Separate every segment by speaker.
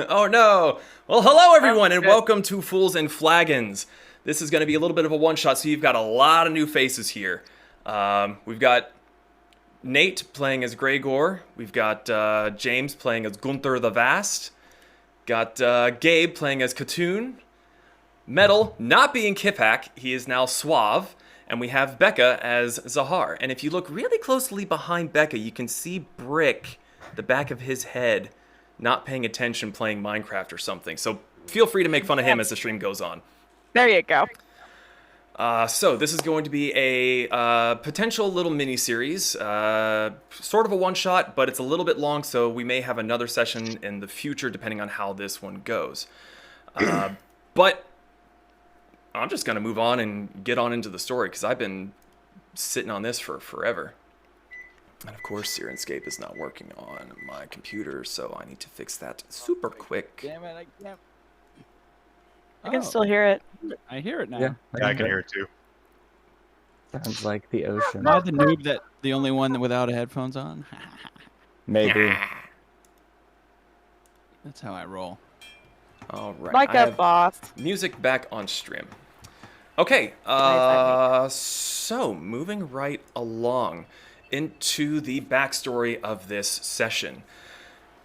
Speaker 1: Oh no! Well, hello everyone, and welcome to Fools and Flagons. This is going to be a little bit of a one-shot, so you've got a lot of new faces here. We've got Nate playing as Gregor. We've got James playing as Gunther the Vast. Got Gabe playing as Katoon. Metal not being Kipak, he is now Suave. And we have Becca as Zahar. And if you look really closely behind Becca, you can see Brick, the back of his head, not paying attention playing Minecraft or something. So feel free to make fun of him as the stream goes on.
Speaker 2: There you go.
Speaker 1: So this is going to be a potential little mini-series, sort of a one-shot, but it's a little bit long, so we may have another session in the future depending on how this one goes. But I'm just going to move on and get on into the story, because I've been sitting on this for forever. And of course, Sirenscape is not working on my computer, so I need to fix that super quick.
Speaker 3: Damn it, I can't.
Speaker 2: I can still hear it.
Speaker 3: I hear it now.
Speaker 4: Yeah,
Speaker 5: I can hear it too.
Speaker 4: Sounds like the ocean.
Speaker 3: Am I the noob that the only one without headphones on?
Speaker 4: Maybe.
Speaker 3: That's how I roll.
Speaker 1: All right.
Speaker 2: Like
Speaker 1: I
Speaker 2: a
Speaker 1: have
Speaker 2: boss.
Speaker 1: music back on stream. Okay,
Speaker 2: Nice,
Speaker 1: so moving right along into the backstory of this session.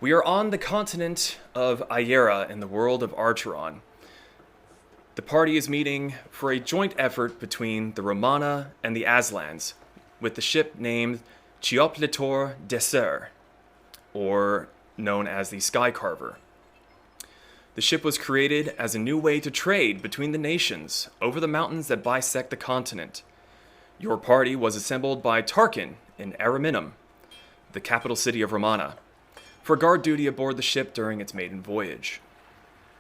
Speaker 1: We are on the continent of Ayera in the world of Archeron. The party is meeting for a joint effort between the Romana and the Aztlans, with the ship named Ciopletor De Serr, or known as the Sky Carver. The ship was created as a new way to trade between the nations over the mountains that bisect the continent. Your party was assembled by Tarquin in Ariminum, the capital city of Romana, for guard duty aboard the ship during its maiden voyage.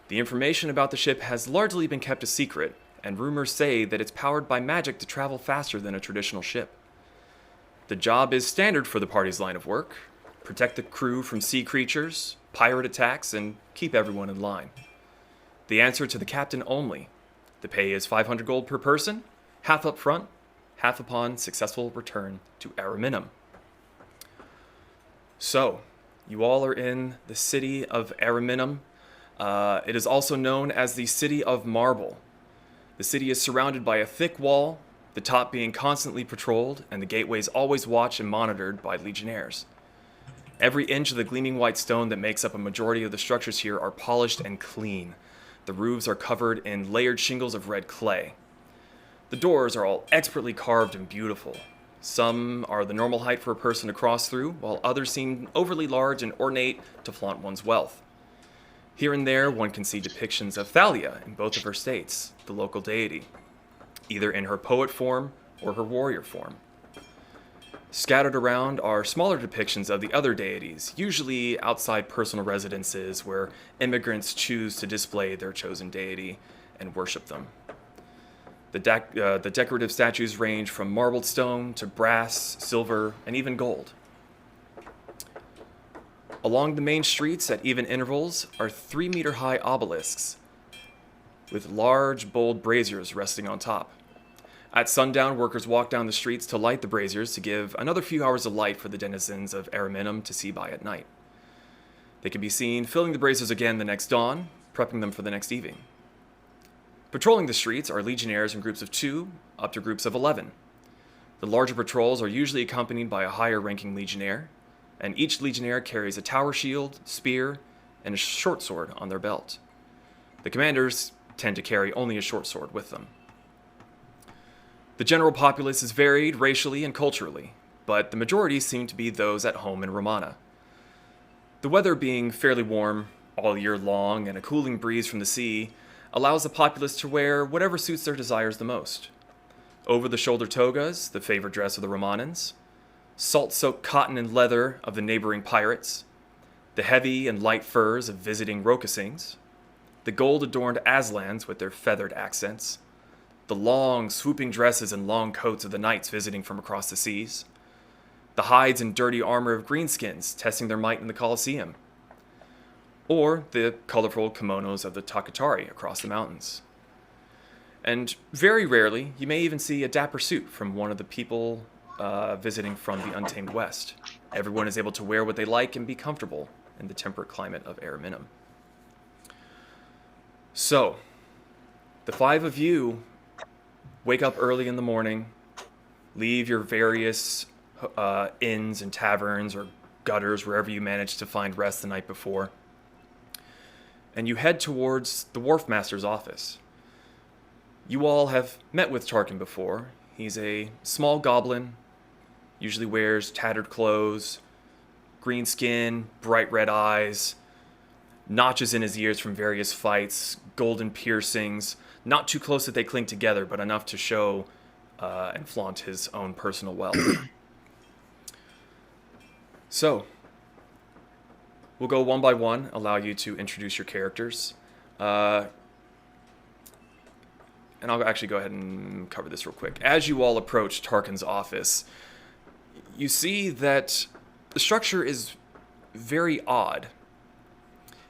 Speaker 1: The information about the ship has largely been kept a secret, and rumors say that it's powered by magic to travel faster than a traditional ship. The job is standard for the party's line of work: protect the crew from sea creatures, pirate attacks, and keep everyone in line. The answer to the captain only. The pay is 500 gold per person, half up front, half upon successful return to Ariminum. So, you all are in the city of Ariminum. It is also known as the City of Marble. The city is surrounded by a thick wall, the top being constantly patrolled, and the gateways always watched and monitored by legionnaires. Every inch of the gleaming white stone that makes up a majority of the structures here are polished and clean. The roofs are covered in layered shingles of red clay. The doors are all expertly carved and beautiful. Some are the normal height for a person to cross through, while others seem overly large and ornate to flaunt one's wealth. Here and there, one can see depictions of Thalia in both of her states, the local deity, either in her poet form or her warrior form. Scattered around are smaller depictions of the other deities, usually outside personal residences where immigrants choose to display their chosen deity and worship them. The decorative statues range from marbled stone to brass, silver, and even gold. Along the main streets at even intervals are 3-meter-high obelisks with large, bold braziers resting on top. At sundown, workers walk down the streets to light the braziers to give another few hours of light for the denizens of Ariminum to see by at night. They can be seen filling the braziers again the next dawn, prepping them for the next evening. Patrolling the streets are legionnaires in groups of 2 up to groups of 11. The larger patrols are usually accompanied by a higher-ranking legionnaire, and each legionnaire carries a tower shield, spear, and a short sword on their belt. The commanders tend to carry only a short sword with them. The general populace is varied racially and culturally, but the majority seem to be those at home in Romana. The weather being fairly warm all year long and a cooling breeze from the sea allows the populace to wear whatever suits their desires the most. Over-the-shoulder togas, the favorite dress of the Romanans, salt-soaked cotton and leather of the neighboring pirates, the heavy and light furs of visiting Rokasings, the gold-adorned Aztlans with their feathered accents, the long, swooping dresses and long coats of the knights visiting from across the seas, the hides and dirty armor of greenskins testing their might in the Colosseum, or the colorful kimonos of the Takatari across the mountains. And very rarely, you may even see a dapper suit from one of the people visiting from the Untamed West. Everyone is able to wear what they like and be comfortable in the temperate climate of Ariminum. So, the five of you wake up early in the morning, leave your various inns and taverns or gutters, wherever you managed to find rest the night before, and you head towards the Wharf Master's office. You all have met with Tarquin before. He's a small goblin, usually wears tattered clothes, green skin, bright red eyes, notches in his ears from various fights, golden piercings, not too close that they cling together, but enough to show and flaunt his own personal wealth. So, we'll go one by one, allow you to introduce your characters. And I'll actually go ahead and cover this real quick. As you all approach Tarquin's office, you see that the structure is very odd.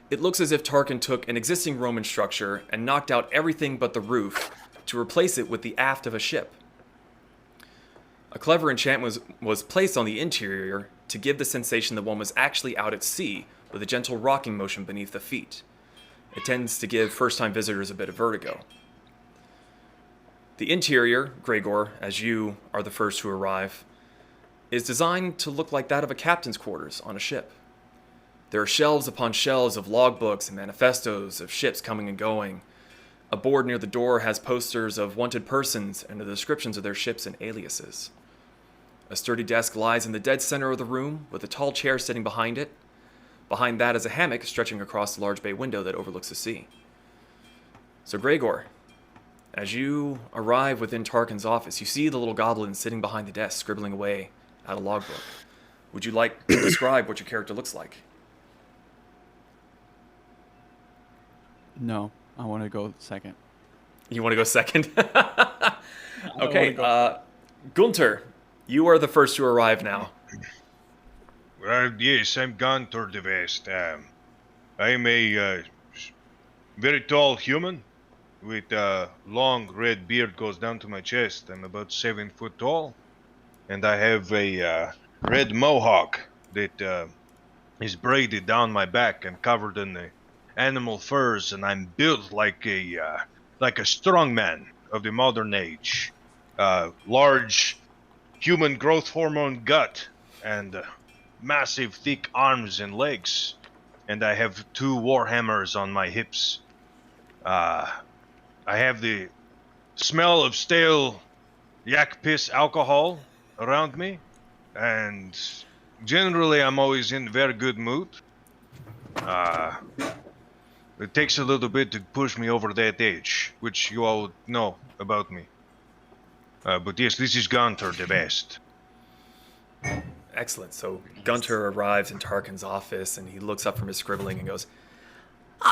Speaker 1: It looks as if Tarquin took an existing Roman structure and knocked out everything but the roof to replace it with the aft of a ship. A clever enchantment was placed on the interior to give the sensation that one was actually out at sea with a gentle rocking motion beneath the feet. It tends to give first-time visitors a bit of vertigo. The interior, Gregor, as you are the first to arrive, is designed to look like that of a captain's quarters on a ship. There are shelves upon shelves of logbooks and manifestos of ships coming and going. A board near the door has posters of wanted persons and the descriptions of their ships and aliases. A sturdy desk lies in the dead center of the room with a tall chair sitting behind it. Behind that is a hammock stretching across the large bay window that overlooks the sea. So Gregor, as you arrive within Tarquin's office, you see the little goblin sitting behind the desk scribbling away at a logbook. Would you like to describe what your character looks like?
Speaker 3: No, I want to go second.
Speaker 1: You want to go second? Okay, Gunter, you are the first to arrive now.
Speaker 5: Well, yes, I'm Gunter de West. I'm a very tall human with a long red beard goes down to my chest. I'm about 7 foot tall, and I have a red mohawk that is braided down my back and covered in the animal furs, and I'm built like a strong man of the modern age. Large human growth hormone gut and massive thick arms and legs, and I have 2 warhammers on my hips. I have the smell of stale yak piss alcohol around me, and generally I'm always in a very good mood. It takes a little bit to push me over that edge, which you all know about me. But yes, this is Gunter de West.
Speaker 1: Excellent. So Gunter arrives in Tarquin's office, and he looks up from his scribbling and goes,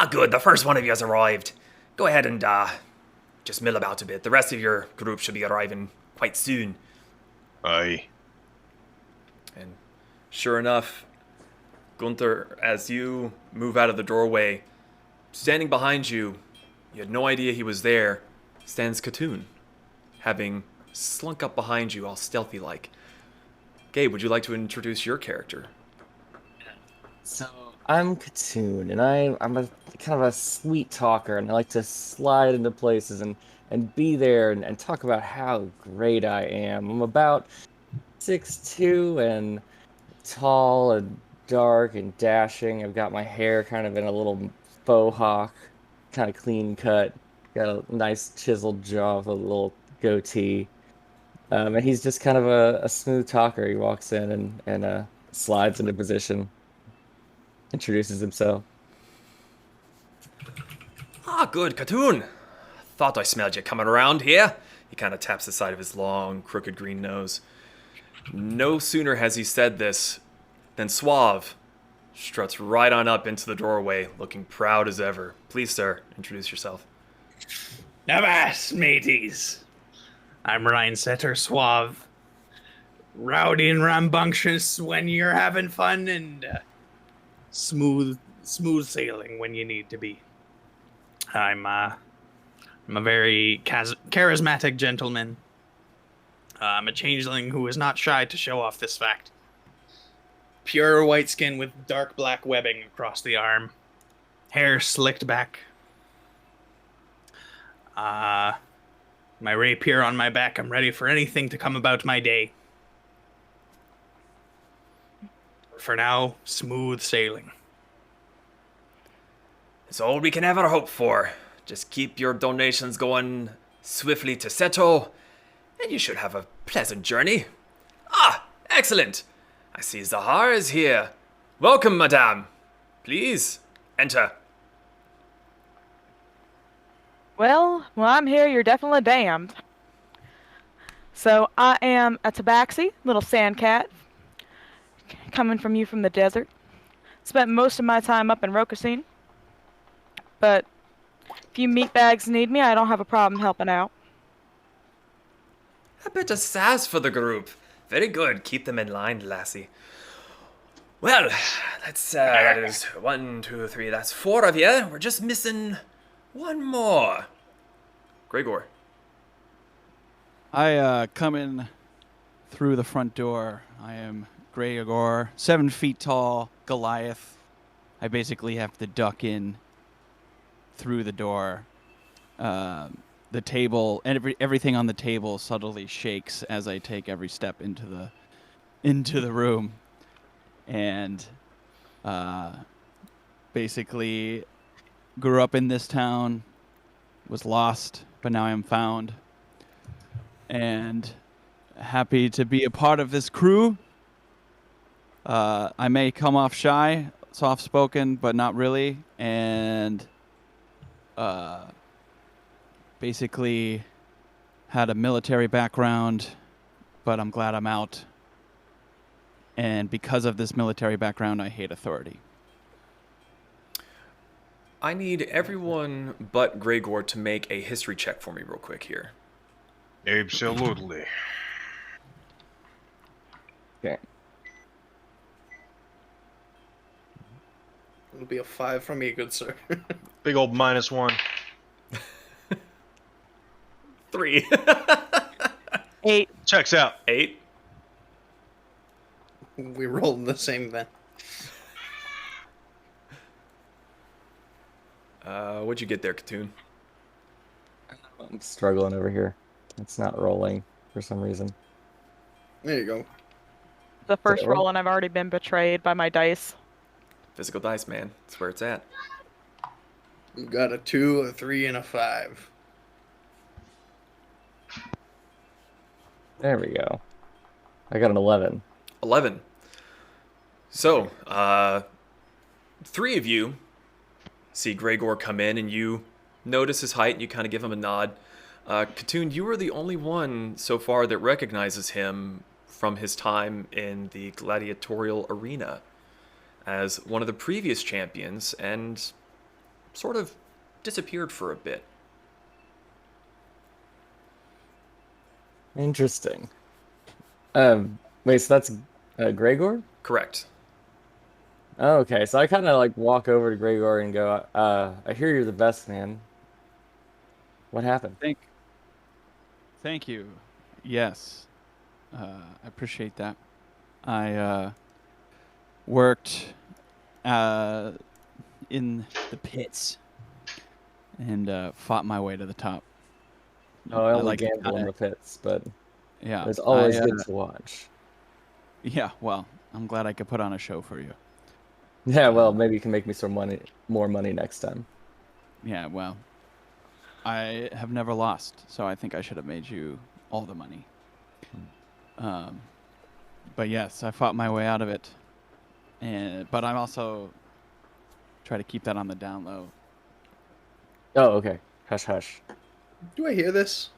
Speaker 1: Good, the first one of you has arrived. Go ahead and just mill about a bit. The rest of your group should be arriving quite soon.
Speaker 5: Aye.
Speaker 1: And sure enough, Gunter, as you move out of the doorway, standing behind you, you had no idea he was there, stands Katoon, having slunk up behind you all stealthy-like. Gabe, would you like to introduce your character?
Speaker 4: So I'm Katoon, and I'm a kind of a sweet talker, and I like to slide into places and be there and talk about how great I am. I'm about 6'2" and tall and dark and dashing. I've got my hair kind of in a little faux hawk, kind of clean cut. Got a nice chiseled jaw with a little goatee. And he's just kind of a smooth talker. He walks in and slides into position, introduces himself.
Speaker 1: Good, Katoon. Thought I smelled you coming around here. He kind of taps the side of his long, crooked green nose. No sooner has he said this than Suave struts right on up into the doorway, looking proud as ever. Please, sir, introduce yourself.
Speaker 6: Avast, mateys. I'm Ryan Setter Suave. Rowdy and rambunctious when you're having fun, and smooth sailing when you need to be. I'm a very charismatic gentleman. I'm a changeling who is not shy to show off this fact. Pure white skin with dark black webbing across the arm. Hair slicked back. My rapier on my back. I'm ready for anything to come about my day. For now, smooth sailing.
Speaker 1: It's all we can ever hope for. Just keep your donations going swiftly to Seto, and you should have a pleasant journey. Ah, excellent. I see Zahar is here. Welcome, madame. Please, enter.
Speaker 2: Well, I'm here, you're definitely damned. So, I am a tabaxi, little sand cat, coming from you from the desert. Spent most of my time up in Rokasine. But if you meatbags need me, I don't have a problem helping out.
Speaker 1: A bit of sass for the group. Very good. Keep them in line, lassie. Well, that is 1, 2, 3. That's 4 of you. We're just missing one more. Gregor.
Speaker 3: I come in through the front door. I am Gregor, 7 feet tall, Goliath. I basically have to duck in through the door. The table and everything on the table subtly shakes as I take every step into the room, and basically grew up in this town, was lost, but now I am found, and happy to be a part of this crew. I may come off shy, soft-spoken, but not really, and basically had a military background, but I'm glad I'm out. And because of this military background, I hate authority.
Speaker 1: I need everyone but Gregor to make a history check for me real quick here.
Speaker 5: Absolutely.
Speaker 4: Okay.
Speaker 6: It'll be a 5 from me, good sir.
Speaker 5: Big old -1.
Speaker 1: 3.
Speaker 2: 8.
Speaker 5: Checks out.
Speaker 1: 8.
Speaker 6: We rolled the same then.
Speaker 1: What'd you get there, Katoon?
Speaker 4: I'm struggling over here. It's not rolling for some reason.
Speaker 6: There you go.
Speaker 2: The first
Speaker 4: Zero.
Speaker 2: roll, and I've already been betrayed by my dice.
Speaker 1: Physical dice, man. That's where it's at.
Speaker 6: We've got a 2, a 3, and a 5.
Speaker 4: There we go. I got an 11.
Speaker 1: 11. So, 3 of you see Gregor come in, and you notice his height, and you kind of give him a nod. Katoon, you are the only one so far that recognizes him from his time in the gladiatorial arena as one of the previous champions, and sort of disappeared for a bit.
Speaker 4: Interesting. Wait, so that's Gregor?
Speaker 1: Correct.
Speaker 4: Oh, okay, so I kind of like walk over to Gregor and go, I hear you're the best, man. What happened?
Speaker 3: Thank you. Yes. I appreciate that. I worked in the pits and fought my way to the top.
Speaker 4: Oh, I only
Speaker 3: like
Speaker 4: gamble in the pits, but
Speaker 3: Yeah.
Speaker 4: it's always
Speaker 3: I,
Speaker 4: good to watch.
Speaker 3: Yeah, well, I'm glad I could put on a show for you.
Speaker 4: Yeah, well, maybe you can make me more money next time.
Speaker 3: Yeah, well, I have never lost, so I think I should have made you all the money. But yes, I fought my way out of it, but I'm also try to keep that on the down low.
Speaker 4: Oh, okay. Hush, hush.
Speaker 6: Do I hear this?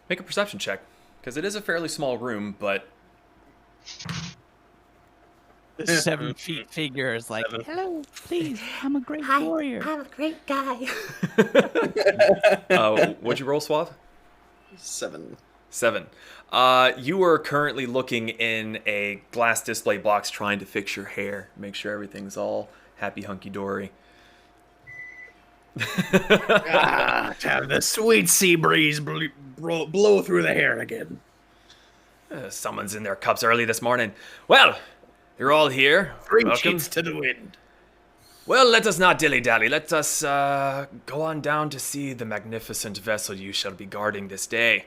Speaker 1: Make a perception check, because it is a fairly small room, but
Speaker 3: This 7 feet figure is like, hello, please, I'm a great warrior.
Speaker 7: I'm a great guy.
Speaker 1: what'd you roll, Suave?
Speaker 6: 7.
Speaker 1: 7. You are currently looking in a glass display box trying to fix your hair, make sure everything's all happy hunky-dory.
Speaker 6: To have the sweet sea breeze blow through the hair again.
Speaker 1: Someone's in their cups early this morning. Well, you're all here.
Speaker 6: 3
Speaker 1: Welcome.
Speaker 6: sheets to the wind.
Speaker 1: Well, let us not dilly-dally. Let us go on down to see the magnificent vessel you shall be guarding this day.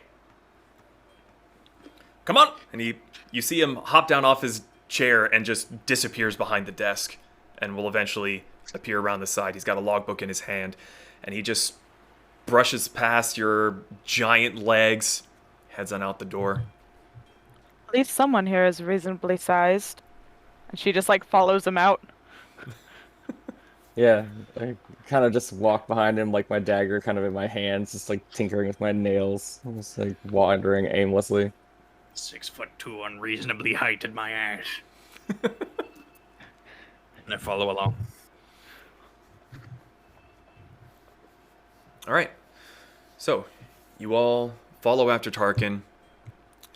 Speaker 1: Come on! And you see him hop down off his chair and just disappears behind the desk and will eventually appear around the side. He's got a logbook in his hand, and he just brushes past your giant legs, heads on out the door.
Speaker 2: At least someone here is reasonably sized. And she just like follows him out.
Speaker 4: Yeah, I kind of just walk behind him, like my dagger kind of in my hands, just like tinkering with my nails, just like wandering aimlessly.
Speaker 6: 6'2", unreasonably height at my ass. And I follow along.
Speaker 1: All right. So, you all follow after Tarquin, and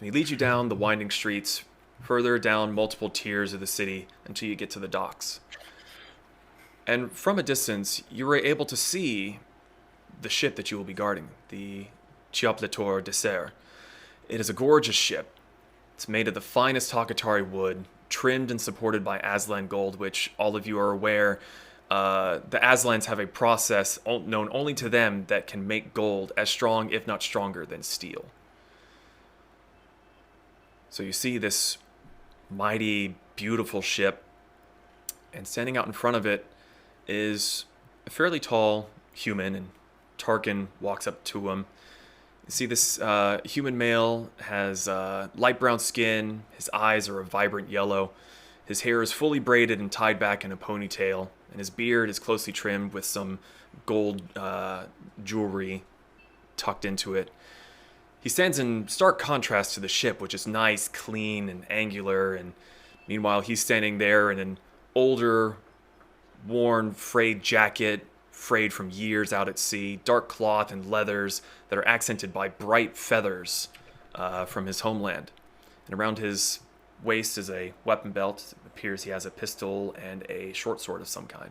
Speaker 1: he leads you down the winding streets, further down multiple tiers of the city until you get to the docks. And from a distance, you were able to see the ship that you will be guarding, the Ciopletor De Serr. It is a gorgeous ship. It's made of the finest Hakatari wood, trimmed and supported by Aztlan gold, which all of you are aware, the Aztlans have a process known only to them that can make gold as strong, if not stronger, than steel. So you see this mighty, beautiful ship, and standing out in front of it is a fairly tall human, and Tarquin walks up to him. You see this human male has light brown skin, his eyes are a vibrant yellow, his hair is fully braided and tied back in a ponytail, and his beard is closely trimmed with some gold jewelry tucked into it. He stands in stark contrast to the ship, which is nice, clean, and angular, and meanwhile he's standing there in an older, worn, frayed jacket, frayed from years out at sea, dark cloth and leathers that are accented by bright feathers from his homeland. And around his waist is a weapon belt. It appears he has a pistol and a short sword of some kind.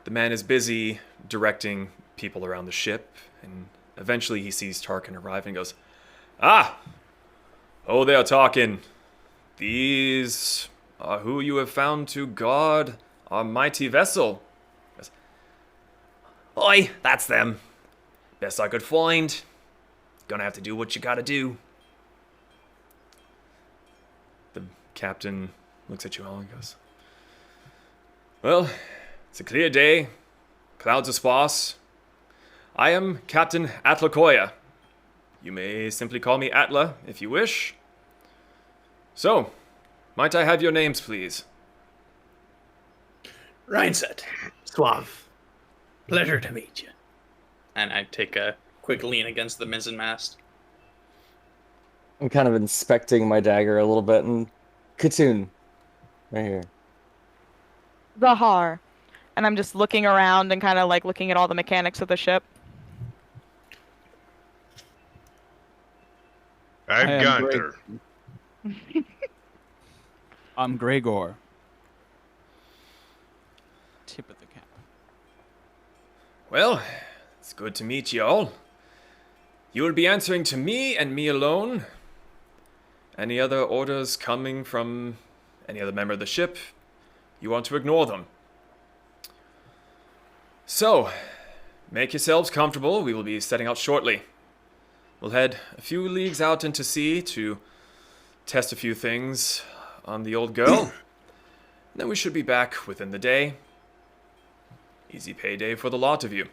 Speaker 1: The man is busy directing people around the ship, and eventually he sees Tarquin arrive and goes, "Ah! Oh, they are talking. These are who you have found to guard our mighty vessel." He goes, "Oi, that's them. Best I could find. Gonna have to do what you gotta do." The captain looks at you all and goes, "Well, it's a clear day. Clouds are sparse. I am Captain Atlakoya. You may simply call me Atla if you wish. So, might I have your names, please?"
Speaker 6: Rhineset, Suave. Pleasure to meet you. And I take a quick lean against the mizzen mast.
Speaker 4: I'm kind of inspecting my dagger a little bit, and Katoon, right here.
Speaker 2: Zahar. And I'm just looking around and kind of like looking at all the mechanics of the ship.
Speaker 5: I'm
Speaker 3: I am
Speaker 5: Gunter.
Speaker 3: I'm Gregor. Tip of the cap.
Speaker 1: Well, it's good to meet you all. You will be answering to me and me alone. Any other orders coming from any other member of the ship, you want to ignore them. So, make yourselves comfortable. We will be setting out shortly. We'll head a few leagues out into sea to test a few things on the old girl. Then we should be back within the day. Easy payday for the lot of you.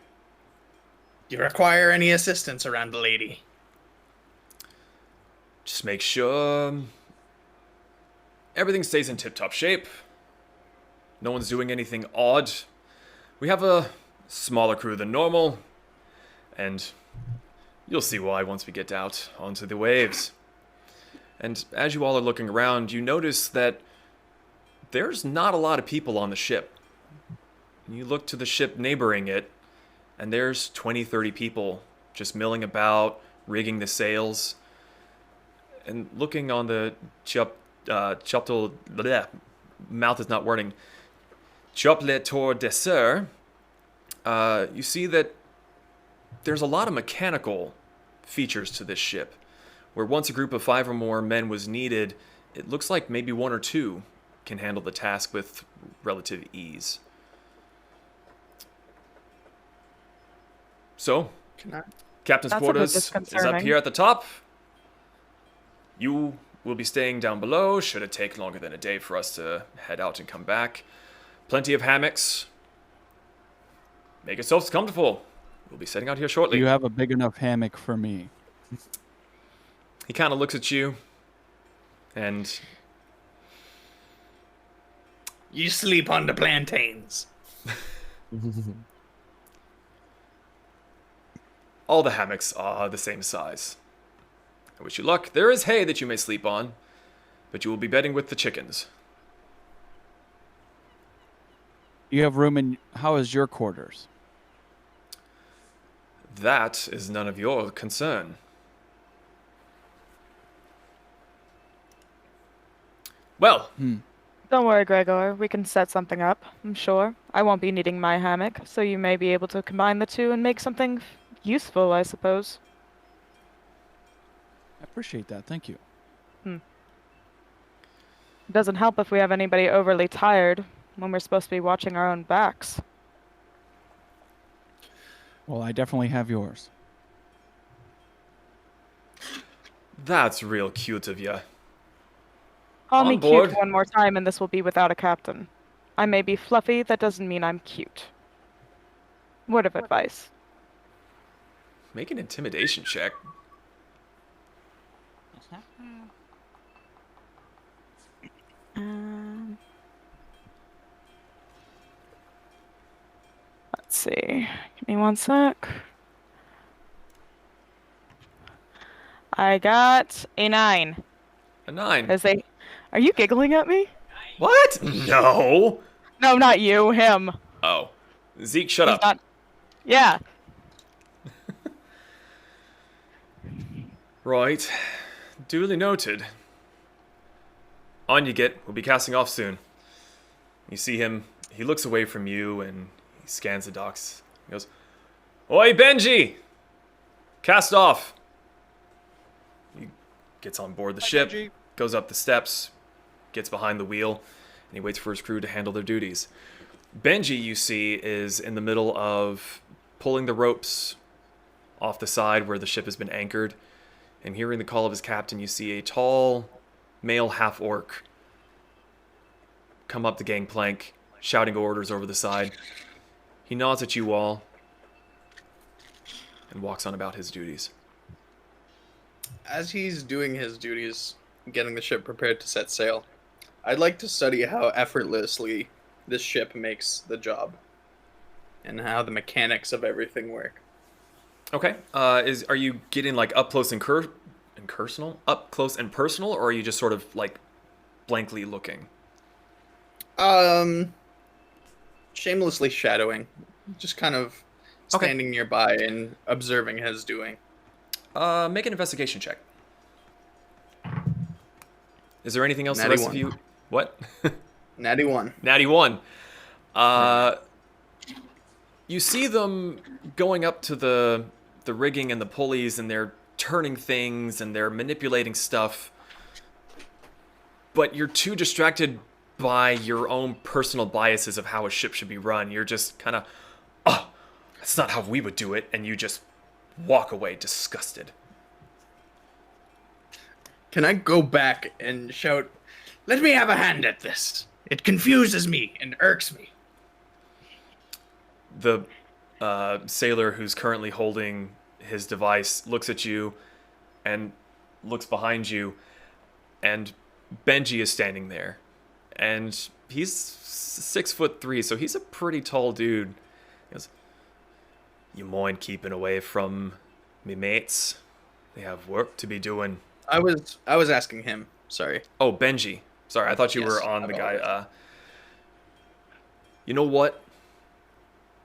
Speaker 6: Do you require any assistance around the lady?
Speaker 1: Just make sure everything stays in tip-top shape. No one's doing anything odd. We have a smaller crew than normal, and you'll see why once we get out onto the waves. And as you all are looking around, you notice that there's not a lot of people on the ship. You look to the ship neighboring it, and there's 20, 30 people just milling about, rigging the sails. And looking on the mouth is not wording, Chiop-Li-Tor De Serr, you see that there's a lot of mechanical features to this ship. Where once a group of 5 or more men was needed, it looks like maybe 1 or 2 can handle the task with relative ease. So,
Speaker 6: Can I?
Speaker 1: captain's
Speaker 2: That's a bit
Speaker 1: quarters is up
Speaker 2: disconcerting.
Speaker 1: here at the top. You will be staying down below, should it take longer than a day for us to head out and come back. Plenty of hammocks. Make yourselves comfortable. We'll be setting out here shortly.
Speaker 3: You have a big enough hammock for me.
Speaker 1: He kind of looks at you, and
Speaker 6: You sleep on the plantains.
Speaker 1: all the hammocks are the same size. I wish you luck. There is hay that you may sleep on, but you will be bedding with the chickens.
Speaker 3: You have room in. How is your quarters?
Speaker 1: That is none of your concern. Well,
Speaker 2: Don't worry, Gregor. We can set something up, I'm sure. I won't be needing my hammock, so you may be able to combine the two and make something useful, I suppose.
Speaker 3: I appreciate that. Thank you.
Speaker 2: It doesn't help if we have anybody overly tired when we're supposed to be watching our own backs.
Speaker 3: Well, I definitely have yours.
Speaker 1: that's real cute of you.
Speaker 2: Call
Speaker 1: On
Speaker 2: me
Speaker 1: board.
Speaker 2: cute one more time and this will be without a captain. I may be fluffy, that doesn't mean I'm cute. Word of advice.
Speaker 1: Make an intimidation check.
Speaker 2: Let's see. Give me one sec. I got a 9.
Speaker 1: A 9.
Speaker 2: Are you giggling at me?
Speaker 1: What? No.
Speaker 2: No, not you, him.
Speaker 1: Oh. Zeke, shut
Speaker 2: He's
Speaker 1: up.
Speaker 2: not. Yeah.
Speaker 1: Right. Duly noted. On you get. We'll be casting off soon. You see him. He looks away from you and he scans the docks. He goes, "Oi, Benji! Cast off!" He gets on board the ship, goes up the steps, gets behind the wheel, and he waits for his crew to handle their duties. Benji, you see, is in the middle of pulling the ropes off the side where the ship has been anchored. And hearing the call of his captain, you see a tall, male half-orc come up the gangplank, shouting orders over the side. He nods at you all and walks on about his duties.
Speaker 6: As he's doing his duties, getting the ship prepared to set sail, I'd like to study how effortlessly this ship makes the job and how the mechanics of everything work.
Speaker 1: Okay. Are you getting like up close and personal? Up close and personal, or are you just sort of like blankly looking?
Speaker 6: Shamelessly shadowing, just kind of
Speaker 1: Okay.
Speaker 6: standing nearby and observing his doing.
Speaker 1: Make an investigation check. Is there anything else the
Speaker 6: Natty
Speaker 1: rest of
Speaker 6: one.
Speaker 1: you? What?
Speaker 6: Natty 1.
Speaker 1: Natty 1. You see them going up to the rigging and the pulleys, and they're turning things and they're manipulating stuff. But you're too distracted by your own personal biases of how a ship should be run. You're just kind of, oh, that's not how we would do it, and you just walk away disgusted.
Speaker 6: Can I go back and shout, "Let me have a hand at this. It confuses me and irks me."
Speaker 1: The sailor who's currently holding his device looks at you and looks behind you, and Benji is standing there, and he's 6'3", so he's a pretty tall dude. He goes, "You mind keeping away from me mates? They have work to be doing."
Speaker 6: I was asking him. Sorry.
Speaker 1: Oh, Benji. Sorry, I thought you
Speaker 6: Yes,
Speaker 1: were on
Speaker 6: I
Speaker 1: the guy.
Speaker 6: apologize.
Speaker 1: You know what?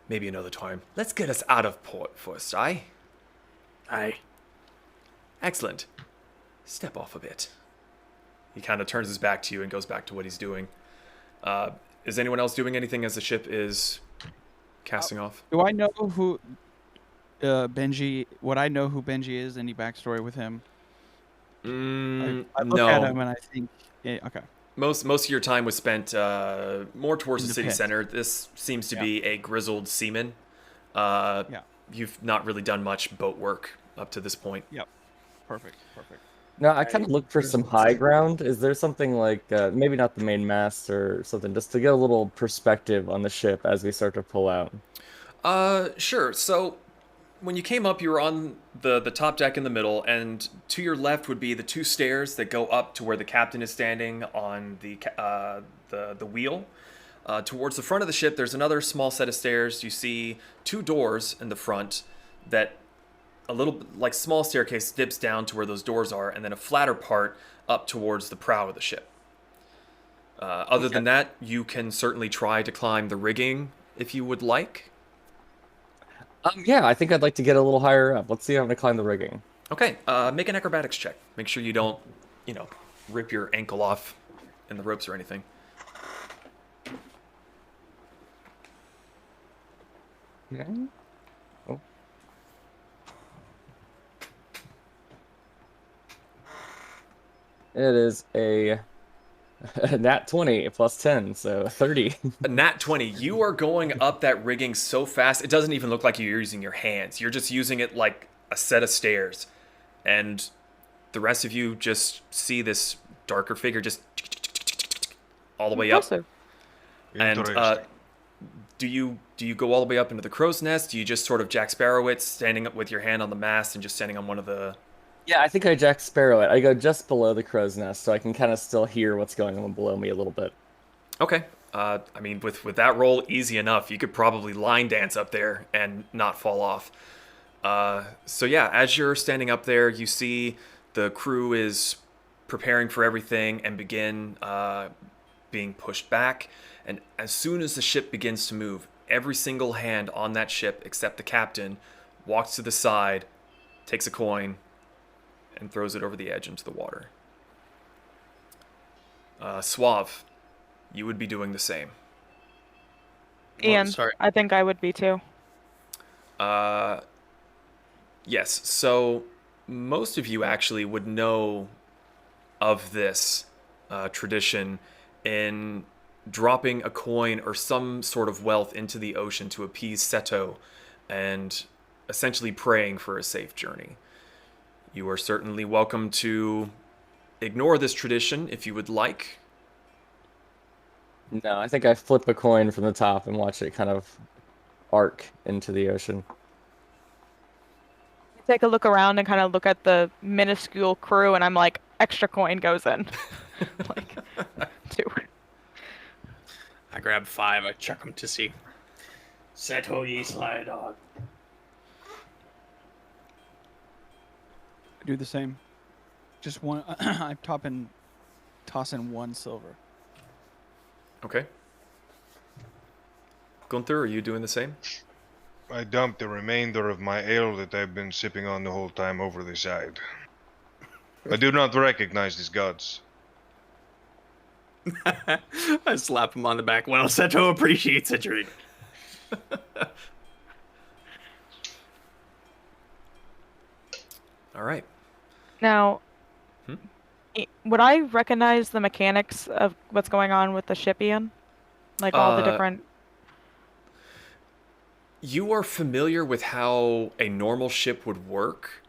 Speaker 1: Maybe another time. Let's get us out of port first, aye?
Speaker 6: Aye.
Speaker 1: Excellent. Step off a bit. He kind of turns his back to you and goes back to what he's doing. Is anyone else doing anything as the ship is casting off?
Speaker 3: Do I know who Benji? Would I know who Benji is? Any backstory with him? I look
Speaker 1: no.
Speaker 3: at him and I think, okay.
Speaker 1: Most of your time was spent more towards
Speaker 3: In
Speaker 1: the
Speaker 3: the
Speaker 1: city
Speaker 3: pit.
Speaker 1: center. This seems to
Speaker 3: Yeah.
Speaker 1: be a grizzled seaman.
Speaker 3: Yeah.
Speaker 1: You've not really done much boat work up to this point.
Speaker 3: Yep. Perfect. Perfect.
Speaker 4: No, I kind of look for some high ground. Is there something like maybe not the main mast or something, just to get a little perspective on the ship as we start to pull out?
Speaker 1: Sure. So when you came up, you were on the top deck in the middle, and to your left would be the two stairs that go up to where the captain is standing on the wheel. Towards the front of the ship, there's another small set of stairs. You see two doors in the front that a little like small staircase dips down to where those doors are, and then a flatter part up towards the prow of the ship. Other than that, you can certainly try to climb the rigging if you would like.
Speaker 4: Yeah, I think I'd like to get a little higher up. Let's see how I'm gonna climb the rigging.
Speaker 1: Okay, make an acrobatics check. Make sure you don't, rip your ankle off in the ropes or anything.
Speaker 4: Okay. Oh. It is a nat 20 plus 10, so 30.
Speaker 1: A nat 20. You are going up that rigging so fast, it doesn't even look like you're using your hands. You're just using it like a set of stairs. And the rest of you just see this darker figure just all the way up.
Speaker 2: Impressive.
Speaker 1: And
Speaker 5: Interesting.
Speaker 1: do you go all the way up into the crow's nest? Do you just sort of Jack Sparrow it, standing up with your hand on the mast and just standing on one of the...
Speaker 4: Yeah, I think I Jack Sparrow it. I go just below the crow's nest, so I can kind of still hear what's going on below me a little bit.
Speaker 1: Okay. I mean, with that roll, easy enough. You could probably line dance up there and not fall off. So yeah, as you're standing up there, you see the crew is preparing for everything and begin being pushed back. And as soon as the ship begins to move, every single hand on that ship, except the captain, walks to the side, takes a coin, and throws it over the edge into the water. Suave, you would be doing the same.
Speaker 2: And
Speaker 6: sorry.
Speaker 2: I think I would be too.
Speaker 1: Yes, so most of you actually would know of this tradition in dropping a coin or some sort of wealth into the ocean to appease Seto and essentially praying for a safe journey. You are certainly welcome to ignore this tradition if you would like.
Speaker 4: No, I think I flip a coin from the top and watch it kind of arc into the ocean.
Speaker 2: Take a look around and kind of look at the minuscule crew, and I'm like, extra coin goes in. Like, 2.
Speaker 6: I grab 5. I check them to see. Seto ye sly dog.
Speaker 3: Do the same. Just one. I toss in 1 silver.
Speaker 1: Okay. Gunther, are you doing the same?
Speaker 5: I dumped the remainder of my ale that I've been sipping on the whole time over the side. I do not recognize these gods.
Speaker 6: I slap him on the back. Well, Seto appreciates a drink.
Speaker 1: All right.
Speaker 2: Now,
Speaker 1: Hmm?
Speaker 2: would I recognize the mechanics of what's going on with the ship, Ian? Like all the different...
Speaker 1: You are familiar with how a normal ship would work.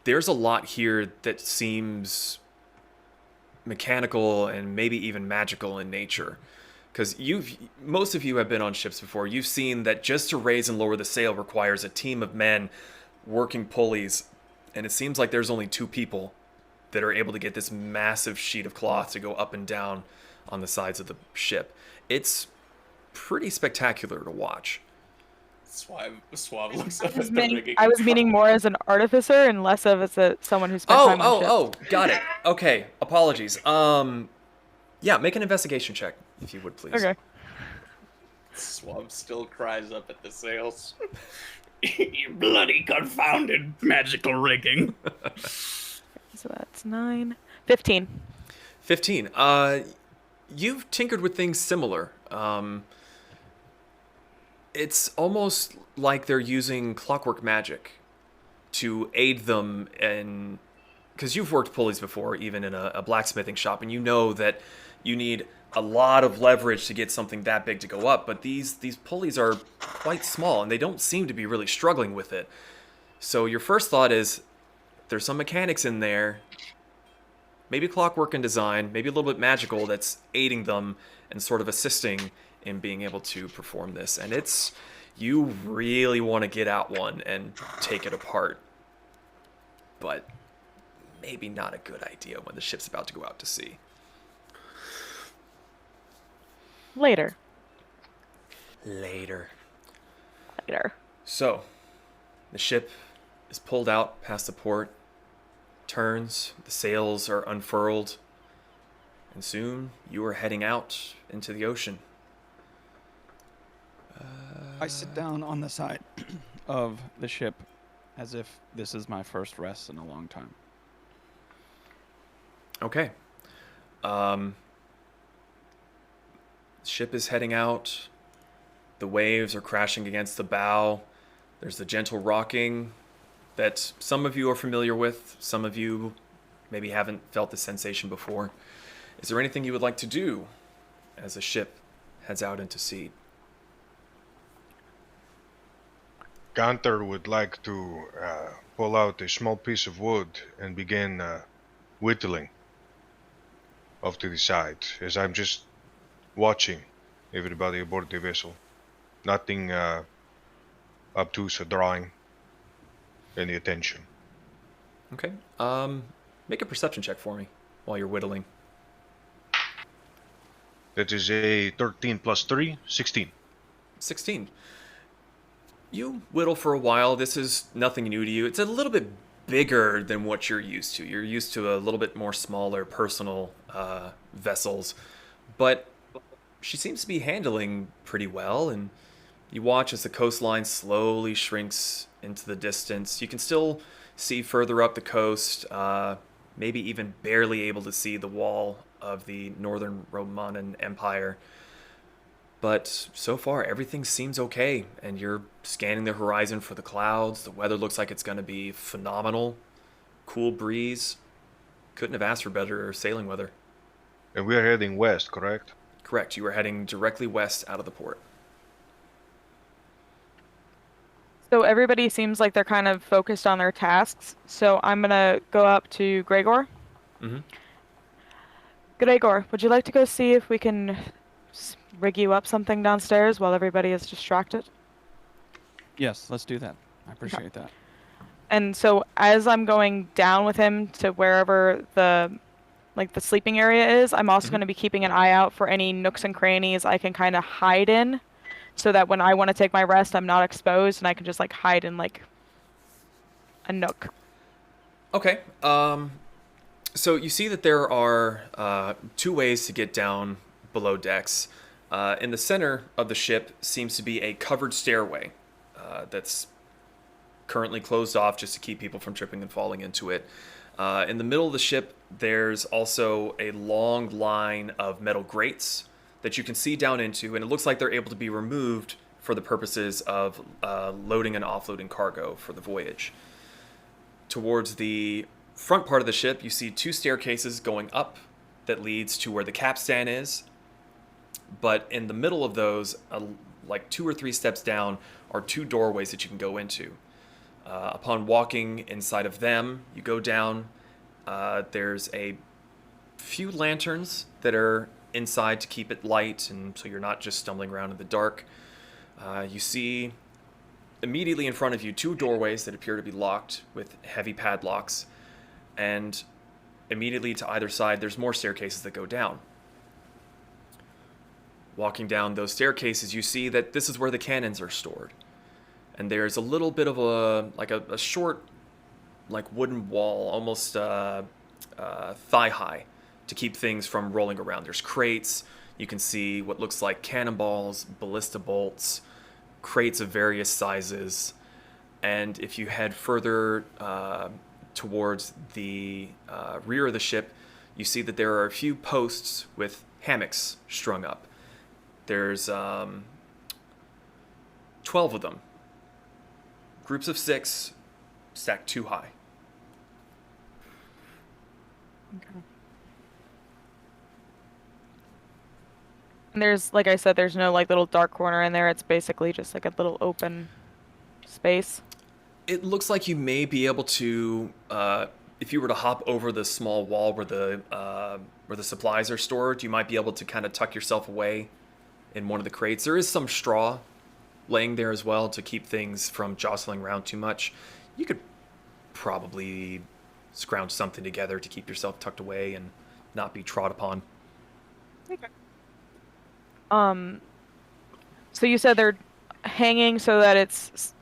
Speaker 1: There's a lot here that seems mechanical and maybe even magical in nature. Because most of you have been on ships before. You've seen that just to raise and lower the sail requires a team of men working pulleys. And it seems like there's only 2 people that are able to get this massive sheet of cloth to go up and down on the sides of the ship. It's pretty spectacular to watch.
Speaker 6: Suave looks up at the rigging.
Speaker 2: I was meaning more as an artificer and less of as someone who spent time on ships.
Speaker 1: Got it. Okay, apologies. Yeah, make an investigation check, if you would, please.
Speaker 2: Okay.
Speaker 6: Suave still cries up at the sails. You bloody confounded magical rigging.
Speaker 2: So that's 9. 15.
Speaker 1: 15. You've tinkered with things similar. It's almost like they're using clockwork magic to aid them in because you've worked pulleys before, even in a blacksmithing shop, and you know that you need a lot of leverage to get something that big to go up. But these pulleys are quite small, and they don't seem to be really struggling with it. So your first thought is there's some mechanics in there, maybe clockwork and design, maybe a little bit magical, that's aiding them and sort of assisting in being able to perform this. And it's, you really want to get out one and take it apart. But maybe not a good idea when the ship's about to go out to sea.
Speaker 2: Later.
Speaker 1: Later.
Speaker 2: So,
Speaker 1: the ship is pulled out past the port, turns, the sails are unfurled, and soon you are heading out into the ocean.
Speaker 3: I sit down on the side of the ship as if this is my first rest in a long time.
Speaker 1: Okay. Ship is heading out. The waves are crashing against the bow. There's the gentle rocking that some of you are familiar with. Some of you maybe haven't felt the sensation before. Is there anything you would like to do as the ship heads out into sea?
Speaker 5: Gunther would like to pull out a small piece of wood and begin whittling off to the side as I'm just watching everybody aboard the vessel. Nothing obtuse or drawing any attention.
Speaker 1: Okay. Make a perception check for me while you're whittling.
Speaker 5: That is a 13 plus 3, 16.
Speaker 1: 16. You whittle for a while. This is nothing new to you. It's a little bit bigger than what you're used to. You're used to a little bit more smaller personal vessels. But she seems to be handling pretty well, and you watch as the coastline slowly shrinks into the distance. You can still see further up the coast, maybe even barely able to see the wall of the northern Romanan Empire. But so far, everything seems okay, and you're scanning the horizon for the clouds. The weather looks like it's going to be phenomenal. Cool breeze. Couldn't have asked for better sailing weather.
Speaker 5: And we are heading west, correct?
Speaker 1: Correct. You are heading directly west out of the port.
Speaker 2: so everybody seems like they're kind of focused on their tasks. So I'm gonna go up to Gregor.
Speaker 1: Mm-hmm.
Speaker 2: Gregor, would you like to go see if we can rig you up something downstairs while everybody is distracted?
Speaker 3: Yes, let's do that. I appreciate that.
Speaker 2: And so as I'm going down with him to wherever the sleeping area is, I'm also going to be keeping an eye out for any nooks and crannies I can kind of hide in, so that when I want to take my rest, I'm not exposed and I can just like hide in like a nook.
Speaker 1: Okay. So you see that there are two ways to get down below decks. In the center of the ship seems to be a covered stairway that's currently closed off just to keep people from tripping and falling into it. In the middle of the ship, there's also a long line of metal grates that you can see down into, and it looks like they're able to be removed for the purposes of loading and offloading cargo for the voyage. Towards the front part of the ship, you see two staircases going up that leads to where the capstan is. But in the middle of those, like 2 or 3 steps down, are 2 doorways that you can go into. Upon walking inside of them, you go down. There's a few lanterns that are inside to keep it light, and so you're not just stumbling around in the dark. You see immediately in front of you 2 doorways that appear to be locked with heavy padlocks, and immediately to either side there's more staircases that go down. Walking down those staircases, you see that this is where the cannons are stored. And there's a little bit of a short, like wooden wall, almost thigh high, to keep things from rolling around. There's crates. You can see what looks like cannonballs, ballista bolts, crates of various sizes. And if you head further towards the rear of the ship, you see that there are a few posts with hammocks strung up. There's 12 of them. Groups of 6, stacked 2 high.
Speaker 2: Okay. And there's, like I said, there's no like little dark corner in there. It's basically just like a little open space.
Speaker 1: It looks like you may be able to, if you were to hop over the small wall where the supplies are stored, you might be able to kind of tuck yourself away in one of the crates. There is some straw laying there as well to keep things from jostling around too much. You could probably scrounge something together to keep yourself tucked away and not be trod upon.
Speaker 2: Okay. So you said they're hanging so that it's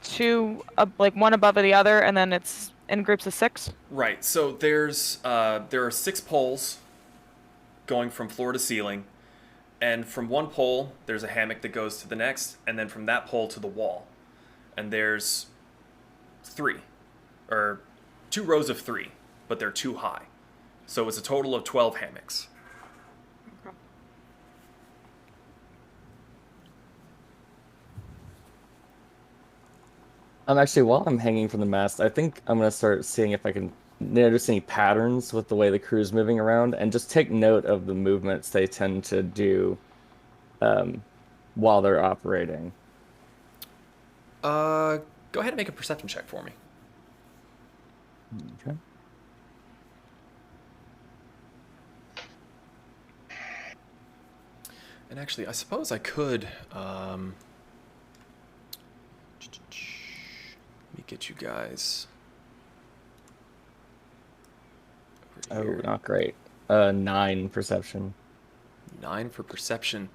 Speaker 2: two, like one above the other, and then it's in groups of 6?
Speaker 1: Right. So there are 6 poles going from floor to ceiling, and from one pole there's a hammock that goes to the next, and then from that pole to the wall. And there's 3, or 2 rows of 3, but they're too high. So it's a total of 12 hammocks.
Speaker 4: Actually, while I'm hanging from the mast, I think I'm gonna start seeing if I can notice any patterns with the way the crew's moving around, and just take note of the movements they tend to do while they're operating.
Speaker 1: Go ahead and make a perception check for me.
Speaker 4: Okay.
Speaker 1: And actually, I suppose I could. Let me get you guys.
Speaker 4: Oh,
Speaker 1: Here.
Speaker 4: not great. 9 perception.
Speaker 1: 9 for perception.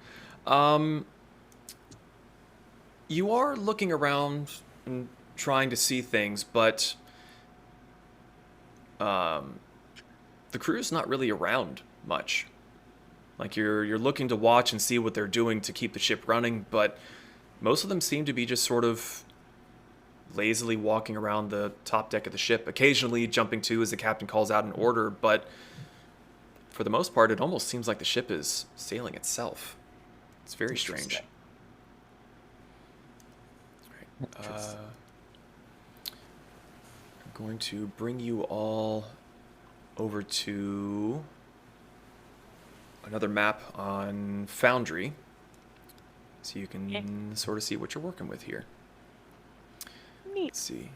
Speaker 1: You are looking around and trying to see things, but the crew's not really around much. Like you're looking to watch and see what they're doing to keep the ship running, but most of them seem to be just sort of lazily walking around the top deck of the ship, occasionally jumping to as the captain calls out an order, but for the most part, it almost seems like the ship is sailing itself. It's very strange. All right. I'm going to bring you all over to another map on Foundry, so you can sort of see what you're working with here.
Speaker 2: Neat.
Speaker 1: Let's see.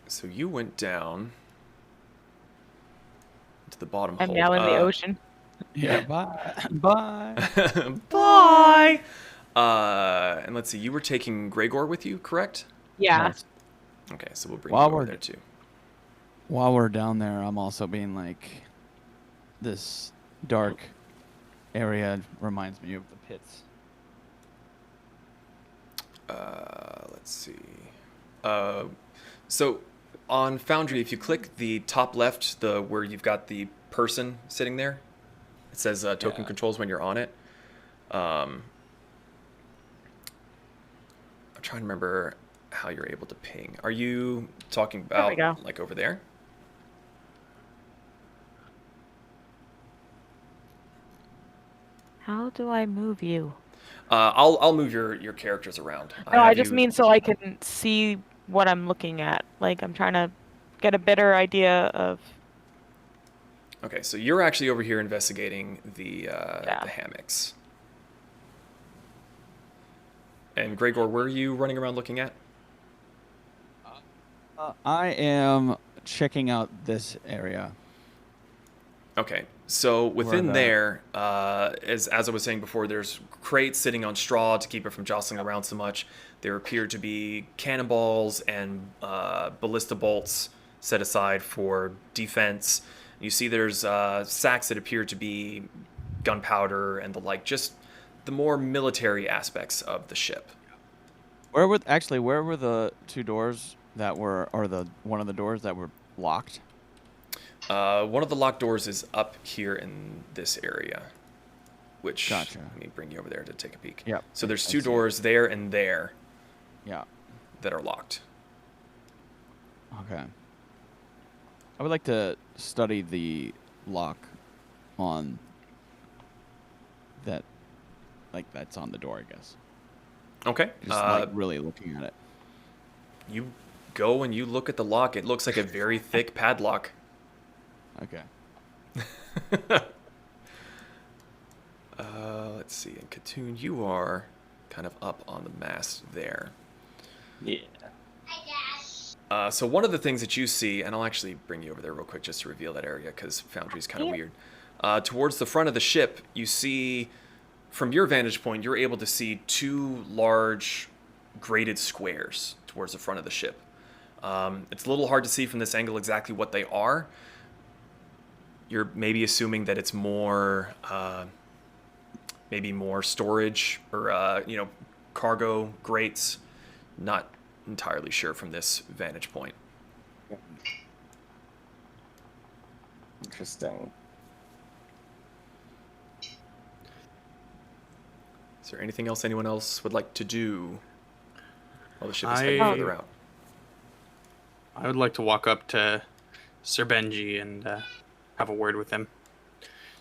Speaker 1: So you went down to the bottom
Speaker 2: I'm
Speaker 1: hold.
Speaker 2: now in the ocean.
Speaker 3: Yeah, bye. Bye.
Speaker 1: Bye. And let's see. You were taking Gregor with you, correct?
Speaker 2: Yeah.
Speaker 1: Okay, so we'll bring
Speaker 3: While
Speaker 1: you over
Speaker 3: we're-
Speaker 1: there too.
Speaker 3: While we're down there, I'm also being like, this dark area reminds me of the pits.
Speaker 1: Let's see. So on Foundry, if you click the top left, where you've got the person sitting there, it says token
Speaker 3: Yeah.
Speaker 1: controls when you're on it. I'm trying to remember how you're able to ping. Are you talking
Speaker 2: There we
Speaker 1: about
Speaker 2: go.
Speaker 1: like over there?
Speaker 2: How do I move you?
Speaker 1: I'll move your characters around.
Speaker 2: No, I
Speaker 1: have
Speaker 2: just
Speaker 1: you-
Speaker 2: mean so I can see what I'm looking at. Like, I'm trying to get a better idea of...
Speaker 1: Okay, so you're actually over here investigating the hammocks. And Gregor, where are you running around looking at?
Speaker 3: I am checking out this area.
Speaker 1: Okay, so within
Speaker 3: the-
Speaker 1: there, as I was saying before, there's crates sitting on straw to keep it from jostling around so much. There appear to be cannonballs and ballista bolts set aside for defense. You see there's sacks that appear to be gunpowder and the like, just the more military aspects of the ship.
Speaker 3: Where were the 2 doors that were, or one of the doors that were locked?
Speaker 1: One of the locked doors is up here in this area, which
Speaker 3: Gotcha.
Speaker 1: let me bring you over there to take a peek.
Speaker 3: Yep.
Speaker 1: So there's
Speaker 3: I
Speaker 1: 2
Speaker 3: see it.
Speaker 1: doors there and there
Speaker 3: Yeah.
Speaker 1: that are locked.
Speaker 3: Okay. I would like to study the lock on that, like that's on the door, I guess.
Speaker 1: Okay.
Speaker 3: Just like really looking at it.
Speaker 1: You go and you look at the lock. It looks like a very thick padlock.
Speaker 3: Okay.
Speaker 1: Let's see. In Katoon, you are kind of up on the mast there.
Speaker 4: Yeah.
Speaker 1: So one of the things that you see, and I'll actually bring you over there real quick just to reveal that area because Foundry's kind of weird. Towards the front of the ship, you see, from your vantage point, you're able to see two large graded squares towards the front of the ship. It's a little hard to see from this angle exactly what they are. You're maybe assuming that it's more, maybe more storage or, cargo grates. Not entirely sure from this vantage point.
Speaker 4: Interesting.
Speaker 1: Is there anything else anyone else would like to do while the ship is heading further out?
Speaker 6: I would like to walk up to Sir Benji and have a word with him.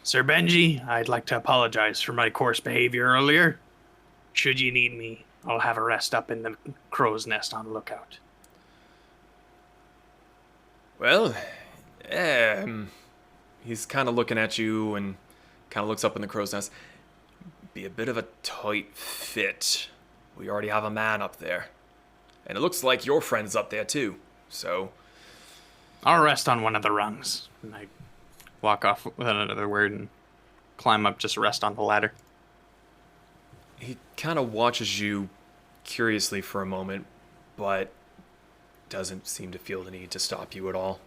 Speaker 6: Sir Benji, I'd like to apologize for my coarse behavior earlier. Should you need me, I'll have a rest up in the crow's nest on lookout.
Speaker 1: Well, he's kind of looking at you and kind of looks up in the crow's nest. Be a bit of a tight fit. We already have a man up there. And it looks like your friend's up there too. So
Speaker 6: I'll rest on one of the rungs. And I walk off with another word and climb up, just rest on the ladder.
Speaker 1: he kind of watches you curiously for a moment, but doesn't seem to feel the need to stop you at all.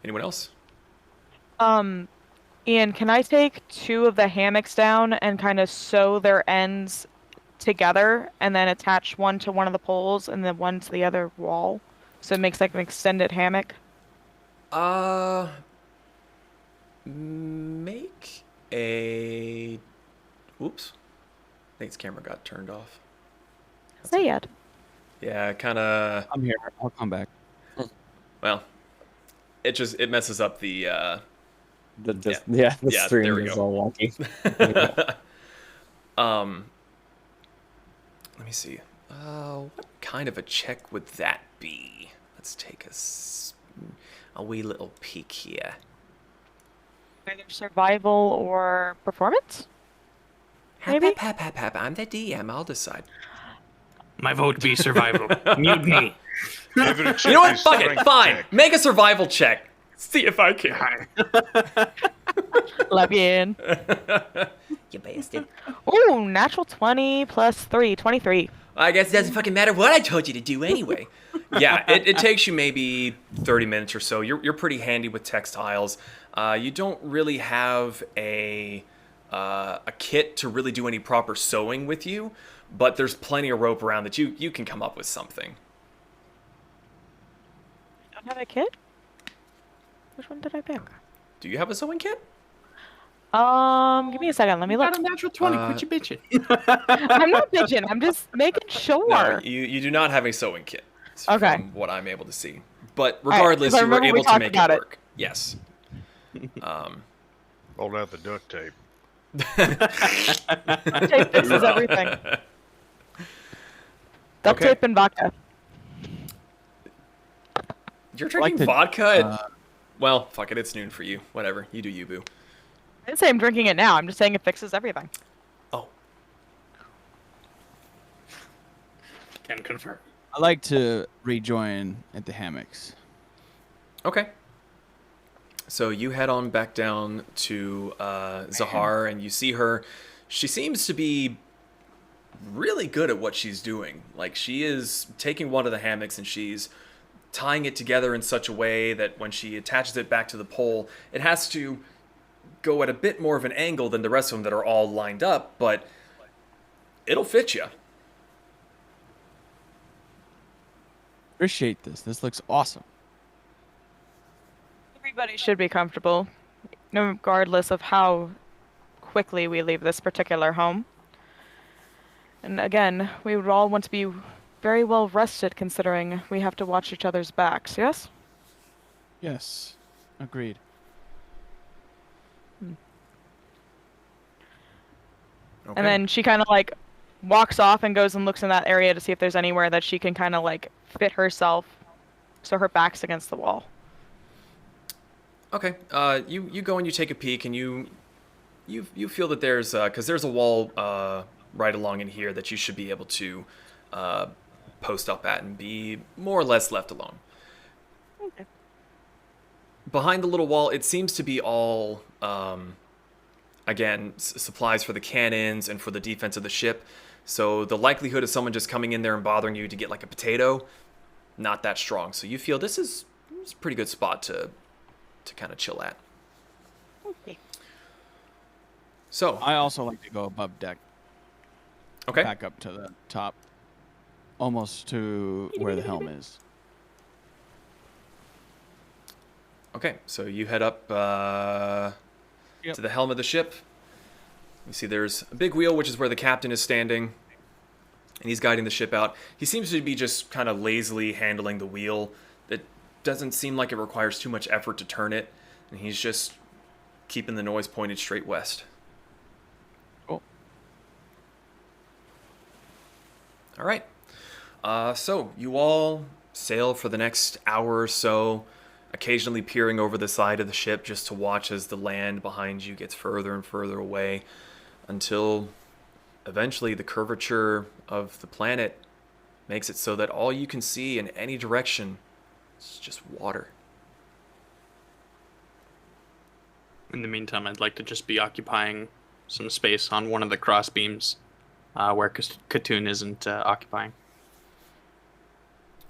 Speaker 1: Anyone else?
Speaker 2: Ian, can I take 2 of the hammocks down and kind of sew their ends together and then attach one to one of the poles and then one to the other wall? So it makes like an extended hammock?
Speaker 1: Make a... Oops. Nate's camera got turned off.
Speaker 2: Say it.
Speaker 1: Yeah, kind of...
Speaker 3: I'm here. I'll come back.
Speaker 1: Well, it messes up the...
Speaker 4: The
Speaker 1: Yeah,
Speaker 4: stream
Speaker 1: there we
Speaker 4: is
Speaker 1: go.
Speaker 4: all wonky.
Speaker 1: Let me see. What kind of a check would that be? Let's take a wee little peek here.
Speaker 2: Either survival or performance? Maybe?
Speaker 1: Hap, I'm the DM. I'll decide.
Speaker 6: My vote be survival. Mutiny.
Speaker 5: Every check
Speaker 1: You know what?
Speaker 5: is
Speaker 1: Fuck it.
Speaker 5: strength
Speaker 1: Fine.
Speaker 5: check.
Speaker 1: Make a survival check. See if I can.
Speaker 2: Love you, Ian.
Speaker 1: You bastard.
Speaker 2: Ooh, natural 20 plus 3, 23.
Speaker 1: I guess it doesn't fucking matter what I told you to do anyway. Yeah, it takes you maybe 30 minutes or so. You're pretty handy with textiles. You don't really have a kit to really do any proper sewing with you, but there's plenty of rope around that you can come up with something.
Speaker 2: Don't have a kit? Which one did I pick?
Speaker 1: Do you have a sewing kit?
Speaker 2: Give me a second. Let me look.
Speaker 6: Got a natural 20. Quit you bitching.
Speaker 2: I'm not bitching. I'm just making sure.
Speaker 1: No, you do not have a sewing kit.
Speaker 2: Okay.
Speaker 1: From what I'm able to see. But
Speaker 2: right,
Speaker 1: regardless,
Speaker 2: 'cause I
Speaker 1: you were
Speaker 2: remember we
Speaker 1: able to
Speaker 2: talked
Speaker 1: make it
Speaker 2: about it.
Speaker 1: work. Yes.
Speaker 5: Hold out the duct tape.
Speaker 2: Tape fixes everything. Duct
Speaker 1: Okay.
Speaker 2: tape and vodka.
Speaker 1: You're drinking
Speaker 3: to-
Speaker 1: vodka? Well, fuck it. It's noon for you. Whatever. You do you, boo.
Speaker 2: I didn't say I'm drinking it now. I'm just saying it fixes everything.
Speaker 1: Oh.
Speaker 6: Can confirm.
Speaker 3: I like to rejoin at the hammocks.
Speaker 1: Okay. So you head on back down to Zahar, and you see her. She seems to be really good at what she's doing. Like, she is taking one of the hammocks and she's tying it together in such a way that when she attaches it back to the pole, it has to go at a bit more of an angle than the rest of them that are all lined up, but it'll fit you.
Speaker 3: Appreciate this. This looks awesome.
Speaker 2: Everybody should be comfortable, regardless of how quickly we leave this particular home. And again, we would all want to be very well rested considering we have to watch each other's backs, yes?
Speaker 3: Yes. Agreed.
Speaker 1: Okay.
Speaker 2: And then she kind of like walks off and goes and looks in that area to see if there's anywhere that she can kind of like fit herself so her back's against the wall.
Speaker 1: Okay. You go and you take a peek, and you feel that there's because there's a wall right along in here that you should be able to post up at and be more or less left alone.
Speaker 2: Okay.
Speaker 1: Behind the little wall, it seems to be all again supplies for the cannons and for the defense of the ship. So the likelihood of someone just coming in there and bothering you to get like a potato, not that strong. So you feel this is a pretty good spot to kind of chill at.
Speaker 2: Okay.
Speaker 1: So
Speaker 3: I also like to go above deck,
Speaker 1: okay.
Speaker 3: back up to the top, almost to where the helm is.
Speaker 1: Okay, so you head up to the helm of the ship. You see there's a big wheel, which is where the captain is standing, and he's guiding the ship out. He seems to be just kind of lazily handling the wheel. It doesn't seem like it requires too much effort to turn it, and he's just keeping the noise pointed straight west.
Speaker 3: Cool.
Speaker 1: All right. So you all sail for the next hour or so, occasionally peering over the side of the ship just to watch as the land behind you gets further and further away, until eventually the curvature of the planet makes it so that all you can see in any direction is just water.
Speaker 7: In the meantime, I'd like to just be occupying some space on one of the cross beams where Katoon isn't occupying.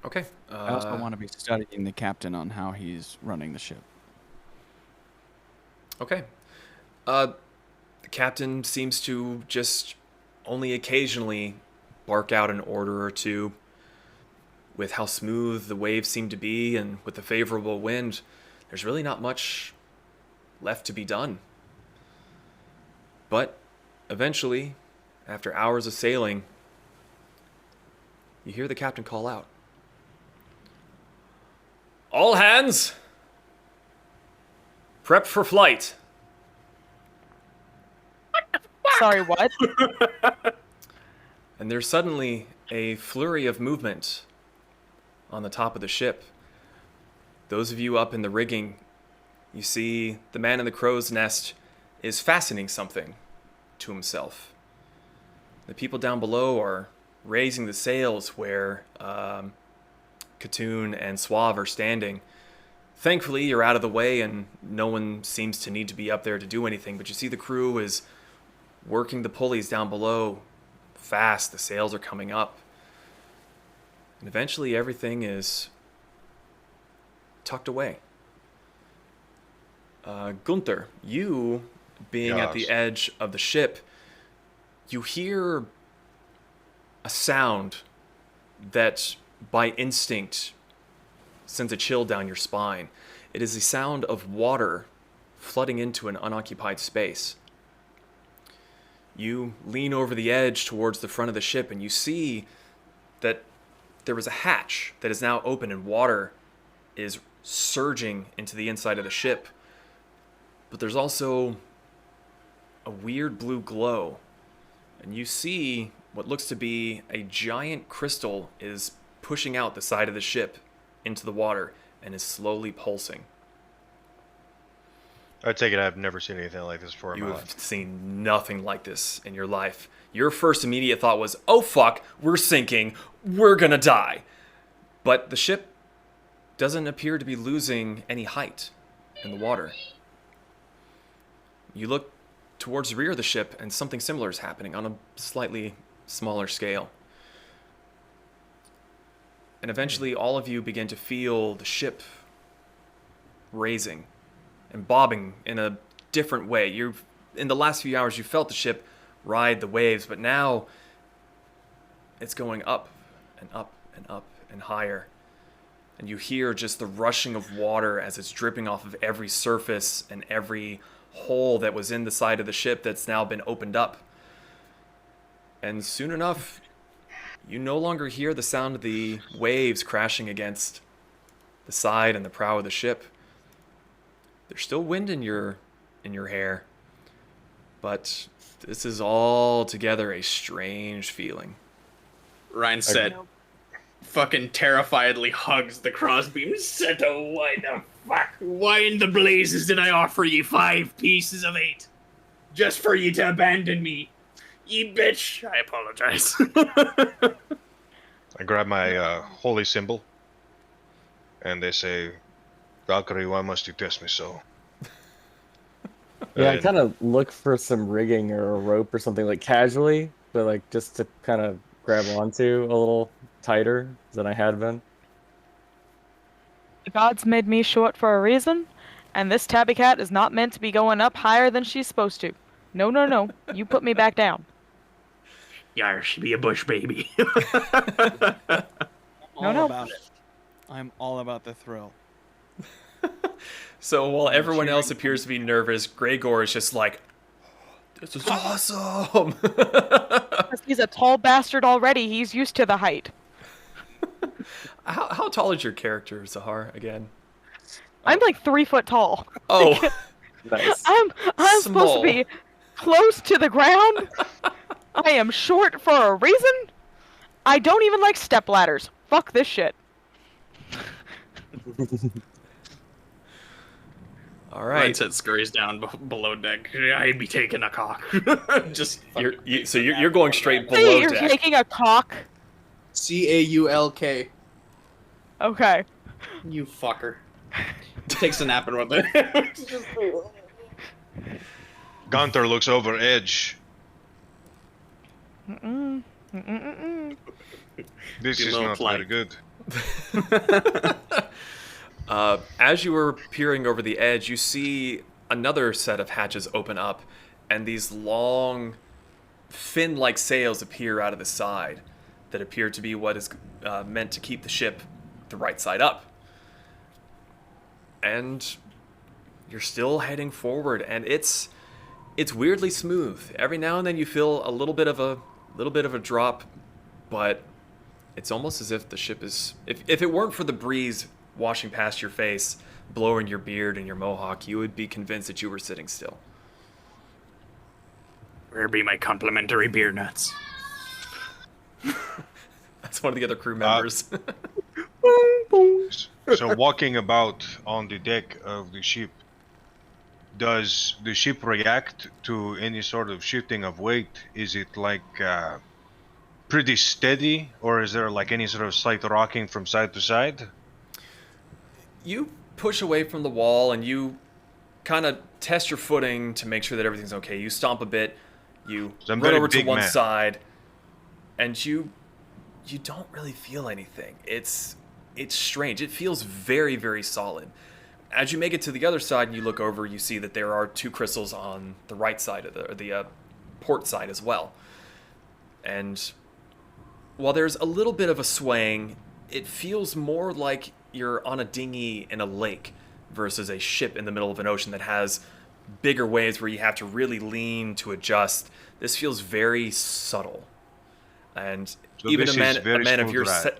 Speaker 1: Okay.
Speaker 3: I also want to be studying the captain on how he's running the ship.
Speaker 1: Okay. The captain seems to just only occasionally bark out an order or two. With how smooth the waves seem to be and with the favorable wind, there's really not much left to be done. But eventually, after hours of sailing, you hear the captain call out. All hands! Prep for flight!
Speaker 2: Sorry, what?
Speaker 1: And there's suddenly a flurry of movement on the top of the ship. Those of you up in the rigging, you see the man in the crow's nest is fastening something to himself. The people down below are raising the sails where Katoon and Suave are standing. Thankfully, you're out of the way and no one seems to need to be up there to do anything, but you see the crew is working the pulleys down below fast. The sails are coming up. And eventually everything is tucked away. Gunther, you being at the
Speaker 5: Yes.
Speaker 1: edge of the ship, you hear a sound that by instinct sends a chill down your spine. It is the sound of water flooding into an unoccupied space. You lean over the edge towards the front of the ship and you see that there is a hatch that is now open and water is surging into the inside of the ship. But there's also a weird blue glow. And you see what looks to be a giant crystal is pushing out the side of the ship into the water and is slowly pulsing.
Speaker 5: I take it I've never seen anything like this before in
Speaker 1: You
Speaker 5: my
Speaker 1: have
Speaker 5: life.
Speaker 1: seen nothing like this in your life. Your first immediate thought was, oh fuck, we're sinking, we're gonna die. But the ship doesn't appear to be losing any height in the water. You look towards the rear of the ship and something similar is happening on a slightly smaller scale. And eventually all of you begin to feel the ship raising and bobbing in a different way. In the last few hours, you felt the ship ride the waves, but now it's going up and up and up and higher. And you hear just the rushing of water as it's dripping off of every surface and every hole that was in the side of the ship that's now been opened up. And soon enough, you no longer hear the sound of the waves crashing against the side and the prow of the ship. There's still wind in your hair, but this is altogether a strange feeling.
Speaker 7: Ryan said, fucking terrifiedly hugs the crossbeam. Seto, why the fuck? Why in the blazes did I offer you 5 pieces of 8? Just for you to abandon me? You bitch! I apologize.
Speaker 5: I grab my holy symbol, and they say, Valkyrie, why must you test me so?
Speaker 4: Yeah, I
Speaker 5: And-
Speaker 4: kind of look for some rigging or a rope or something, like casually, but like just to kind of grab onto a little tighter than I had been.
Speaker 2: The gods made me short for a reason, and this tabby cat is not meant to be going up higher than she's supposed to. No, no, no. You put me back down.
Speaker 6: Yar, she be a bush baby.
Speaker 3: All
Speaker 2: no.
Speaker 3: about it. I'm all about the thrill.
Speaker 1: So while everyone
Speaker 3: cheering
Speaker 1: else
Speaker 3: for
Speaker 1: appears to be nervous, Gregor is just like, this is awesome.
Speaker 2: He's a tall bastard already. He's used to the height.
Speaker 1: How tall is your character, Zahar, again?
Speaker 2: I'm like 3 foot tall.
Speaker 1: Oh,
Speaker 4: Nice.
Speaker 2: I'm supposed to be close to the ground. I am short for a reason. I don't even like step ladders. Fuck this shit.
Speaker 1: all right.
Speaker 7: Mindset scurries down below deck. I'd be taking a cock. Just
Speaker 1: So you're going straight
Speaker 2: Hey,
Speaker 1: below
Speaker 2: you're
Speaker 1: deck.
Speaker 2: taking a cock.
Speaker 6: Caulk.
Speaker 2: Okay.
Speaker 7: You fucker. Takes a nap and what the
Speaker 5: Gunther looks over Edge.
Speaker 2: Mm-mm. Mm-mm-mm-mm.
Speaker 5: This
Speaker 7: Be a
Speaker 5: is
Speaker 7: little
Speaker 5: not
Speaker 7: flank.
Speaker 5: very good.
Speaker 1: As you were peering over the edge, you see another set of hatches open up, and these long, fin-like sails appear out of the side that appear to be what is meant to keep the ship the right side up. And you're still heading forward, and it's weirdly smooth. Every now and then you feel a little bit of a drop, but it's almost as if the ship is if it weren't for the breeze washing past your face, blowing your beard and your mohawk, you would be convinced that you were sitting still.
Speaker 6: Where be my complimentary beer nuts?
Speaker 1: That's one of the other crew members.
Speaker 5: So walking about on the deck of the ship, does the ship react to any sort of shifting of weight? Is it like pretty steady, or is there like any sort of slight rocking from side to side?
Speaker 1: You push away from the wall and you kind of test your footing to make sure that everything's okay. You stomp a bit, you
Speaker 5: So I'm
Speaker 1: run
Speaker 5: very
Speaker 1: over to
Speaker 5: big
Speaker 1: one
Speaker 5: man.
Speaker 1: side, and you don't really feel anything. It's strange. It feels very, very solid. As you make it to the other side and you look over, you see that there are 2 crystals on the right side of the port side as well. And while there's a little bit of a swaying, it feels more like you're on a dinghy in a lake versus a ship in the middle of an ocean that has bigger waves where you have to really lean to adjust. This feels very subtle. And
Speaker 5: So
Speaker 1: even
Speaker 5: this
Speaker 1: a
Speaker 5: is very
Speaker 1: man of
Speaker 5: smooth
Speaker 1: your
Speaker 5: ride.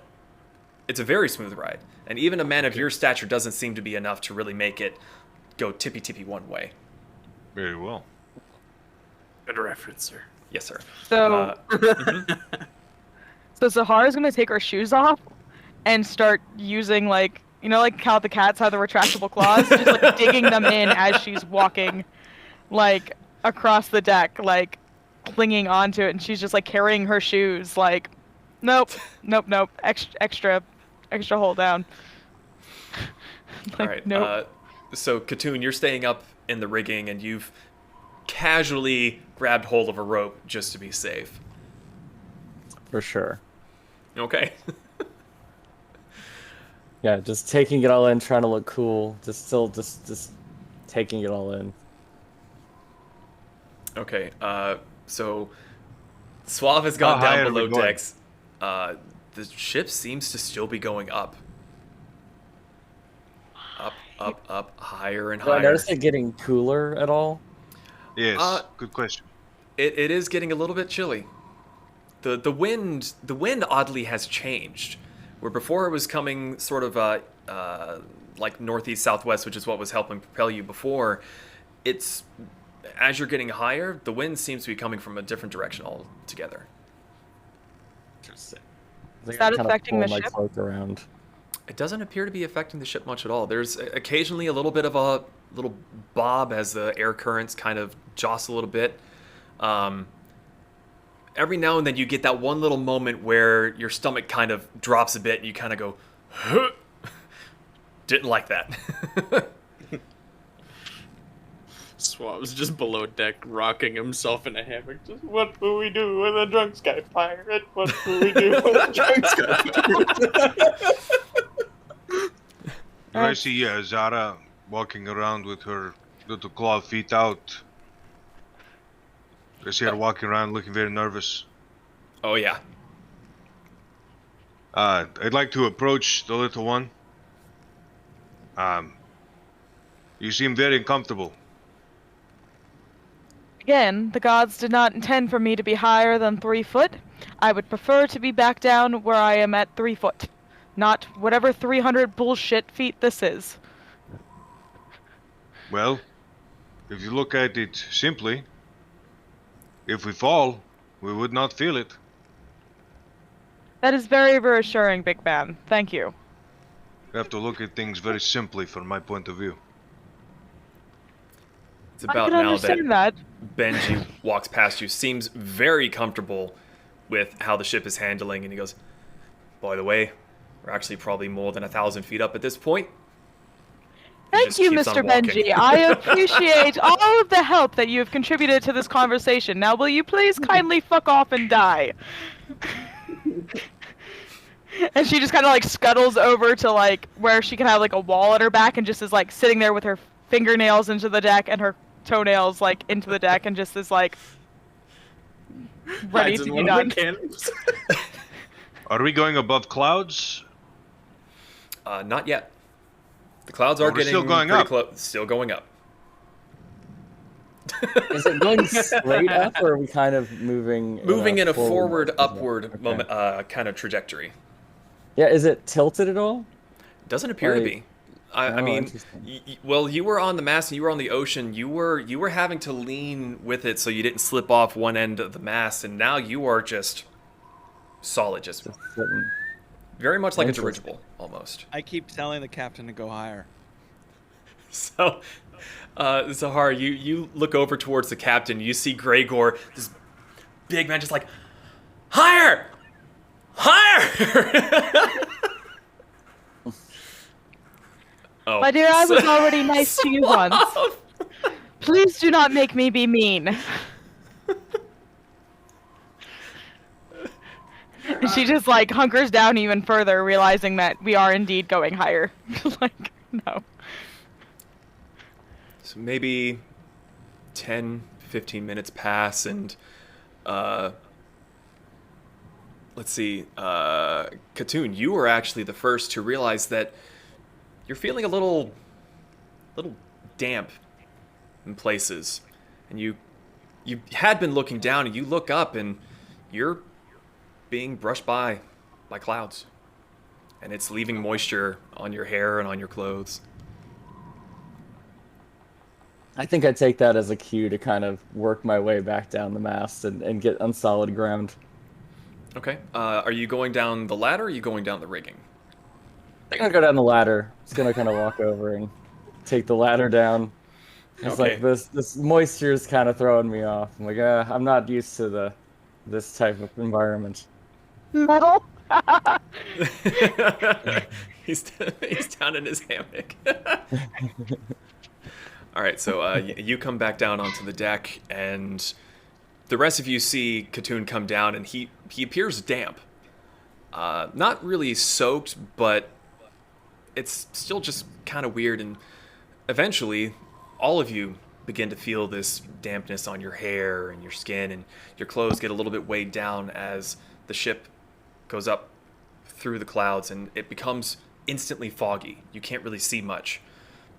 Speaker 1: it's a very smooth ride. And even a man of your stature doesn't seem to be enough to really make it go tippy-tippy one way.
Speaker 5: Very well.
Speaker 6: Good reference, sir.
Speaker 1: Yes, sir.
Speaker 2: So, so Zahara's gonna take her shoes off and start using like how the cats have the retractable claws, just like digging them in as she's walking, like across the deck, like clinging onto it, and she's just like carrying her shoes, like, nope, extra hold down. Like,
Speaker 1: All right.
Speaker 2: nope.
Speaker 1: So, Katoon, you're staying up in the rigging, and you've casually grabbed hold of a rope just to be safe.
Speaker 4: For sure.
Speaker 1: Okay.
Speaker 4: Yeah, just taking it all in, trying to look cool. Just taking it all in.
Speaker 1: Okay. So, Suave has gone
Speaker 5: How high
Speaker 1: down
Speaker 5: are we
Speaker 1: below
Speaker 5: going?
Speaker 1: decks. The ship seems to still be going up. Up, higher and
Speaker 4: Do I
Speaker 1: higher.
Speaker 4: notice it getting cooler at all?
Speaker 5: Yes. Good question.
Speaker 1: It is getting a little bit chilly. The wind oddly has changed. Where before it was coming sort of like northeast southwest, which is what was helping propel you before. It's as you're getting higher, the wind seems to be coming from a different direction altogether.
Speaker 7: Interesting.
Speaker 2: Is that
Speaker 4: kind of
Speaker 2: affecting
Speaker 4: pull
Speaker 2: the
Speaker 4: my
Speaker 2: ship?
Speaker 4: cloak around.
Speaker 1: It doesn't appear to be affecting the ship much at all. There's occasionally a little bit of a little bob as the air currents kind of jostle a little bit. Every now and then you get that one little moment where your stomach kind of drops a bit and you kind of go, huh. Didn't like that.
Speaker 7: Swab's just below deck, rocking himself in a hammock. Just, what will we do with a drunk sky pirate? What will we do with a drunk sky pirate?
Speaker 5: I see Zara walking around with her little claw feet out. I see her walking around looking very nervous.
Speaker 1: Oh, yeah.
Speaker 5: I'd like to approach the little one. You seem very uncomfortable.
Speaker 2: Again, the gods did not intend for me to be higher than 3 foot. I would prefer to be back down where I am at 3 foot. Not whatever 300 bullshit feet this is.
Speaker 5: Well, if you look at it simply, if we fall, we would not feel it.
Speaker 2: That is very reassuring, big man. Thank you.
Speaker 5: You have to look at things very simply from my point of view.
Speaker 1: It's
Speaker 2: I
Speaker 1: about
Speaker 2: can
Speaker 1: now
Speaker 2: understand that.
Speaker 1: Benji walks past you, seems very comfortable with how the ship is handling, and he goes, by the way, we're actually probably more than 1,000 feet up at this point. He
Speaker 2: Thank
Speaker 1: just
Speaker 2: you,
Speaker 1: keeps on
Speaker 2: Mr.
Speaker 1: walking.
Speaker 2: Benji. I appreciate all of the help that you have contributed to this conversation. Now, will you please kindly fuck off and die? And she just kind of like scuttles over to like where she can have like a wall at her back and just is like sitting there with her fingernails into the deck and her toenails like into the deck and just is like ready
Speaker 7: Hides
Speaker 2: to
Speaker 7: in
Speaker 2: be
Speaker 7: one of
Speaker 2: done.
Speaker 7: the cannons.
Speaker 5: Are we going above clouds?
Speaker 1: Not yet. The clouds are
Speaker 5: We're
Speaker 1: getting
Speaker 5: still going
Speaker 1: pretty
Speaker 5: up.
Speaker 1: close. Still going up.
Speaker 4: Is it going straight up, or are we kind of moving?
Speaker 1: Moving in a
Speaker 4: forward,
Speaker 1: upward
Speaker 4: Okay.
Speaker 1: moment, kind of trajectory.
Speaker 4: Yeah, is it tilted at all?
Speaker 1: Doesn't appear to
Speaker 4: Like-
Speaker 1: be. I
Speaker 4: Oh,
Speaker 1: mean,
Speaker 4: interesting.
Speaker 1: well, you were on the mast and you were on the ocean. You were having to lean with it so you didn't slip off one end of the mast, and now you are just solid, just
Speaker 4: Just sitting.
Speaker 1: very much like a
Speaker 4: Interesting.
Speaker 1: dirigible almost.
Speaker 3: I keep telling the captain to go higher.
Speaker 1: So, Zahar, you look over towards the captain. You see Gregor, this big man, just like higher, higher. Oh,
Speaker 2: My dear, I was already nice to you once. Please do not make me be mean. And she just like hunkers down even further, realizing that we are indeed going higher. Like, no.
Speaker 1: So maybe 10, 15 minutes pass, and let's see, Katoon, you were actually the first to realize that you're feeling a little damp in places, and you had been looking down, and you look up, and you're being brushed by clouds, and it's leaving moisture on your hair and on your clothes.
Speaker 4: I think I take that as a cue to kind of work my way back down the mast and get on solid ground.
Speaker 1: Okay. Are you going down the ladder, or are you going down the rigging?
Speaker 4: I'm gonna go down the ladder. Just gonna kind of walk over and take the ladder down. It's
Speaker 1: Okay.
Speaker 4: like this moisture is kind of throwing me off. I'm like, I'm not used to this type of environment.
Speaker 2: Metal?
Speaker 1: he's down in his hammock. All right, so you come back down onto the deck, and the rest of you see Katoon come down, and he appears damp. Not really soaked, but it's still just kind of weird, and eventually all of you begin to feel this dampness on your hair and your skin, and your clothes get a little bit weighed down as the ship goes up through the clouds, and it becomes instantly foggy. You can't really see much,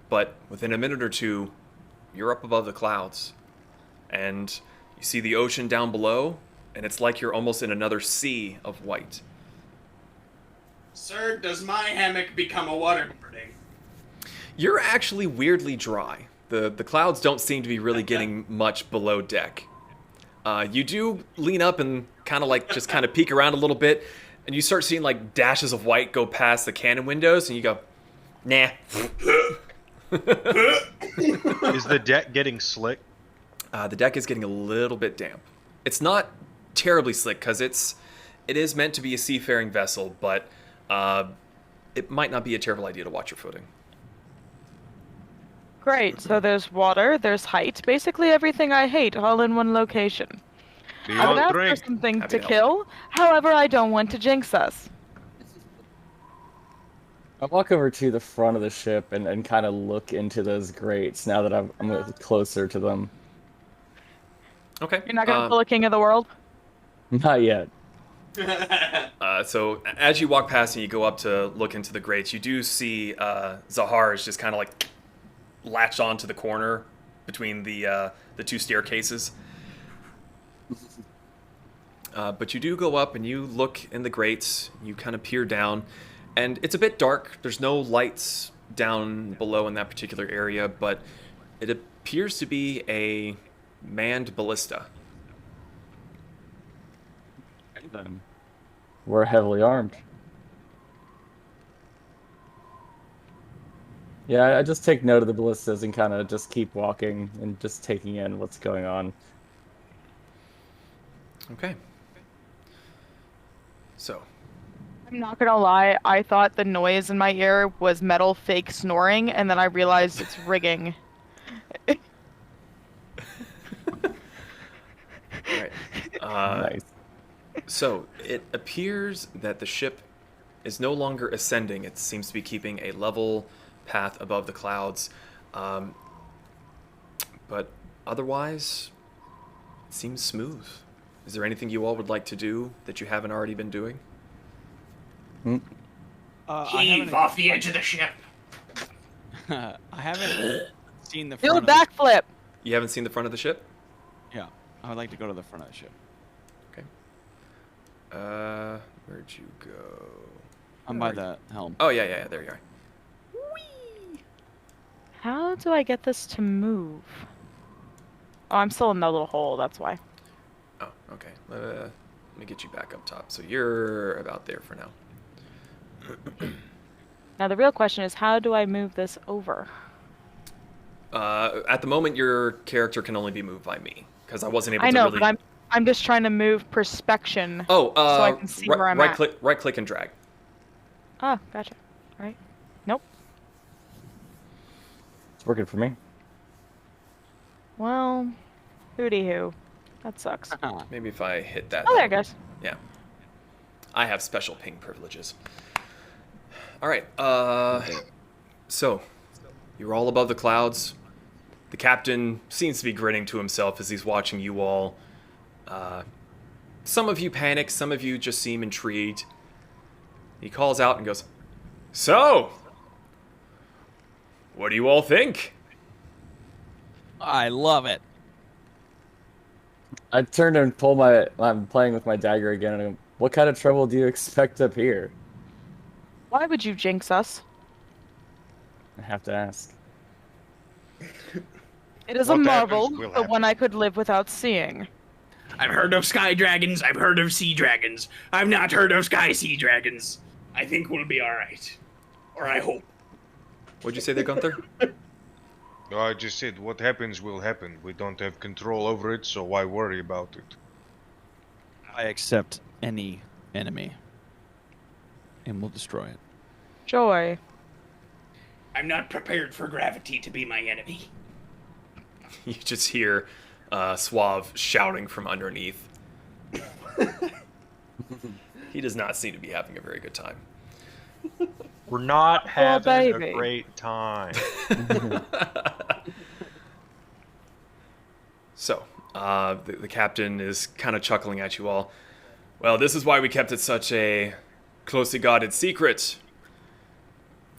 Speaker 1: but within a minute or two, you're up above the clouds, and you see the ocean down below, and it's like you're almost in another sea of white.
Speaker 7: Sir, does my hammock become a waterboarding?
Speaker 1: You're actually weirdly dry. The clouds don't seem to be really getting much below deck. You do lean up and kind of like just kind of peek around a little bit, And you start seeing like dashes of white go past the cannon windows, and you go, nah.
Speaker 8: Is the deck getting slick?
Speaker 1: The deck is getting a little bit damp. It's not terribly slick because it is meant to be a seafaring vessel, but it might not be a terrible idea to watch your footing.
Speaker 2: Great. So there's water, there's height, basically everything I hate, all in one location.
Speaker 5: Do you
Speaker 2: I would
Speaker 5: want
Speaker 2: ask for
Speaker 5: drink?
Speaker 2: something
Speaker 1: Happy
Speaker 2: to
Speaker 1: to help.
Speaker 2: kill. However, I don't want to jinx us.
Speaker 4: I walk over to the front of the ship and kind of look into those grates now that I'm closer to them.
Speaker 1: Okay.
Speaker 2: You're not gonna pull a king of the world?
Speaker 4: Not yet.
Speaker 1: So as you walk past and you go up to look into the grates, you do see Zahar is just kind of like latched onto the corner between the two staircases. But you do go up and you look in the grates. You kind of peer down, and it's a bit dark. There's no lights down below in that particular area, but it appears to be a manned ballista.
Speaker 4: Then we're heavily armed. Yeah, I just take note of the ballistas and kind of just keep walking and just taking in what's going on.
Speaker 1: Okay. So,
Speaker 2: I'm not gonna lie, I thought the noise in my ear was metal fake snoring, and then I realized it's rigging.
Speaker 1: alright.
Speaker 4: Nice.
Speaker 1: So, it appears that the ship is no longer ascending. It seems to be keeping a level path above the clouds. But otherwise, it seems smooth. Is there anything you all would like to do that you haven't already been doing?
Speaker 7: Heave off the edge of the ship.
Speaker 3: I haven't seen the
Speaker 2: Do a
Speaker 3: front of the
Speaker 2: backflip!
Speaker 1: You haven't seen the front of the ship?
Speaker 3: Yeah, I would like to go to the front of the ship.
Speaker 1: Okay. Where'd you go?
Speaker 3: I'm by the helm.
Speaker 1: Oh, yeah, there you are.
Speaker 2: How do I get this to move? Oh, I'm still in that little hole, that's why.
Speaker 1: Oh, okay. Let me get you back up top. So you're about there for now.
Speaker 2: Now the real question is, how do I move this over?
Speaker 1: At the moment, your character can only be moved by me because I wasn't able
Speaker 2: I
Speaker 1: to
Speaker 2: know,
Speaker 1: really.
Speaker 2: but I'm just trying to move perspection.
Speaker 1: Oh,
Speaker 2: so I can see where I'm
Speaker 1: right
Speaker 2: at.
Speaker 1: click, right click and drag.
Speaker 2: Ah, gotcha. Right. Nope.
Speaker 4: It's working for me.
Speaker 2: Well, hooty hoo. That sucks.
Speaker 1: Maybe if I hit that.
Speaker 2: Oh, there it goes.
Speaker 1: Yeah. I have special ping privileges. All right. So you're all above the clouds. The captain seems to be grinning to himself as he's watching you all. Some of you panic. Some of you just seem intrigued. He calls out and goes, "So, what do you all think?"
Speaker 3: I love it.
Speaker 4: I turn and pull I'm playing with my dagger again, and I go, what kind of trouble do you expect up here?
Speaker 2: Why would you jinx us?
Speaker 4: I have to ask.
Speaker 2: It is
Speaker 5: What
Speaker 2: a
Speaker 5: happens
Speaker 2: marvel,
Speaker 5: will
Speaker 2: but one
Speaker 5: happen.
Speaker 2: I could live without seeing.
Speaker 7: I've heard of sky dragons. I've heard of sea dragons. I've not heard of sky sea dragons. I think we'll be alright. Or I hope.
Speaker 1: What'd you say there, Gunther?
Speaker 5: No, I just said what happens will happen. We don't have control over it, so why worry about it?
Speaker 3: I accept any enemy, and we'll destroy it.
Speaker 2: Joy.
Speaker 7: I'm not prepared for gravity to be my enemy.
Speaker 1: You just hear Suave shouting from underneath. He does not seem to be having a very good time.
Speaker 8: We're not having a
Speaker 2: baby.
Speaker 8: great time.
Speaker 1: So, the captain is kind of chuckling at you all. Well, this is why we kept it such a closely guarded secret.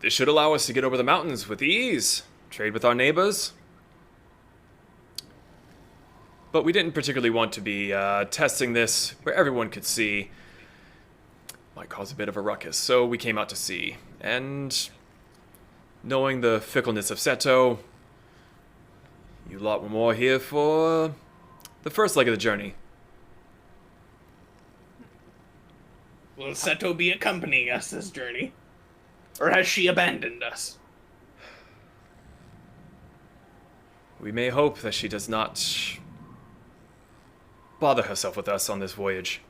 Speaker 1: This should allow us to get over the mountains with ease, trade with our neighbors. But we didn't particularly want to be testing this where everyone could see. Might cause a bit of a ruckus, so we came out to sea. And knowing the fickleness of Seto, you lot were more here for the first leg of the journey.
Speaker 7: Well,
Speaker 6: Will Seto be accompanying us this journey? Or has she abandoned us?
Speaker 1: We may hope that she does not bother herself with us on this voyage.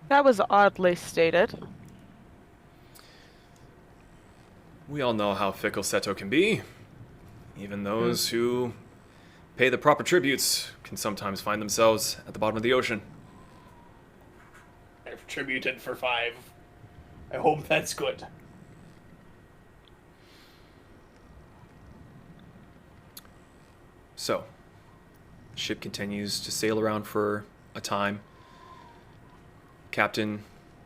Speaker 2: That was oddly stated.
Speaker 1: We all know how fickle Seto can be. Even those who pay the proper tributes can sometimes find themselves at the bottom of the ocean.
Speaker 6: I've tributed for 5. I hope that's good.
Speaker 1: So, ship continues to sail around for a time. Captain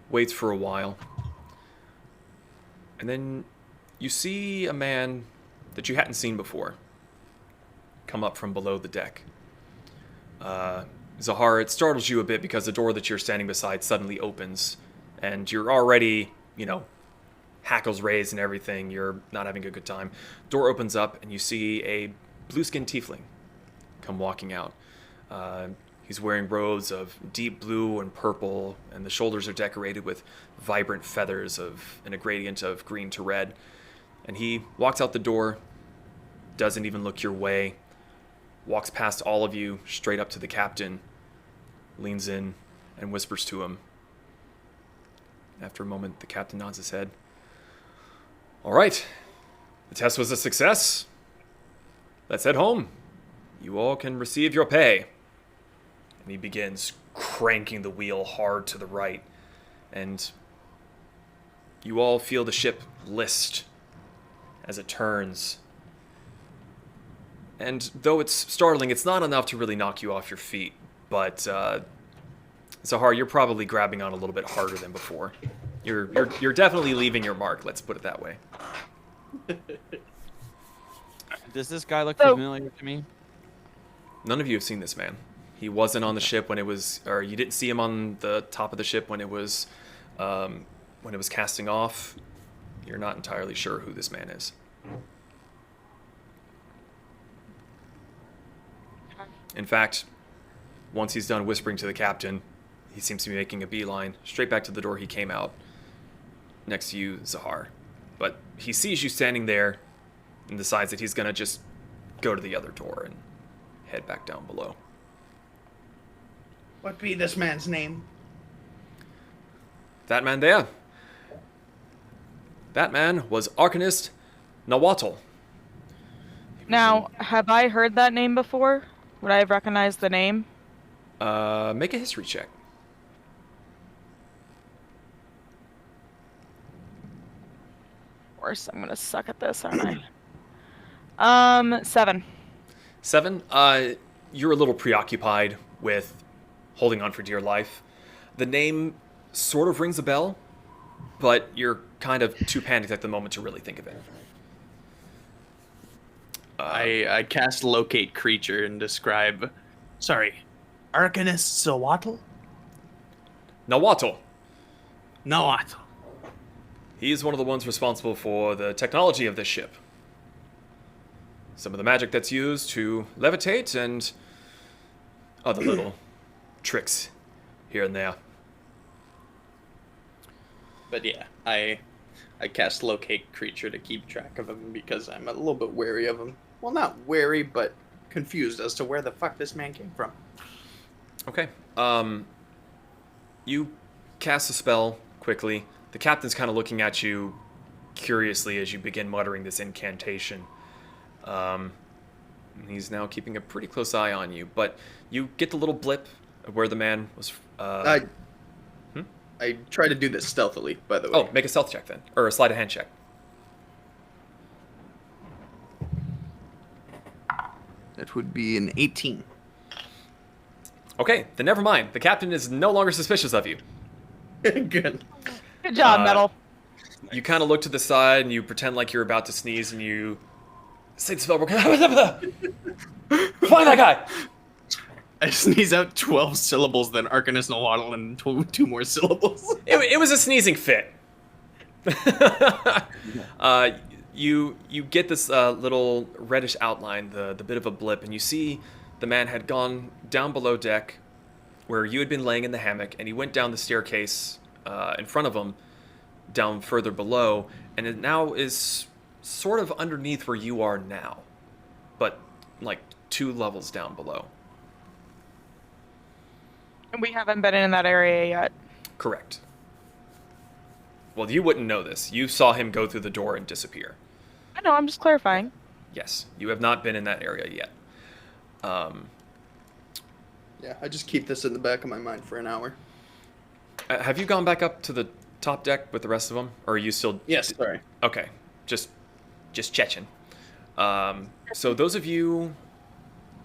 Speaker 1: waits for a while. And then you see a man that you hadn't seen before come up from below the deck. Zahar, it startles you a bit because the door that you're standing beside suddenly opens, and you're already, hackles raised and everything. You're not having a good time. Door opens up, and you see a blue-skinned tiefling come walking out. He's wearing robes of deep blue and purple, and the shoulders are decorated with vibrant feathers in a gradient of green to red. And he walks out the door, doesn't even look your way, walks past all of you, straight up to the captain, leans in, and whispers to him. After a moment, the captain nods his head. All right, the test was a success. Let's head home. You all can receive your pay. And he begins cranking the wheel hard to the right. And you all feel the ship list as it turns. And though it's startling, it's not enough to really knock you off your feet. But Zahar, you're probably grabbing on a little bit harder than before. You're definitely leaving your mark, let's put it that way.
Speaker 3: Does this guy look familiar to me?
Speaker 1: None of you have seen this man. He wasn't on the ship when it was, or you didn't see him on the top of the ship when it was casting off. You're not entirely sure who this man is. In fact, once he's done whispering to the captain, he seems to be making a beeline straight back to the door he came out, next to you, Zahar. But he sees you standing there and decides that he's going to just go to the other door and head back down below.
Speaker 6: What be this man's name?
Speaker 1: That man there. That man was Arcanist Nahuatl.
Speaker 2: Now, have I heard that name before? Would I have recognized the name?
Speaker 1: Make a history check.
Speaker 2: Of course, I'm gonna suck at this, aren't I? 7.
Speaker 1: 7. You're a little preoccupied with holding on for dear life. The name sort of rings a bell, but you're kind of too panicked at the moment to really think of it.
Speaker 6: I cast locate creature and describe. Sorry, Arcanist Nahuatl?
Speaker 1: Nahuatl.
Speaker 6: Nahuatl.
Speaker 1: He is one of the ones responsible for the technology of this ship. Some of the magic that's used to levitate and other little tricks here and there.
Speaker 6: But yeah, I cast locate creature to keep track of him because I'm a little bit wary of him. Well, not wary, but confused as to where the fuck this man came from.
Speaker 1: Okay. You cast a spell quickly. The captain's kind of looking at you curiously as you begin muttering this incantation. He's now keeping a pretty close eye on you, but you get the little blip of where the man was.
Speaker 6: I try to do this stealthily, by the way.
Speaker 1: Oh, make a stealth check then, or a sleight of hand check.
Speaker 6: That would be an 18.
Speaker 1: Okay, then never mind. The captain is no longer suspicious of you.
Speaker 6: Good.
Speaker 2: Good job, Metal.
Speaker 1: You kind of look to the side and you pretend like you're about to sneeze and you say the spell. Find that guy.
Speaker 6: I sneeze out 12 syllables, then Arcanist Nahuatl and two more syllables.
Speaker 1: It was a sneezing fit. You get this little reddish outline, the bit of a blip, and you see the man had gone down below deck, where you had been laying in the hammock, and he went down the staircase in front of him, down further below, and it now is sort of underneath where you are now, but like 2 levels down below.
Speaker 2: And we haven't been in that area yet.
Speaker 1: Correct. Well, you wouldn't know this. You saw him go through the door and disappear.
Speaker 2: I know, I'm just clarifying.
Speaker 1: Yes, you have not been in that area yet.
Speaker 9: Yeah, I just keep this in the back of my mind for an hour.
Speaker 1: Have you gone back up to the top deck with the rest of them, or are you still?
Speaker 9: Yes, sorry.
Speaker 1: Okay, just checking. So those of you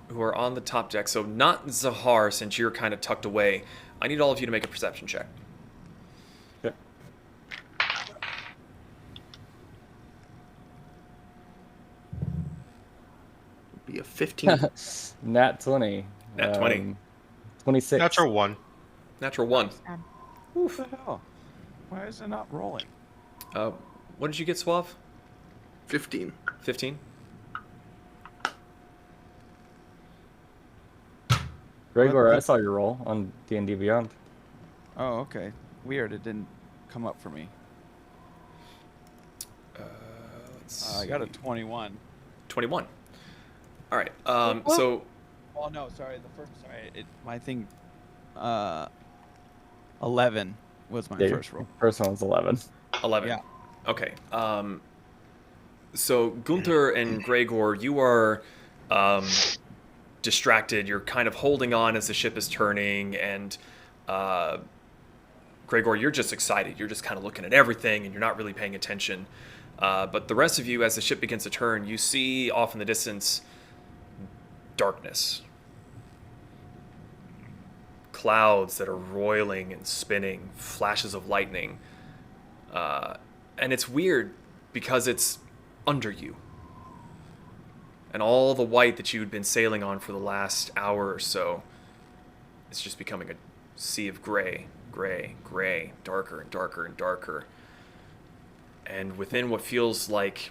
Speaker 1: who are on the top deck, so not Zahar, since you're kind of tucked away, I need all of you to make a perception check.
Speaker 4: Okay.
Speaker 9: Be a 15.
Speaker 4: Nat 20.
Speaker 1: Nat 20.
Speaker 4: 26.
Speaker 8: Natural 1.
Speaker 1: Natural 1.
Speaker 3: What the hell? Why is it not rolling?
Speaker 1: What did you get, Suave?
Speaker 9: 15.
Speaker 1: 15?
Speaker 4: Gregor, I saw your roll on D&D Beyond.
Speaker 3: Oh, okay. Weird. It didn't come up for me. I got a 21.
Speaker 1: 21. All right.
Speaker 2: Well-
Speaker 1: So
Speaker 3: Oh no, sorry. My thing. 11 was my
Speaker 4: Yeah,
Speaker 3: first roll.
Speaker 4: First one was 11.
Speaker 1: 11.
Speaker 3: Yeah.
Speaker 1: Okay. So Gunther and Gregor, you are distracted. You're kind of holding on as the ship is turning, and Gregor, you're just excited. You're just kind of looking at everything, and you're not really paying attention. But the rest of you, as the ship begins to turn, you see off in the distance darkness. Clouds that are roiling and spinning, flashes of lightning. And it's weird because it's under you. And all the white that you'd been sailing on for the last hour or so, it's just becoming a sea of gray, gray, gray, darker and darker and darker. And within what feels like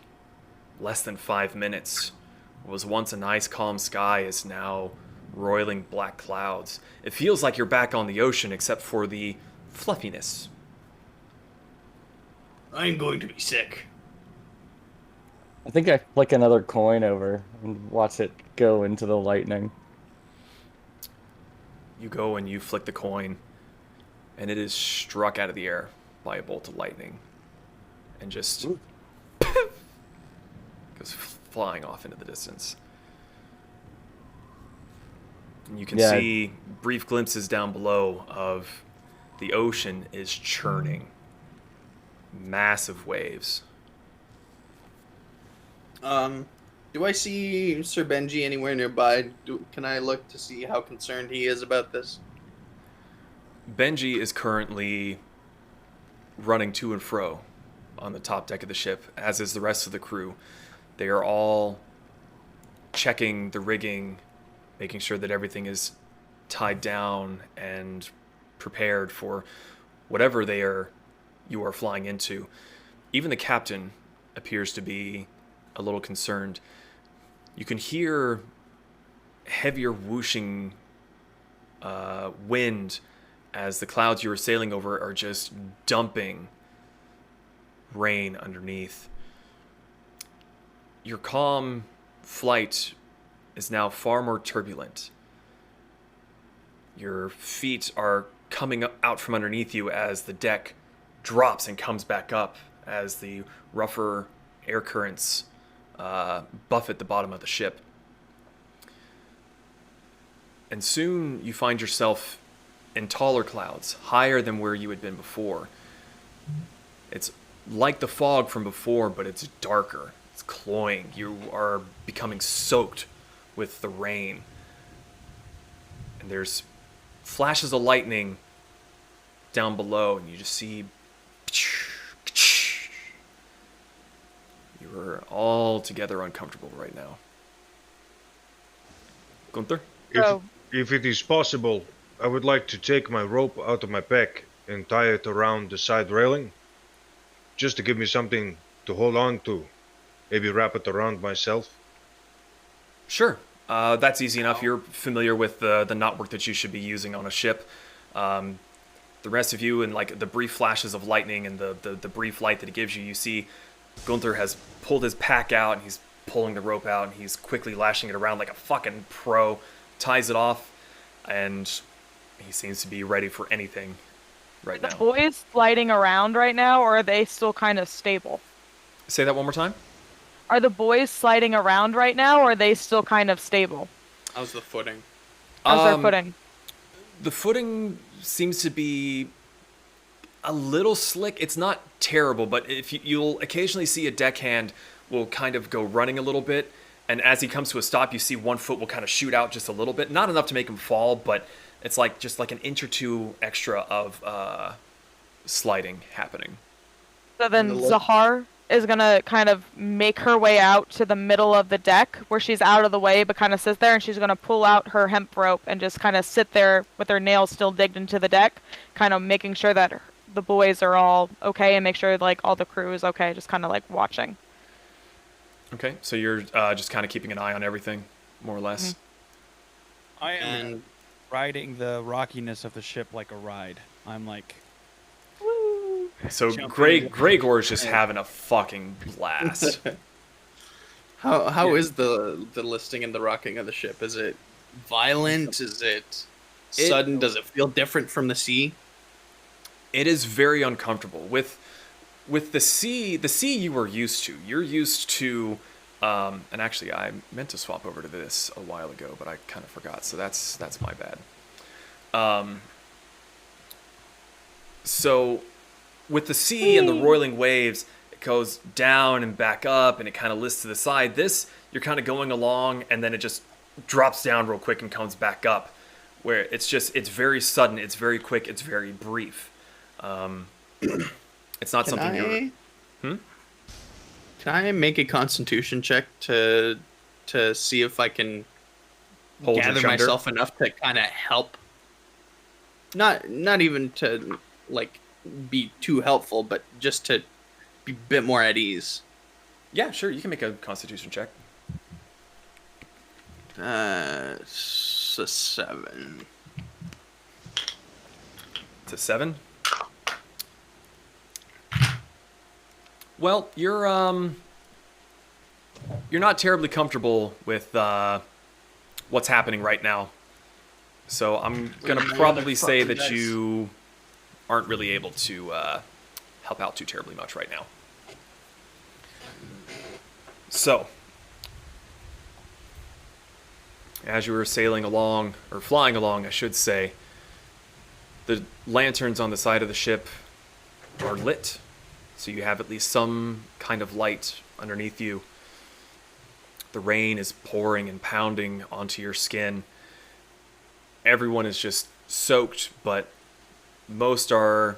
Speaker 1: less than 5 minutes, what was once a nice calm sky is now roiling black clouds. It feels like you're back on the ocean except for the fluffiness.
Speaker 7: I'm going to be sick.
Speaker 4: I think I flick another coin over and watch it go into the lightning.
Speaker 1: You go and you flick the coin, and it is struck out of the air by a bolt of lightning. And just goes flying off into the distance. And you can
Speaker 4: Yeah.
Speaker 1: see brief glimpses down below of the ocean is churning. Massive waves.
Speaker 9: Do I see Sir Benji anywhere nearby? Can I look to see how concerned he is about this?
Speaker 1: Benji is currently running to and fro on the top deck of the ship, as is the rest of the crew. They are all checking the rigging, making sure that everything is tied down and prepared for whatever you are flying into. Even the captain appears to be a little concerned. You can hear heavier whooshing wind as the clouds you were sailing over are just dumping rain underneath. Your calm flight is now far more turbulent. Your feet are coming out from underneath you as the deck drops and comes back up as the rougher air currents buffet the bottom of the ship. And soon you find yourself in taller clouds, higher than where you had been before. It's like the fog from before, but it's darker. It's cloying. You are becoming soaked with the rain. And there's flashes of lightning down below, and you just see... You are all together uncomfortable right now. Gunther?
Speaker 2: So,
Speaker 5: If it is possible, I would like to take my rope out of my pack and tie it around the side railing, just to give me something to hold on to. Maybe wrap it around myself.
Speaker 1: Sure. That's easy enough. You're familiar with the knotwork that you should be using on a ship. The rest of you, and like the brief flashes of lightning and the brief light that it gives you, you see Gunther has pulled his pack out and he's pulling the rope out and he's quickly lashing it around like a fucking pro, ties it off, and he seems to be ready for anything right
Speaker 2: Are
Speaker 1: now.
Speaker 2: the boys sliding around right now, or are they still kind of stable?
Speaker 1: Say that one more time.
Speaker 2: Are the boys sliding around right now, or are they still kind of stable?
Speaker 9: How's the footing?
Speaker 2: How's their footing?
Speaker 1: The footing seems to be a little slick. It's not terrible, but if you'll occasionally see a deckhand will kind of go running a little bit, and as he comes to a stop, you see one foot will kind of shoot out just a little bit. Not enough to make him fall, but it's like just like an inch or two extra of sliding happening.
Speaker 2: So then Zahar is gonna kind of make her way out to the middle of the deck where she's out of the way but kind of sits there, and she's gonna pull out her hemp rope and just kind of sit there with her nails still digged into the deck, kind of making sure that the boys are all okay and make sure like all the crew is okay, just kind of like watching.
Speaker 1: Okay, so you're just kind of keeping an eye on everything, more or less.
Speaker 3: I am
Speaker 9: And
Speaker 3: riding the rockiness of the ship like a ride. I'm like,
Speaker 1: So
Speaker 3: Jumping.
Speaker 1: Gregor is just having a fucking blast.
Speaker 9: how is the listing and the rocking of the ship? Is it violent? Is it sudden? Does it feel different from the sea?
Speaker 1: It is very uncomfortable with the sea. The sea you are used to. You're used to, and actually I meant to swap over to this a while ago, but I kind of forgot. So that's my bad. So with the sea and the roiling waves, it goes down and back up, and it kind of lifts to the side. This, you're kind of going along, and then it just drops down real quick and comes back up, where it's very sudden, it's very quick, it's very brief. It's not something you're...
Speaker 9: Can I make a Constitution check to see if I can
Speaker 1: Hold your
Speaker 9: gather
Speaker 1: shoulder?
Speaker 9: myself enough to kind of help? Not even to like be too helpful, but just to be a bit more at ease.
Speaker 1: Yeah, sure, you can make a Constitution check.
Speaker 9: It's a 7.
Speaker 1: It's a 7. Well, you're not terribly comfortable with what's happening right now. So I'm gonna probably say that you aren't really able to help out too terribly much right now. So, as you were sailing along, or flying along, I should say, the lanterns on the side of the ship are lit, so you have at least some kind of light underneath you. The rain is pouring and pounding onto your skin. Everyone is just soaked, but most are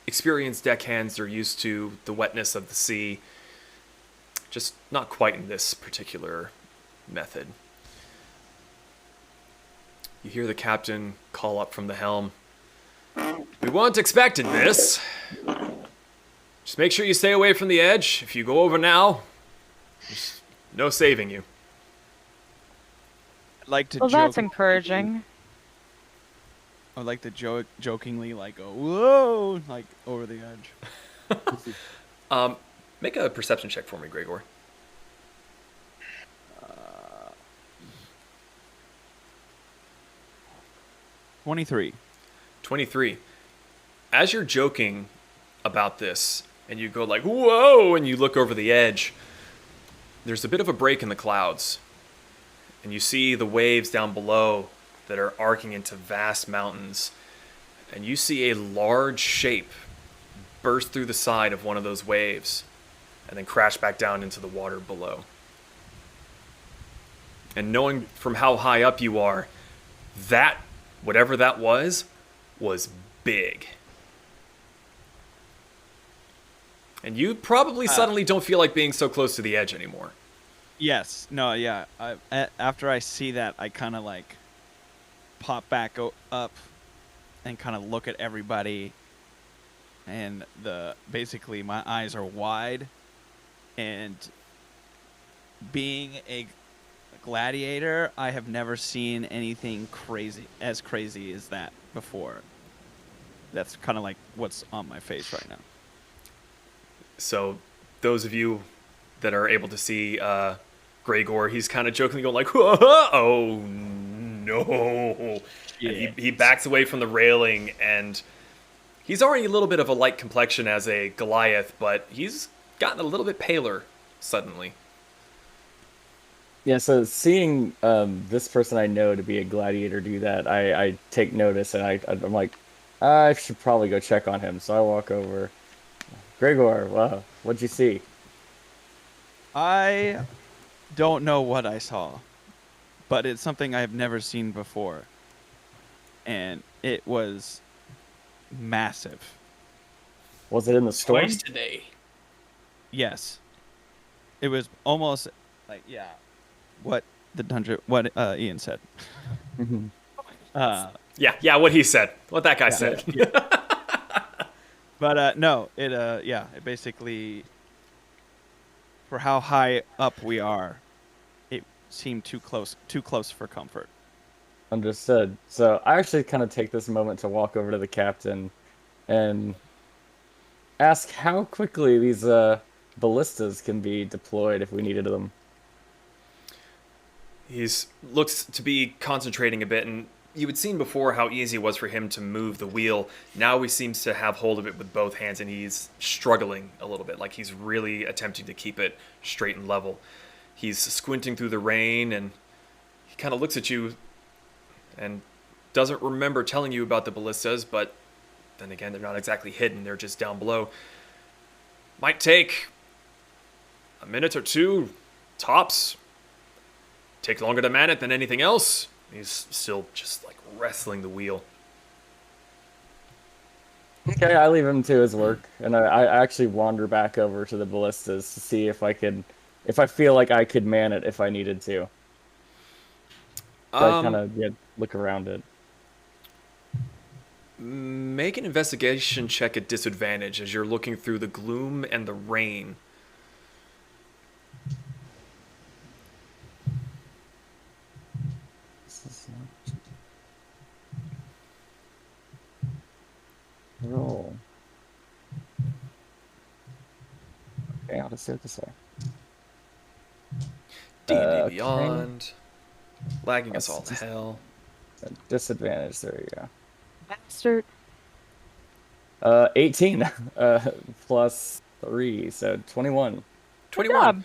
Speaker 1: experienced deckhands. They're used to the wetness of the sea, just not quite in this particular method. You hear the captain call up from the helm. "We weren't expecting this. Just make sure you stay away from the edge. If you go over now, there's no saving you."
Speaker 3: I'd like to
Speaker 2: Well,
Speaker 3: joke.
Speaker 2: that's encouraging.
Speaker 3: I'd like to jokingly like go whoa, like over the edge.
Speaker 1: Make a perception check for me, Gregor.
Speaker 3: 23.
Speaker 1: 23. As you're joking about this, and you go like, whoa, and you look over the edge, there's a bit of a break in the clouds. And you see the waves down below that are arcing into vast mountains. And you see a large shape burst through the side of one of those waves and then crash back down into the water below. And knowing from how high up you are, that, whatever that was big. And you probably suddenly don't feel like being so close to the edge anymore.
Speaker 3: Yes. No. Yeah. After I see that, I kind of like pop back up and kind of look at everybody, and basically my eyes are wide, and being a gladiator, I have never seen anything crazy as that before. That's kind of like what's on my face right now.
Speaker 1: So, those of you that are able to see Gregor, he's kind of jokingly going like, "Oh no!"
Speaker 3: Yeah.
Speaker 1: And he backs away from the railing, and he's already a little bit of a light complexion as a Goliath, but he's gotten a little bit paler suddenly.
Speaker 4: Yeah, so seeing this person I know to be a gladiator do that, I take notice, and I'm like, I should probably go check on him. So I walk over. Gregor, wow, what'd you see?
Speaker 3: I don't know what I saw, but it's something I've never seen before. And it was massive.
Speaker 4: Was it in the storm?
Speaker 7: Twice today.
Speaker 3: Yes. It was almost like, yeah, what Ian said.
Speaker 1: Yeah, what he said. What that guy said.
Speaker 3: Yeah. But no, it basically, for how high up we are, it seemed too close for comfort.
Speaker 4: Understood. So I actually kind of take this moment to walk over to the captain and ask how quickly these ballistas can be deployed if we needed them.
Speaker 1: He's looks to be concentrating a bit, and you had seen before how easy it was for him to move the wheel. Now he seems to have hold of it with both hands, and he's struggling a little bit, like he's really attempting to keep it straight and level. He's squinting through the rain, and he kind of looks at you and doesn't remember telling you about the ballistas, but then again, they're not exactly hidden, they're just down below. Might take a minute or two, tops. Take longer to man it than anything else. He's still just like wrestling the wheel.
Speaker 4: Okay, I leave him to his work, and I actually wander back over to the ballistas to see if I feel like I could man it if I needed to. So I kind of look around it.
Speaker 1: Make an investigation check at disadvantage as you're looking through the gloom and the rain.
Speaker 4: Roll. Okay, I'll just see what to say.
Speaker 1: D&D Beyond. Lagging us all to hell.
Speaker 4: Disadvantage, there you go.
Speaker 2: Bastard.
Speaker 4: 18 plus 3, so 21.
Speaker 1: 21.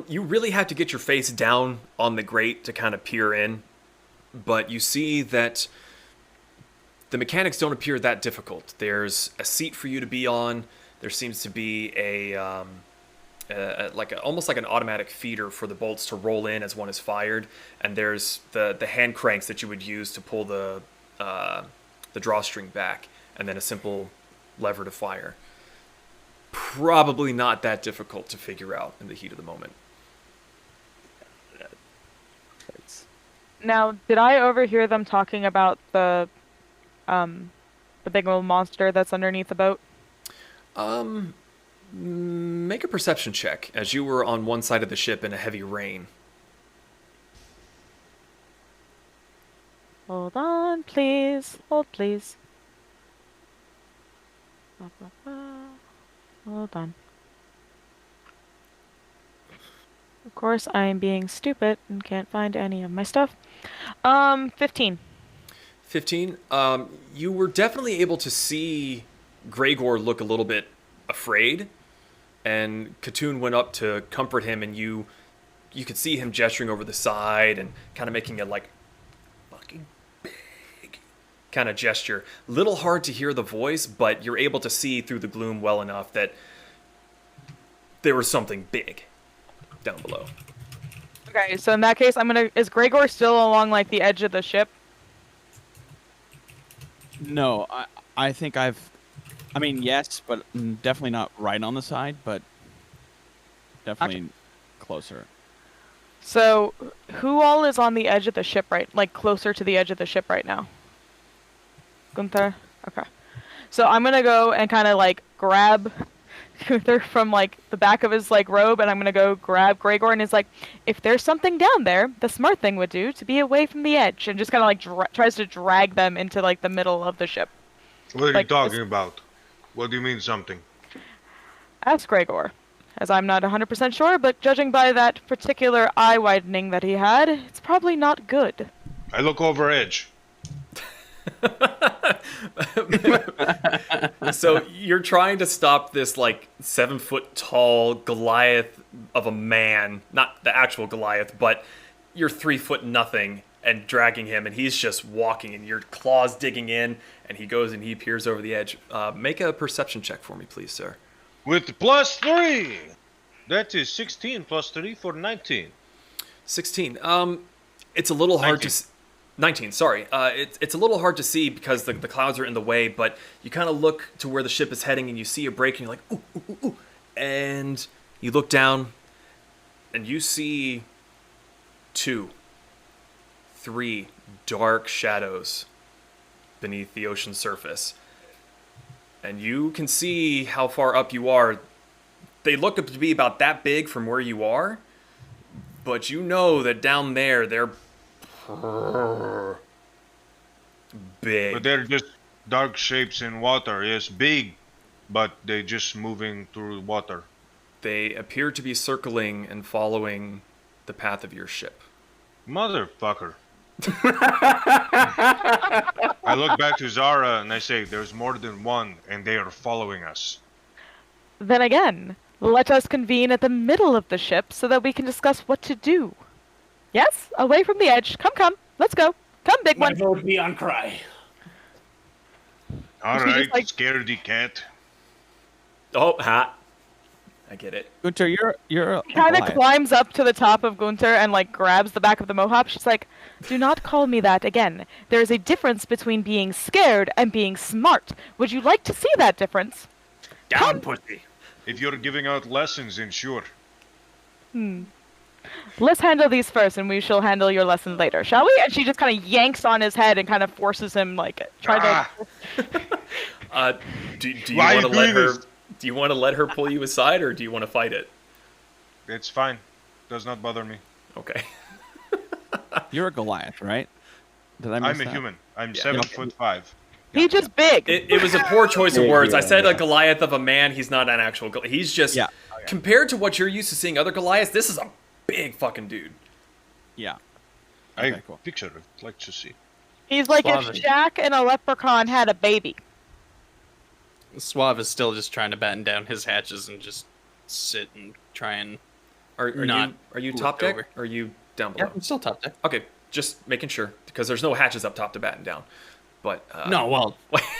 Speaker 1: You really have to get your face down on the grate to kind of peer in, but you see that the mechanics don't appear that difficult. There's a seat for you to be on. There seems to be almost like an automatic feeder for the bolts to roll in as one is fired, and there's the hand cranks that you would use to pull the drawstring back, and then a simple lever to fire. Probably not that difficult to figure out in the heat of the moment.
Speaker 2: Now, did I overhear them talking about the big old monster that's underneath the boat?
Speaker 1: Make a perception check as you were on one side of the ship in a heavy rain.
Speaker 2: Hold on, please. Hold, please. Hold on. Of course, I am being stupid and can't find any of my stuff. 15.
Speaker 1: 15. You were definitely able to see Gregor look a little bit afraid, and Katoon went up to comfort him, and you could see him gesturing over the side and kind of making a like fucking big kind of gesture. Little hard to hear the voice, but you're able to see through the gloom well enough that there was something big down below.
Speaker 2: Okay, so in that case, is Gregor still along like the edge of the ship?
Speaker 3: No, I think yes, but definitely not right on the side, but definitely closer.
Speaker 2: So, who all is on the edge of the ship like closer to the edge of the ship right now? Gunther? Okay. So I'm gonna go and kind of like grab Gunther from like the back of his like robe, and I'm gonna go grab Gregor, and is like, if there's something down there, the smart thing would do to be away from the edge, and just kind of like tries to drag them into like the middle of the ship.
Speaker 5: What are
Speaker 2: Like,
Speaker 5: you talking about? What do you mean something?
Speaker 2: Ask Gregor, as I'm not 100% sure, but judging by that particular eye widening that he had, it's probably not good.
Speaker 5: I look over edge.
Speaker 1: So you're trying to stop this like 7-foot tall Goliath of a man, not the actual Goliath, but you're 3 foot nothing and dragging him, and he's just walking, and your claws digging in, and he goes and he peers over the edge. Make a perception check for me, please, sir.
Speaker 5: With +3! That is 16 plus 3 for 19.
Speaker 1: 16. It's a little hard
Speaker 5: 19.
Speaker 1: to... 19, sorry. It's a little hard to see because the clouds are in the way, but you kind of look to where the ship is heading, and you see a break, and you're like, ooh, ooh, ooh, ooh. And you look down, and you see 2, 3 dark shadows beneath the ocean surface. And you can see how far up you are. They look up to be about that big from where you are, but you know that down there, they're big.
Speaker 5: But they're just dark shapes in water. Yes, big, but they just moving through water.
Speaker 1: They appear to be circling and following the path of your ship.
Speaker 5: Motherfucker. I look back to Zara and I say, there's more than one, and they are following us.
Speaker 2: Then again, let us convene at the middle of the ship so that we can discuss what to do. Yes? Away from the edge. Come. Let's go. Come, big
Speaker 7: My
Speaker 2: one.
Speaker 7: vote be on cry.
Speaker 5: All
Speaker 2: She
Speaker 5: right,
Speaker 2: just, like-
Speaker 5: scaredy cat.
Speaker 1: Oh, ha. I get it.
Speaker 3: Gunter, you're a
Speaker 2: Kind of
Speaker 3: Goliath.
Speaker 2: climbs up to the top of Gunther and like grabs the back of the mohawk. She's like, "Do not call me that again. There is a difference between being scared and being smart. Would you like to see that difference?"
Speaker 7: Down, pussy.
Speaker 5: If you're giving out lessons, then sure.
Speaker 2: Let's handle these first, and we shall handle your lesson later, shall we? And she just kind of yanks on his head and kind of forces him, like, trying to.
Speaker 1: Do you
Speaker 5: Why are
Speaker 1: want to
Speaker 5: you
Speaker 1: let
Speaker 5: doing
Speaker 1: her?
Speaker 5: this?
Speaker 1: Do you want to let her pull you aside, or do you want to fight it?
Speaker 5: It's fine. Does not bother me.
Speaker 1: Okay.
Speaker 3: You're a Goliath, right? Did I miss
Speaker 5: I'm a
Speaker 3: that?
Speaker 5: human. I'm
Speaker 1: Yeah.
Speaker 5: 7'5".
Speaker 2: He's just big.
Speaker 1: It was a poor choice of
Speaker 4: Big,
Speaker 1: words. I
Speaker 4: yeah,
Speaker 1: said
Speaker 4: yeah.
Speaker 1: a Goliath of a man. He's not an actual Goliath. He's just,
Speaker 3: Yeah.
Speaker 1: compared to what you're used to seeing other Goliaths, this is a big fucking dude.
Speaker 3: Yeah.
Speaker 5: I
Speaker 3: Okay, cool.
Speaker 5: picture it. Like to see.
Speaker 2: He's like
Speaker 9: Suave.
Speaker 2: if Shaq and a leprechaun had a baby.
Speaker 9: Suave is still just trying to batten down his hatches and just sit and try and.
Speaker 1: Are
Speaker 9: Not
Speaker 1: you
Speaker 9: looked
Speaker 1: top deck?
Speaker 9: over.
Speaker 1: Or are you down
Speaker 9: Yeah,
Speaker 1: below?
Speaker 9: I'm still top deck.
Speaker 1: Okay, just making sure, because there's no hatches up top to batten down. But
Speaker 9: No, well,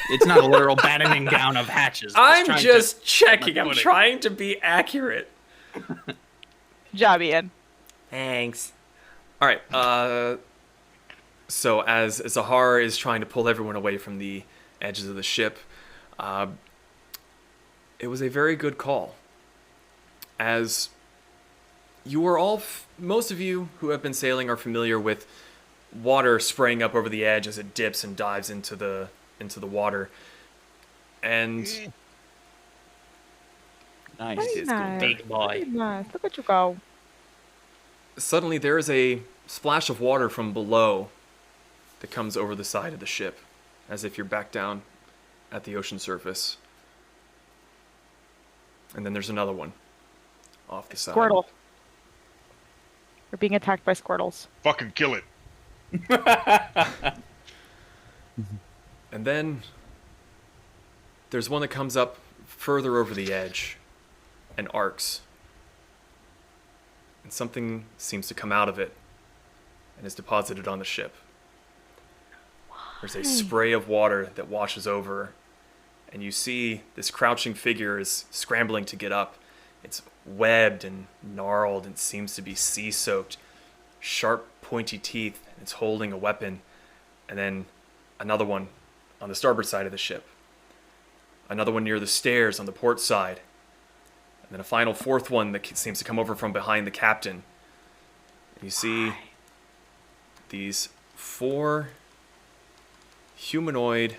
Speaker 9: it's not a literal battening down of hatches.
Speaker 1: I'm
Speaker 9: trying to-
Speaker 1: just checking. I'm
Speaker 9: footing.
Speaker 1: trying to be accurate.
Speaker 2: Job, Ian.
Speaker 1: Thanks. All right. So as Zahar is trying to pull everyone away from the edges of the ship, it was a very good call. As you are all, most of you who have been sailing are familiar with water spraying up over the edge as it dips and dives into the water, and
Speaker 3: Nice.
Speaker 1: It is going
Speaker 9: Big boy.
Speaker 2: Very nice. Look at you go.
Speaker 1: suddenly there is a splash of water from below that comes over the side of the ship, as if you're back down at the ocean surface. And then there's another one off the side.
Speaker 2: Squirtle. We're being attacked by Squirtles.
Speaker 5: Fucking kill it.
Speaker 1: And then there's one that comes up further over the edge and arcs. And something seems to come out of it and is deposited on the ship. There's a spray of water that washes over, and you see this crouching figure is scrambling to get up. It's webbed and gnarled and seems to be sea-soaked. Sharp, pointy teeth, and it's holding a weapon. And then another one on the starboard side of the ship. Another one near the stairs on the port side. And then a final fourth one that seems to come over from behind the captain. You see these 4 humanoid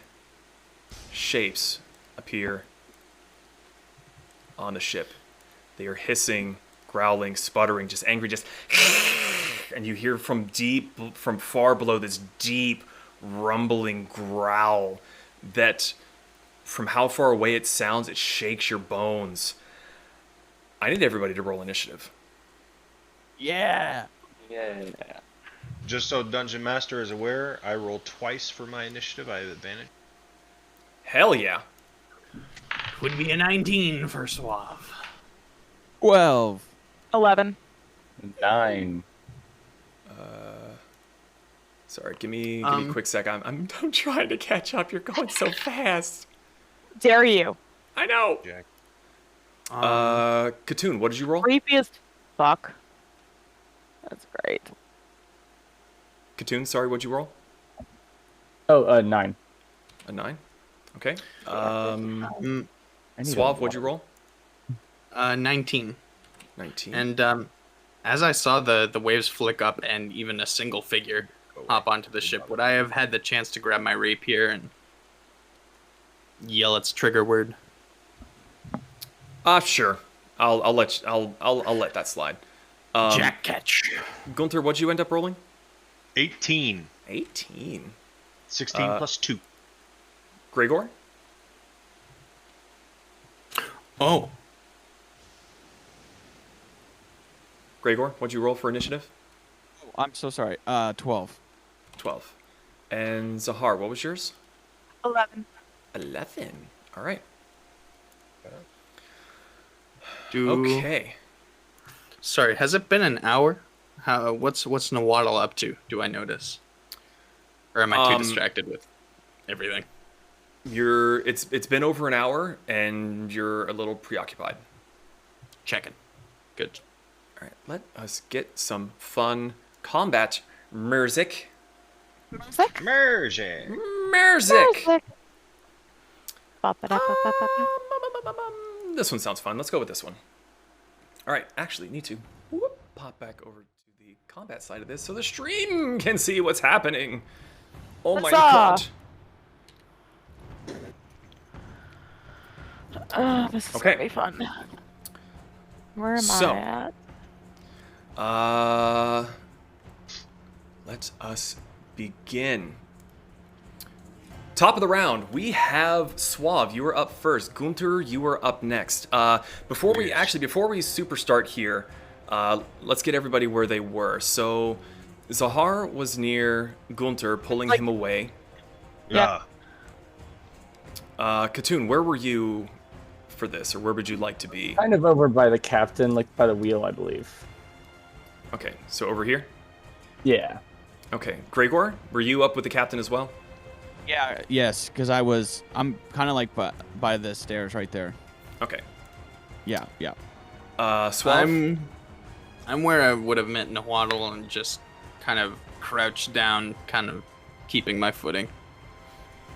Speaker 1: shapes appear on the ship. They are hissing, growling, sputtering, just angry, just and you hear from far below this deep rumbling growl that from how far away it sounds, it shakes your bones. I need everybody to roll initiative.
Speaker 3: Yeah.
Speaker 4: Yeah.
Speaker 8: Just so Dungeon Master is aware, I roll twice for my initiative. I have advantage.
Speaker 1: Hell yeah.
Speaker 6: Would be a 19 for Suave.
Speaker 3: 12.
Speaker 2: 11.
Speaker 4: 9.
Speaker 1: Sorry, give me a quick sec. I'm trying to catch up. You're going so fast.
Speaker 2: Dare you?
Speaker 1: I know.
Speaker 8: Jack.
Speaker 1: Katoon, what did you roll?
Speaker 2: Creepy as fuck. That's great.
Speaker 1: Katoon, sorry, what'd you roll?
Speaker 4: Oh, 9.
Speaker 1: A 9? Okay.
Speaker 4: I need
Speaker 1: Suave,
Speaker 4: a
Speaker 1: what'd you roll?
Speaker 9: 19.
Speaker 1: 19.
Speaker 9: And as I saw the waves flick up and even a single figure hop onto the ship, would I have had the chance to grab my rapier and yell its trigger word?
Speaker 1: Sure. I'll let that slide.
Speaker 6: Jack catch.
Speaker 1: Gunther, what'd you end up rolling?
Speaker 8: 18.
Speaker 1: 18.
Speaker 8: 16 plus 2.
Speaker 1: Gregor?
Speaker 9: Oh,
Speaker 1: Gregor, what'd you roll for initiative?
Speaker 3: Oh, I'm so sorry. 12.
Speaker 1: 12. And Zahar, what was yours?
Speaker 2: 11.
Speaker 1: 11. All right.
Speaker 9: do
Speaker 1: Okay.
Speaker 9: Sorry, has it been an hour? What's Nawaddle up to? Do I notice, or am I too distracted with everything?
Speaker 1: It's been over an hour, and you're a little preoccupied.
Speaker 9: Checking. Good.
Speaker 1: All right, let us get some fun combat music.
Speaker 2: Music?
Speaker 8: Merge.
Speaker 1: Music.
Speaker 2: Ba-ba-da-ba-ba-ba-ba.
Speaker 1: This one sounds fun. Let's go with this one. All right, actually, need to pop back over to the combat side of this so the stream can see what's happening. Oh my god.
Speaker 2: This is
Speaker 1: Okay.
Speaker 2: gonna be fun. Where am
Speaker 1: So.
Speaker 2: I at?
Speaker 1: Let us begin. Top of the round, we have Suave. You are up first. Gunter, you are up next. Before we super start here, let's get everybody where they were. So, Zahar was near Gunter, pulling him away.
Speaker 2: Yeah.
Speaker 1: Katoon, where were you for this, or where would you like to be?
Speaker 4: Kind of over by the captain, like by the wheel, I believe.
Speaker 1: Okay, so over here?
Speaker 4: Yeah.
Speaker 1: Okay. Gregor, were you up with the captain as well?
Speaker 3: Yeah. Yes, because I'm kind of like by the stairs right there.
Speaker 1: Okay.
Speaker 3: Yeah. Yeah.
Speaker 1: Suave?
Speaker 9: I'm where I would have met Nawaddle and just kind of crouched down, kind of keeping my footing.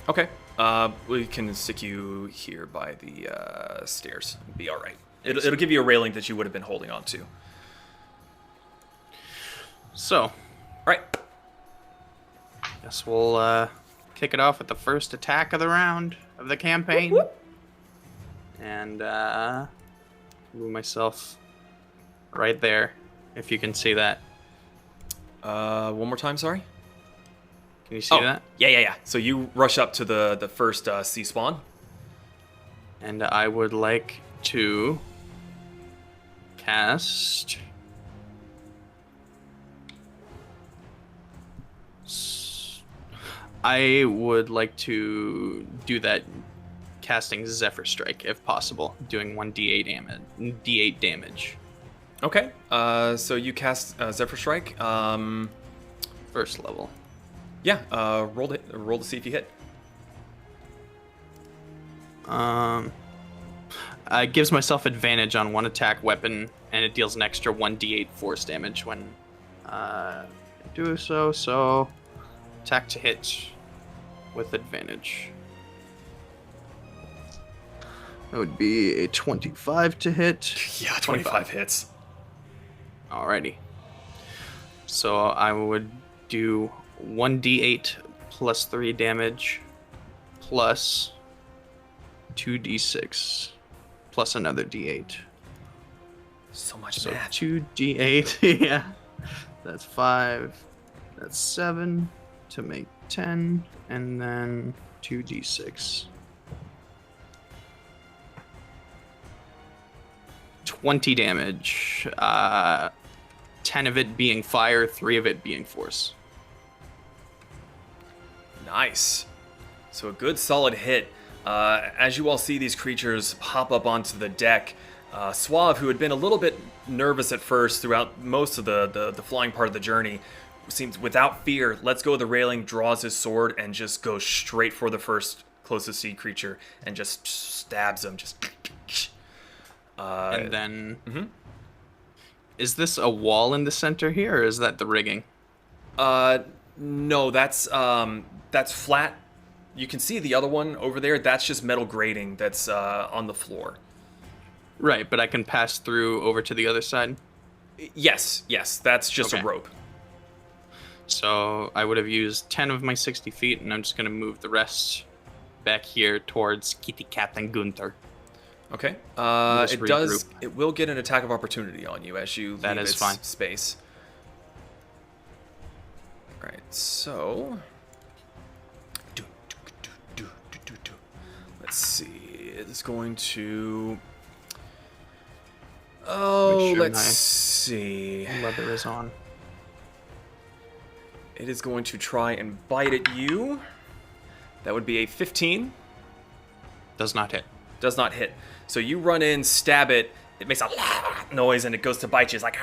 Speaker 1: Okay. We can stick you here by the stairs. Be all right. It'll give you a railing that you would have been holding on to.
Speaker 9: So,
Speaker 1: All right.
Speaker 9: guess we'll kick it off with the first attack of the round of the campaign. And move myself right there, if you can see that.
Speaker 1: One more time, sorry.
Speaker 9: Can you see that?
Speaker 1: Yeah. So you rush up to the first sea spawn.
Speaker 9: And I would like to cast I would like to do that casting Zephyr Strike if possible, doing 1d8 damage.
Speaker 1: Okay. So you cast Zephyr Strike.
Speaker 9: First level.
Speaker 1: Yeah. Roll to see if you hit.
Speaker 9: It gives myself advantage on one attack weapon, and it deals an extra 1d8 force damage when do so. So attack to hit with advantage. That would be a 25 to hit.
Speaker 1: Yeah, 25 hits.
Speaker 9: Alrighty. So I would do 1d8 plus 3 damage plus 2d6. plus another d8.
Speaker 1: So much
Speaker 9: So
Speaker 1: math.
Speaker 9: 2d8, yeah. That's 5. That's 7 to make 10, and then 2d6. 20 damage. 10 of it being fire, 3 of it being force.
Speaker 1: Nice. So a good solid hit. As you all see these creatures pop up onto the deck, Suave, who had been a little bit nervous at first throughout most of the flying part of the journey, seems without fear, lets go of the railing, draws his sword, and just goes straight for the first closest sea creature and just stabs him.
Speaker 9: And then... Is this a wall in the center here, or is that the rigging?
Speaker 1: No, that's flat. You can see the other one over there. That's just metal grating that's on the floor.
Speaker 9: Right, but I can pass through over to the other side?
Speaker 1: Yes, that's just
Speaker 9: Okay.
Speaker 1: a rope.
Speaker 9: So I would have used 10 of my 60 feet, and I'm just going to move the rest back here towards Kitty Cat and Gunther.
Speaker 1: Okay.
Speaker 9: Just
Speaker 1: It does.
Speaker 9: regroup.
Speaker 1: It will get an attack of opportunity on you as you
Speaker 9: That
Speaker 1: leave
Speaker 9: is
Speaker 1: its
Speaker 9: fine.
Speaker 1: space. All right. So. Let's see. It's going to. Oh,
Speaker 9: Make sure
Speaker 1: let's
Speaker 9: my
Speaker 1: see.
Speaker 9: Leather is on.
Speaker 1: It is going to try and bite at you. That would be a 15.
Speaker 9: Does not hit.
Speaker 1: Does not hit. So you run in, stab it. It makes a noise and it goes to bite you. It's like,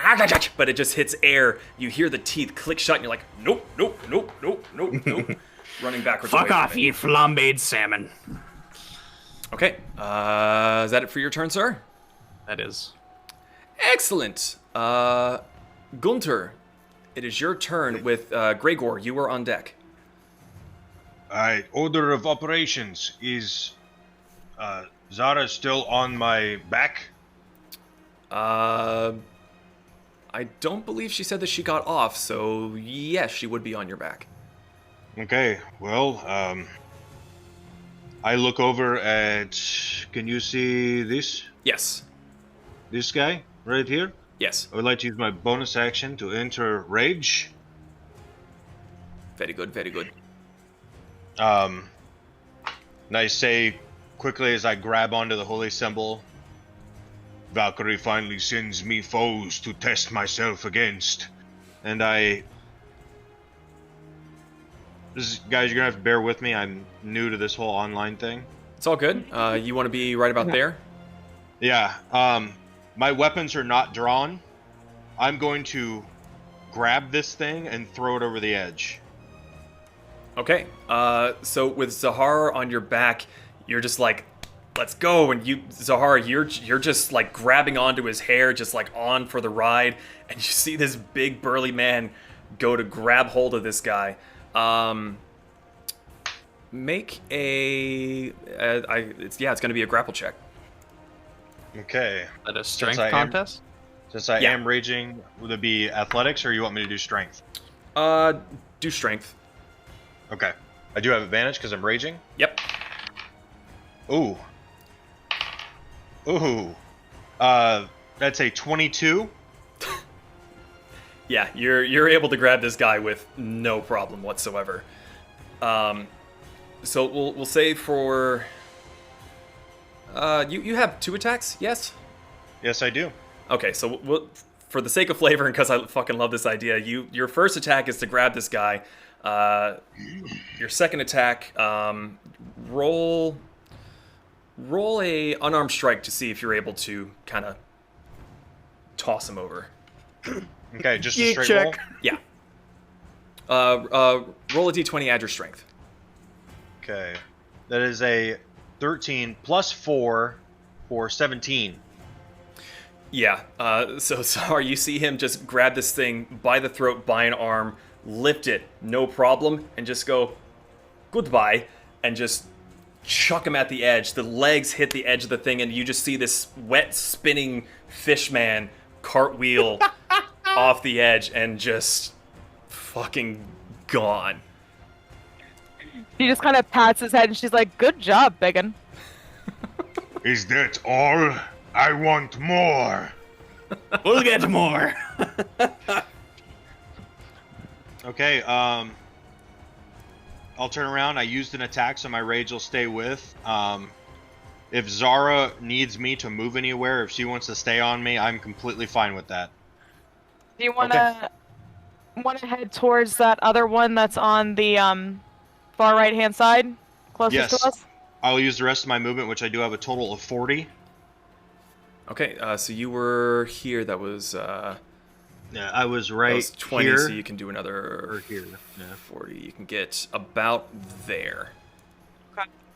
Speaker 1: but it just hits air. You hear the teeth click shut and you're like, nope. Running backwards.
Speaker 7: Fuck
Speaker 1: away from
Speaker 7: off,
Speaker 1: it.
Speaker 7: you flambéed salmon.
Speaker 1: Okay. Is that it for your turn, sir?
Speaker 9: That is.
Speaker 1: Excellent. Gunter, it is your turn with Gregor. You are on deck.
Speaker 5: Alright, order of operations. Is Zara still on my back?
Speaker 1: I don't believe she said that she got off, so yes, she would be on your back.
Speaker 5: Okay, well, I look over at... Can you see this?
Speaker 1: Yes.
Speaker 5: This guy? Right here?
Speaker 1: Yes.
Speaker 5: I would like to use my bonus action to enter Rage.
Speaker 1: Very good, very good.
Speaker 5: And I say quickly as I grab onto the holy symbol, Valkyrie finally sends me foes to test myself against. And guys, you're gonna have to bear with me. I'm new to this whole online thing.
Speaker 1: It's all good. You want to be right about there?
Speaker 5: Yeah, my weapons are not drawn. I'm going to grab this thing and throw it over the edge.
Speaker 1: Okay. So with Zahar on your back, you're just like, let's go. And Zahar, you're just like grabbing onto his hair, just like on for the ride. And you see this big burly man go to grab hold of this guy. Make a, it's going to be a grapple check.
Speaker 5: Okay.
Speaker 9: Is that a strength
Speaker 5: I am-
Speaker 9: contest?
Speaker 5: Since I
Speaker 1: Yeah.
Speaker 5: am raging, would it be athletics or you want me to do strength?
Speaker 1: Do strength.
Speaker 5: Okay. I do have advantage because I'm raging.
Speaker 1: Yep.
Speaker 5: Ooh. That's a 22.
Speaker 1: Yeah, you're able to grab this guy with no problem whatsoever. So we'll say for you have 2 attacks, yes?
Speaker 5: Yes, I do.
Speaker 1: Okay, so we'll, for the sake of flavor and because I fucking love this idea, your first attack is to grab this guy. Your second attack, roll a unarmed strike to see if you're able to kind of toss him over.
Speaker 5: Okay, just a
Speaker 9: Geek
Speaker 5: straight
Speaker 9: check.
Speaker 5: roll.
Speaker 1: Yeah. Roll a d20, add your strength.
Speaker 5: Okay. That is a 13 plus 4 for 17.
Speaker 1: Yeah, so you see him just grab this thing by the throat, by an arm, lift it, no problem, and just go, goodbye, and just chuck him at the edge. The legs hit the edge of the thing, and you just see this wet, spinning fish man cartwheel off the edge and just fucking gone.
Speaker 2: She just kind of pats his head and she's like, "Good job, biggin."
Speaker 5: Is that all? I want more.
Speaker 6: We'll get more.
Speaker 8: Okay, I'll turn around. I used an attack, so my rage will stay with. If Zara needs me to move anywhere, if she wants to stay on me, I'm completely fine with that.
Speaker 2: Do you wanna head towards that other one that's on the far right hand side, closest
Speaker 8: Yes.
Speaker 2: to us?
Speaker 8: I'll use the rest of my movement, which I do have a total of 40.
Speaker 1: Okay, so you were here. That was
Speaker 8: Yeah, I was
Speaker 1: that
Speaker 8: right
Speaker 1: was 20,
Speaker 8: here.
Speaker 1: so you can do another
Speaker 8: Or here. Yeah.
Speaker 1: 40. You can get about there.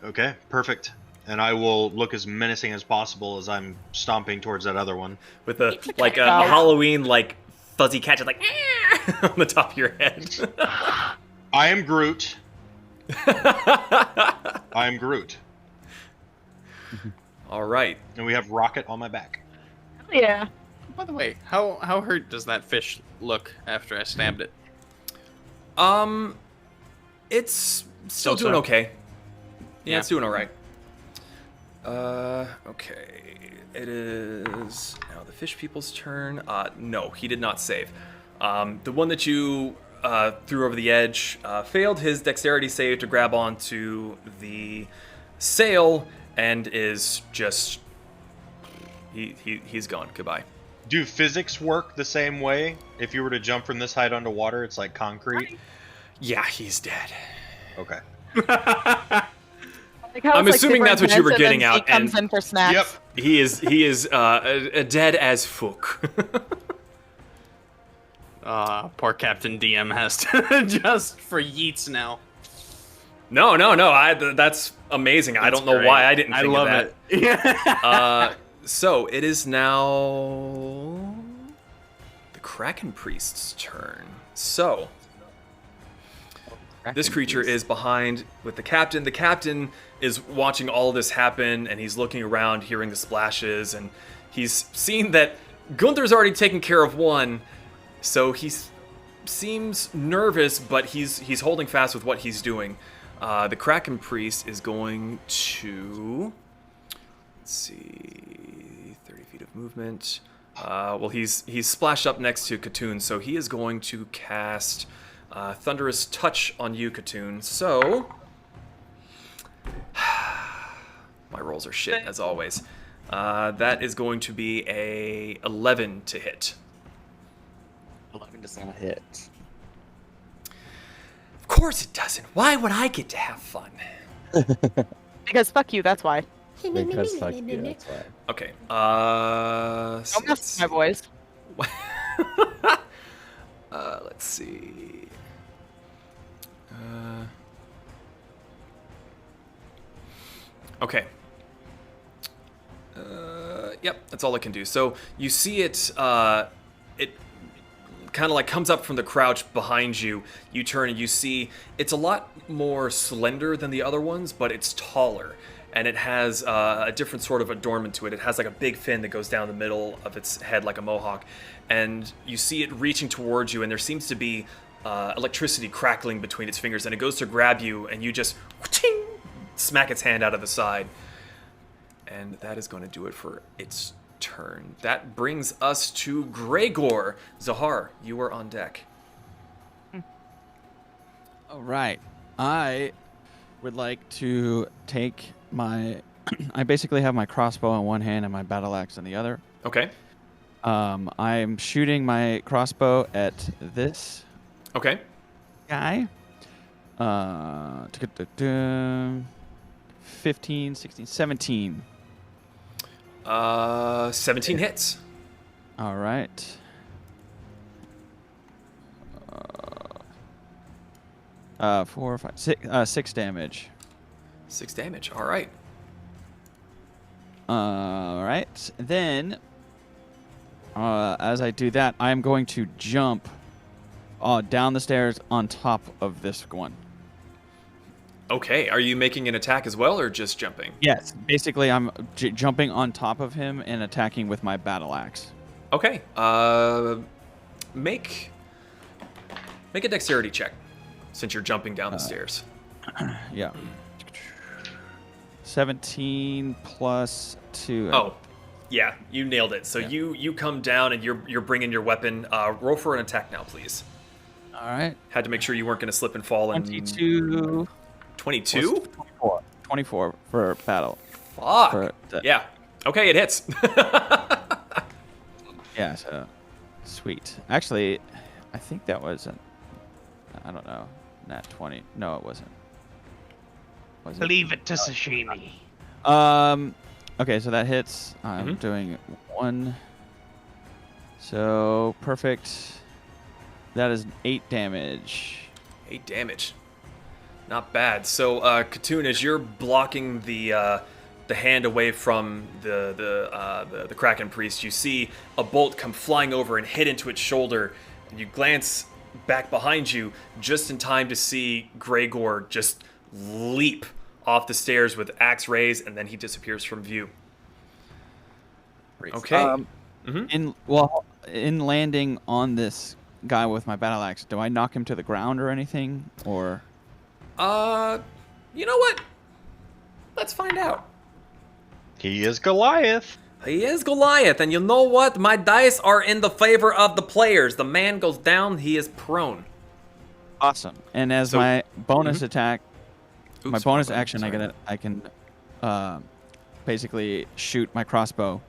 Speaker 8: Okay, perfect. And I will look as menacing as possible as I'm stomping towards that other one.
Speaker 1: With a like a Halloween like fuzzy catch like on the top of your head.
Speaker 8: I am Groot. I am Groot.
Speaker 1: All right.
Speaker 8: And we have Rocket on my back.
Speaker 2: Yeah.
Speaker 9: By the way, how hurt does that fish look after I stabbed it?
Speaker 1: It's still
Speaker 9: So-so.
Speaker 1: doing okay. Yeah,
Speaker 9: Yeah.
Speaker 1: it's doing all right. Okay. It is now the fish people's turn. No, he did not save. The one that you threw over the edge failed his dexterity save to grab onto the sail and is just he's gone. Goodbye.
Speaker 8: Do physics work the same way? If you were to jump from this height onto water, it's like concrete?
Speaker 1: Yeah, he's dead.
Speaker 8: Okay.
Speaker 2: Like how
Speaker 1: I'm
Speaker 2: it's, like,
Speaker 1: assuming that's what you were
Speaker 2: superintendent
Speaker 1: getting
Speaker 2: and
Speaker 1: at,
Speaker 2: he comes
Speaker 1: and-
Speaker 2: in for snacks.
Speaker 8: Yep.
Speaker 1: He is dead as fuck.
Speaker 9: Poor Captain DM has to adjust for yeets now.
Speaker 1: No. That's amazing. I don't know
Speaker 9: great.
Speaker 1: why I didn't think
Speaker 9: I love
Speaker 1: of
Speaker 9: it.
Speaker 1: that. So it is now the Kraken Priest's turn. So this creature is behind with the captain. The captain is watching all this happen, and he's looking around, hearing the splashes, and he's seen that Gunther's already taken care of one, so he seems nervous, but he's holding fast with what he's doing. The Kraken Priest is going to... Let's see... 30 feet of movement. Well, he's splashed up next to Katoon, so he is going to cast Thunderous Touch on you, Katoon. So... my rolls are shit, as always. That is going to be a 11 to hit.
Speaker 4: 11 does not hit.
Speaker 1: Of course it doesn't. Why would I get to have fun?
Speaker 2: Because fuck you, that's why.
Speaker 4: Because fuck you, that's why.
Speaker 1: Okay. So
Speaker 2: Don't mess with my boys.
Speaker 1: let's see. Okay. Yep, that's all I can do. So you see it. It kind of like comes up from the crouch behind you. You turn and you see it's a lot more slender than the other ones, but it's taller. And it has a different sort of adornment to it. It has like a big fin that goes down the middle of its head like a mohawk. And you see it reaching towards you, and there seems to be electricity crackling between its fingers. And it goes to grab you, and you just smack its hand out of the side. And that is going to do it for its turn. That brings us to Gregor. Zahar, you are on deck.
Speaker 3: All right. I would like to take my... I basically have my crossbow in one hand and my battle axe in the other.
Speaker 1: Okay.
Speaker 3: I'm shooting my crossbow at this
Speaker 1: Okay.
Speaker 3: guy. 15, 16, 17.
Speaker 1: 17 hits.
Speaker 3: All right. 4, 5, 6 damage.
Speaker 1: 6 damage. All right.
Speaker 3: All right. Then, as I do that, I'm going to jump down the stairs on top of this one.
Speaker 1: Okay. Are you making an attack as well, or just jumping?
Speaker 3: Yes. Basically, I'm jumping on top of him and attacking with my battle axe.
Speaker 1: Okay. Make a dexterity check, since you're jumping down the stairs.
Speaker 3: Yeah. 17 plus 2.
Speaker 1: Oh, yeah, you nailed it. So
Speaker 3: Yeah.
Speaker 1: you come down and you're bringing your weapon. Roll for an attack now, please.
Speaker 3: All right.
Speaker 1: Had to make sure you weren't going to slip and fall.
Speaker 3: 22.
Speaker 1: 22?
Speaker 3: 24. 24 for battle.
Speaker 1: Fuck.
Speaker 3: For
Speaker 1: Yeah. Okay, it hits.
Speaker 3: Yeah, so sweet. Actually, I think that was I don't know, nat 20. No, it wasn't. Was it?
Speaker 6: Leave it to sashimi.
Speaker 3: Okay, so that hits. I'm doing 1. So perfect. That is 8 damage.
Speaker 1: 8 damage. Not bad. So, Katoon, as you're blocking the hand away from the Kraken Priest, you see a bolt come flying over and hit into its shoulder, and you glance back behind you just in time to see Gregor just leap off the stairs with axe raised, and then he disappears from view. Okay.
Speaker 3: In landing on this guy with my battle axe, do I knock him to the ground or anything, or?
Speaker 1: You know what? Let's find out.
Speaker 8: He is Goliath.
Speaker 1: He is Goliath, and you know what? My dice are in the favor of the players. The man goes down, he is prone.
Speaker 3: Awesome. And as
Speaker 1: So-
Speaker 3: my bonus attack, my
Speaker 1: Oops,
Speaker 3: bonus
Speaker 1: my bad,
Speaker 3: action,
Speaker 1: sorry.
Speaker 3: I can basically shoot my crossbow.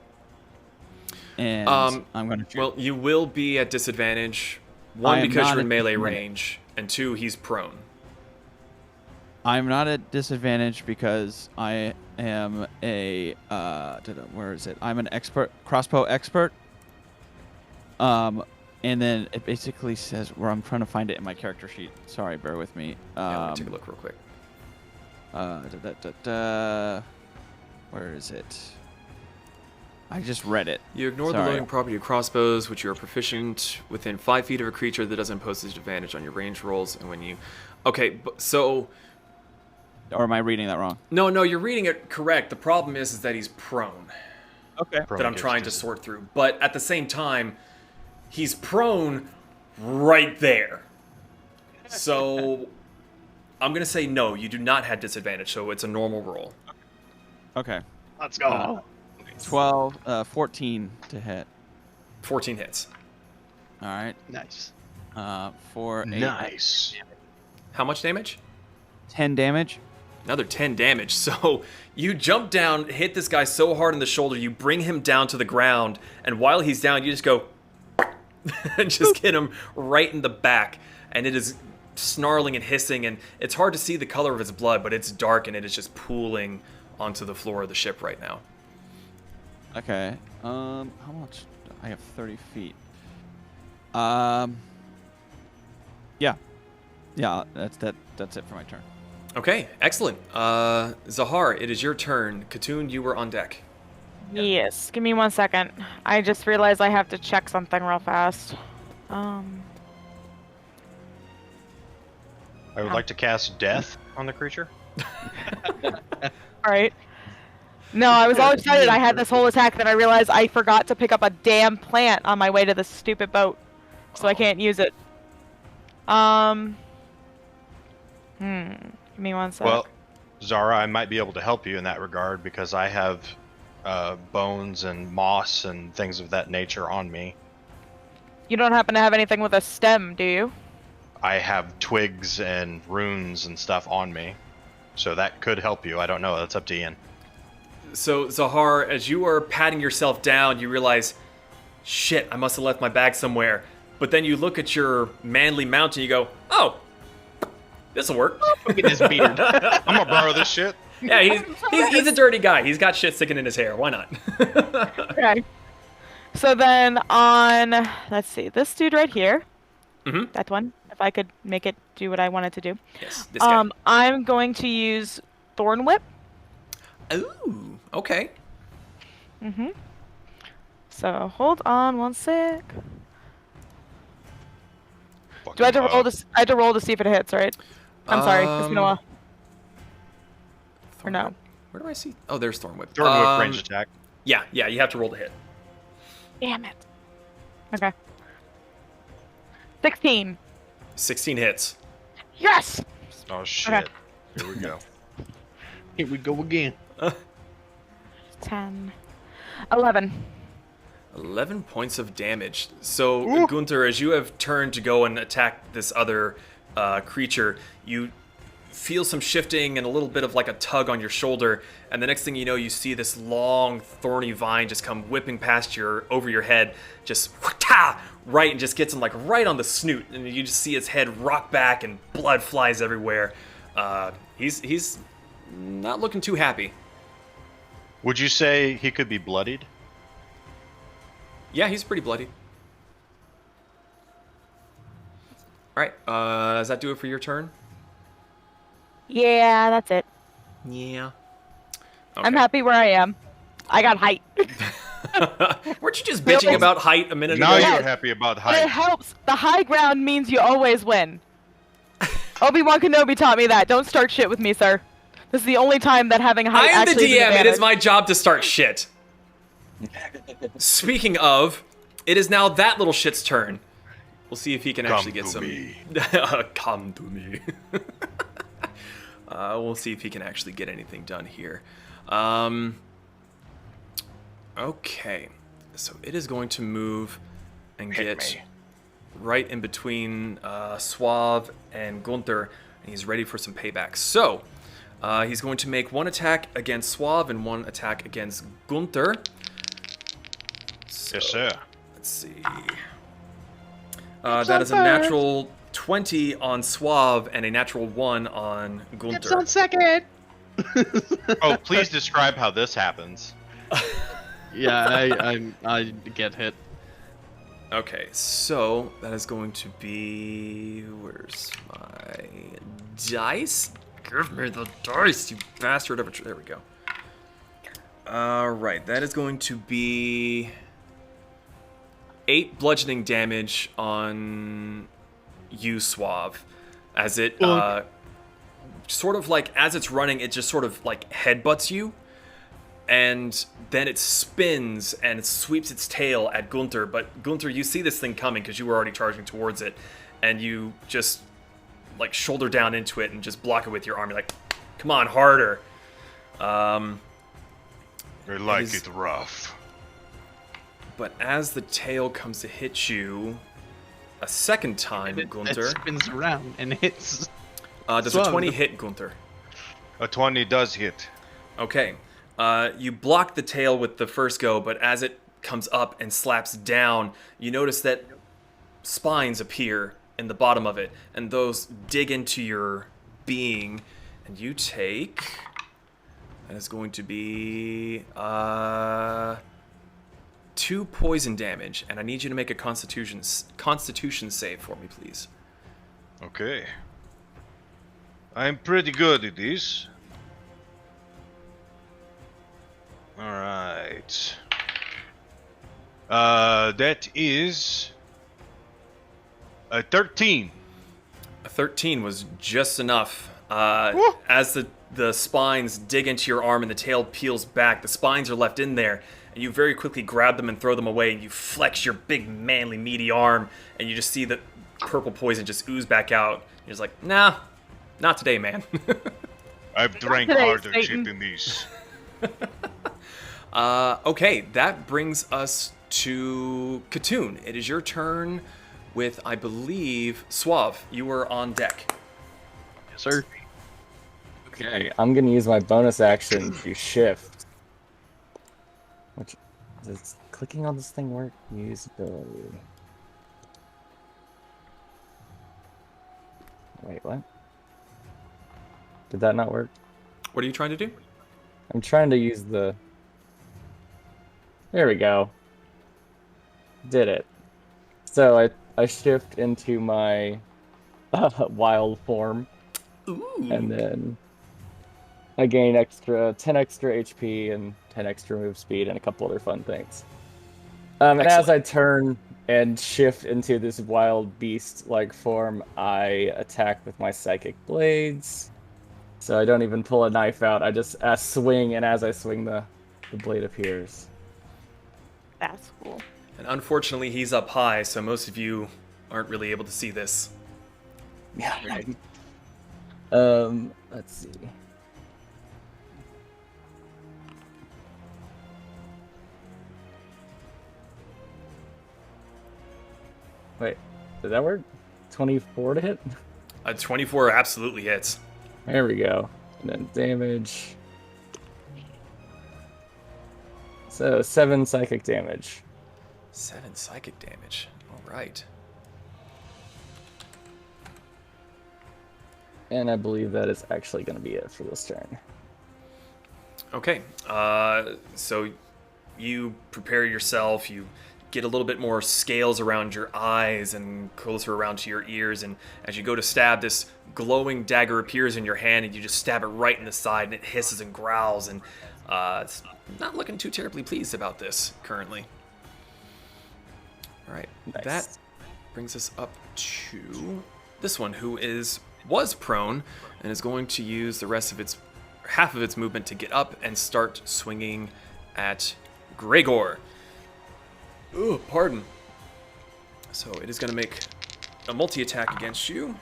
Speaker 3: And I'm going to shoot.
Speaker 1: Well, you will be at disadvantage.
Speaker 3: I
Speaker 1: One,
Speaker 3: am
Speaker 1: because
Speaker 3: not
Speaker 1: you're in
Speaker 3: at
Speaker 1: melee
Speaker 3: disadvantage.
Speaker 1: range, and 2, he's prone.
Speaker 3: I'm not at disadvantage because I am a where is it? I'm an expert crossbow expert. And then it basically says where I'm trying to find it in my character sheet. Sorry, bear with me.
Speaker 1: Yeah, let me take a look real quick.
Speaker 3: Where is it? I just read it.
Speaker 1: You ignore the
Speaker 3: Sorry.
Speaker 1: loading property of crossbows, which you are proficient within 5 feet of a creature that doesn't impose disadvantage on your range rolls, and when you... Okay, so...
Speaker 3: Or am I reading that wrong?
Speaker 1: No, you're reading it correct. The problem is that he's prone.
Speaker 3: Okay.
Speaker 1: That I'm trying to sort through. But at the same time, he's prone right there. So I'm going to say no, you do not have disadvantage, so it's a normal roll.
Speaker 3: Okay.
Speaker 6: Let's go.
Speaker 3: 14 to hit.
Speaker 1: 14 hits.
Speaker 3: All right.
Speaker 6: Nice.
Speaker 3: For
Speaker 8: Nice.
Speaker 1: How much damage?
Speaker 3: 10 damage.
Speaker 1: Another 10 damage. So you jump down, hit this guy so hard in the shoulder, you bring him down to the ground, and while he's down, you just go and just hit him right in the back. And it is snarling and hissing, and it's hard to see the color of his blood, but it's dark, and it is just pooling onto the floor of the ship right now.
Speaker 3: Okay. How much? I have 30 feet. Yeah. That's it for my turn.
Speaker 1: Okay, excellent. Zahar, it is your turn. Katoon, you were on deck.
Speaker 2: Yes. Give me 1 second. I just realized I have to check something real fast.
Speaker 8: I would like to cast Death on the creature.
Speaker 2: Alright. No, I was all excited. I had this whole attack, then I realized I forgot to pick up a damn plant on my way to the stupid boat. So I can't use it. Give me 1 sec.
Speaker 8: Well, Zara, I might be able to help you in that regard because I have bones and moss and things of that nature on me.
Speaker 2: You don't happen to have anything with a stem, do you?
Speaker 8: I have twigs and runes and stuff on me. So that could help you. I don't know. That's up to Ian.
Speaker 1: So, Zahar, as you are patting yourself down, you realize, shit, I must have left my bag somewhere. But then you look at your manly mount and you go, oh, this'll work.
Speaker 6: Look at his beard.
Speaker 8: I'm gonna borrow this shit.
Speaker 1: Yeah, he's a dirty guy. He's got shit sticking in his hair. Why not?
Speaker 2: Okay. So then on, let's see, this dude right here.
Speaker 1: Mhm.
Speaker 2: That one. If I could make it do what I wanted to do.
Speaker 1: Yes, this guy.
Speaker 2: I'm going to use Thorn Whip.
Speaker 1: Ooh, okay.
Speaker 2: So hold on 1 sec. Do I have to roll this? I have to roll to see if it hits, right? I'm sorry. It's been a while. Or
Speaker 1: Thorn
Speaker 2: no?
Speaker 1: Whip. Where do I see? Oh, there's Thorn Whip.
Speaker 8: Thorn whip range attack.
Speaker 1: Yeah, you have to roll to hit.
Speaker 2: Damn it. Okay. 16.
Speaker 1: 16 hits.
Speaker 2: Yes.
Speaker 8: Oh shit.
Speaker 2: Okay.
Speaker 8: Here we go.
Speaker 6: Here we go again.
Speaker 2: 10. 11.
Speaker 1: 11 points of damage. So, Gunther, as you have turned to go and attack this other creature, you feel some shifting and a little bit of like a tug on your shoulder, and the next thing you know, you see this long, thorny vine just come whipping past over your head, just right, and just gets him like right on the snoot, and you just see his head rock back and blood flies everywhere. He's not looking too happy.
Speaker 8: Would you say he could be bloodied?
Speaker 1: Yeah, he's pretty bloody. All right, does that do it for your turn?
Speaker 2: Yeah, that's it.
Speaker 1: Yeah.
Speaker 2: I'm happy where I am. I got height.
Speaker 1: Weren't you just bitching about height a minute
Speaker 8: Now
Speaker 1: ago?
Speaker 8: you're happy about
Speaker 2: But it
Speaker 8: height.
Speaker 2: helps. The high ground means you always win. Obi-Wan Kenobi taught me that. Don't start shit with me, sir. This is the only time that having height
Speaker 1: I am the
Speaker 2: actually is an
Speaker 1: DM. It is
Speaker 2: advantage.
Speaker 1: my job to start shit. Speaking of, it is now that little shit's turn. We'll see if he can actually get some. Come to me. We'll see if he can actually get anything done here. Okay, so it is going to move and get right in between Suave and Gunther, and he's ready for some payback. So he's going to make one attack against Suave and one attack against Gunther. So,
Speaker 8: Yes, sir.
Speaker 1: let's see. That is a natural 20 on Suave and a natural 1 on Gunther.
Speaker 3: second.
Speaker 8: Oh, please describe how this happens.
Speaker 3: Yeah, I get hit.
Speaker 1: Okay, so that is going to be... Where's my dice? Give me the dice, you bastard. There we go. Alright, that is going to be 8 bludgeoning damage on you, Suave, as it sort of like, as it's running, it just sort of like headbutts you, and then it spins and it sweeps its tail at Gunther. But Gunther, you see this thing coming because you were already charging towards it, and you just like shoulder down into it and just block it with your arm. You're like, come on, harder.
Speaker 5: I like it rough.
Speaker 1: But as the tail comes to hit you a second time, Gunther,
Speaker 3: It spins around and hits.
Speaker 1: does a 20 hit, Gunther?
Speaker 5: A 20 does hit.
Speaker 1: Okay. You block the tail with the first go, but as it comes up and slaps down, you notice that spines appear in the bottom of it, and those dig into your being, and you take... That is going to be 2 poison damage, and I need you to make a Constitution save for me, please.
Speaker 5: Okay. I'm pretty good at this. Alright. That is a 13.
Speaker 1: A 13 was just enough. As the spines dig into your arm and the tail peels back, the spines are left in there, and you very quickly grab them and throw them away, and you flex your big, manly, meaty arm, and you just see the purple poison just ooze back out. You're just like, nah, not today, man.
Speaker 5: I've drank
Speaker 2: today,
Speaker 5: harder shit
Speaker 2: Satan.
Speaker 5: than this.
Speaker 1: Okay, that brings us to Katoon. It is your turn with, I believe, Suave. You were on deck.
Speaker 3: Yes, sir.
Speaker 4: Okay, I'm gonna use my bonus action to shift. Which does clicking on this thing work? Usability. Wait, what? Did that not work?
Speaker 1: What are you trying to do?
Speaker 4: I'm trying to use the... There we go. Did it. So I shift into my wild form.
Speaker 1: Ooh.
Speaker 4: And then I gain 10 extra HP and 10 extra move speed and a couple other fun things. And as I turn and shift into this wild beast-like form, I attack with my psychic blades. So I don't even pull a knife out. I just swing, and as I swing, the blade appears.
Speaker 2: That's cool.
Speaker 1: And unfortunately, he's up high, so most of you aren't really able to see this.
Speaker 4: Yeah, right. Let's see. Wait, did that work? 24 to hit?
Speaker 1: A 24 absolutely hits.
Speaker 4: There we go. And then damage. So 7 psychic damage.
Speaker 1: 7 psychic damage. All right.
Speaker 4: And I believe that is actually going to be it for this turn.
Speaker 1: Okay. So you prepare yourself. You get a little bit more scales around your eyes and closer around to your ears. And as you go to stab, this glowing dagger appears in your hand, and you just stab it right in the side, and it hisses and growls. And it's not looking too terribly pleased about this currently. All right.
Speaker 4: Nice.
Speaker 1: That brings us up to this one, who was prone and is going to use the rest of half of its movement to get up and start swinging at Gregor. Ooh, pardon. So it is going to make a multi-attack against you.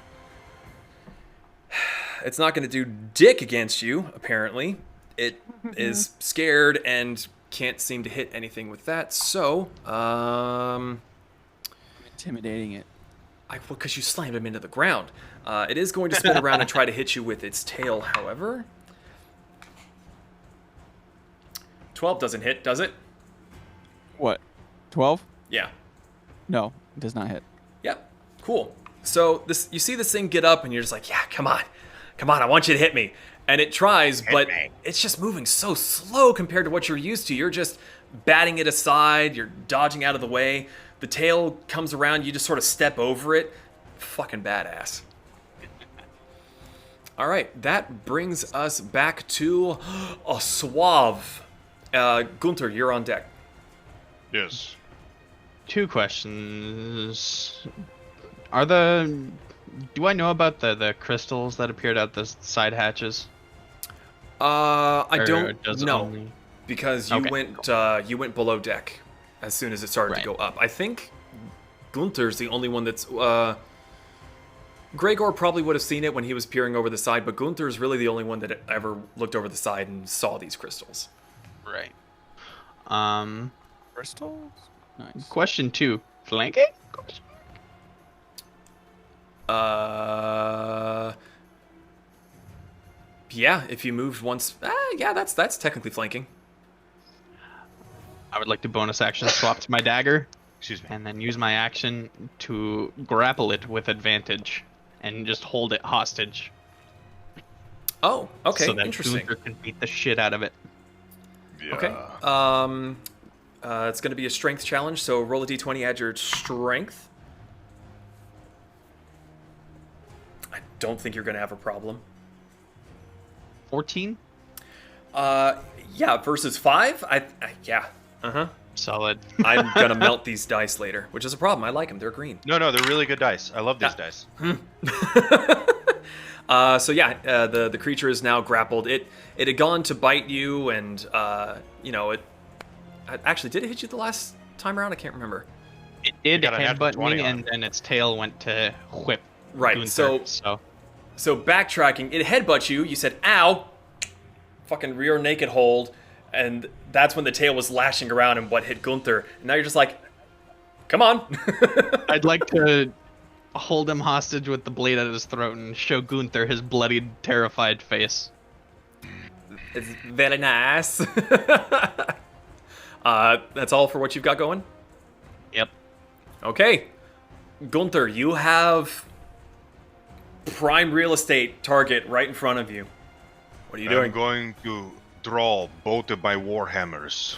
Speaker 1: It's not going to do dick against you, apparently. It is scared and can't seem to hit anything with that. So,
Speaker 3: Intimidating it.
Speaker 1: because you slammed him into the ground. It is going to spin around and try to hit you with its tail, however. 12 doesn't hit, does it?
Speaker 3: What? 12?
Speaker 1: Yeah.
Speaker 3: No, it does not hit.
Speaker 1: Yep. Cool. So you see this thing get up, and you're just like, yeah, come on, I want you to hit me. And it tries, but it's just moving so slow compared to what you're used to. You're just batting it aside. You're dodging out of the way. The tail comes around. You just sort of step over it. Fucking badass. All right, that brings us back to a suave. Gunther, you're on deck.
Speaker 5: Yes.
Speaker 9: 2 questions. Do I know about the crystals that appeared out the side hatches?
Speaker 1: I
Speaker 9: Or
Speaker 1: don't
Speaker 9: does it
Speaker 1: know,
Speaker 9: only-
Speaker 1: because you
Speaker 9: Okay,
Speaker 1: you went below deck as soon as it started to
Speaker 9: Right.
Speaker 1: go up. I think Gunther's the only one that's. Gregor probably would have seen it when he was peering over the side, but Gunther's really the only one that ever looked over the side and saw these crystals.
Speaker 9: Right.
Speaker 3: Crystals? Nice.
Speaker 9: Question 2. Flanking?
Speaker 1: Yeah, if you moved once, yeah, that's technically flanking.
Speaker 9: I would like to bonus action swap to my dagger,
Speaker 5: Excuse me.
Speaker 9: and then use my action to grapple it with advantage, and just hold it hostage.
Speaker 1: Oh, okay,
Speaker 9: So that
Speaker 1: interesting.
Speaker 9: Gunther can beat the shit out of it.
Speaker 5: Yeah.
Speaker 1: Okay. It's going to be a strength challenge, so roll a d20, add your strength. I don't think you're going to have a problem.
Speaker 9: 14?
Speaker 1: Yeah, versus 5? Yeah. Uh-huh.
Speaker 9: Solid.
Speaker 1: I'm going to melt these dice later, which is a problem. I like them. They're green.
Speaker 8: No, they're really good dice. I love these dice.
Speaker 1: So yeah, the creature is now grappled. It had gone to bite you, and it actually did it hit you the last time around? I can't remember.
Speaker 9: It did
Speaker 8: got a natural
Speaker 9: headbutt
Speaker 8: 20
Speaker 9: me,
Speaker 8: on
Speaker 9: and then its tail went to whip.
Speaker 1: Right.
Speaker 9: Gunther,
Speaker 1: So backtracking, it headbutts you. You said, "Ow!" Fucking rear naked hold, and that's when the tail was lashing around and what hit Gunther. And now you're just like, "Come on!"
Speaker 9: I'd like to hold him hostage with the blade at his throat and show Gunther his bloodied, terrified face.
Speaker 1: It's very nice. That's all for what you've got going?
Speaker 9: Yep.
Speaker 1: Okay. Gunther, you have prime real estate target right in front of you. What are you
Speaker 5: I'm
Speaker 1: doing?
Speaker 5: going to draw both of my warhammers.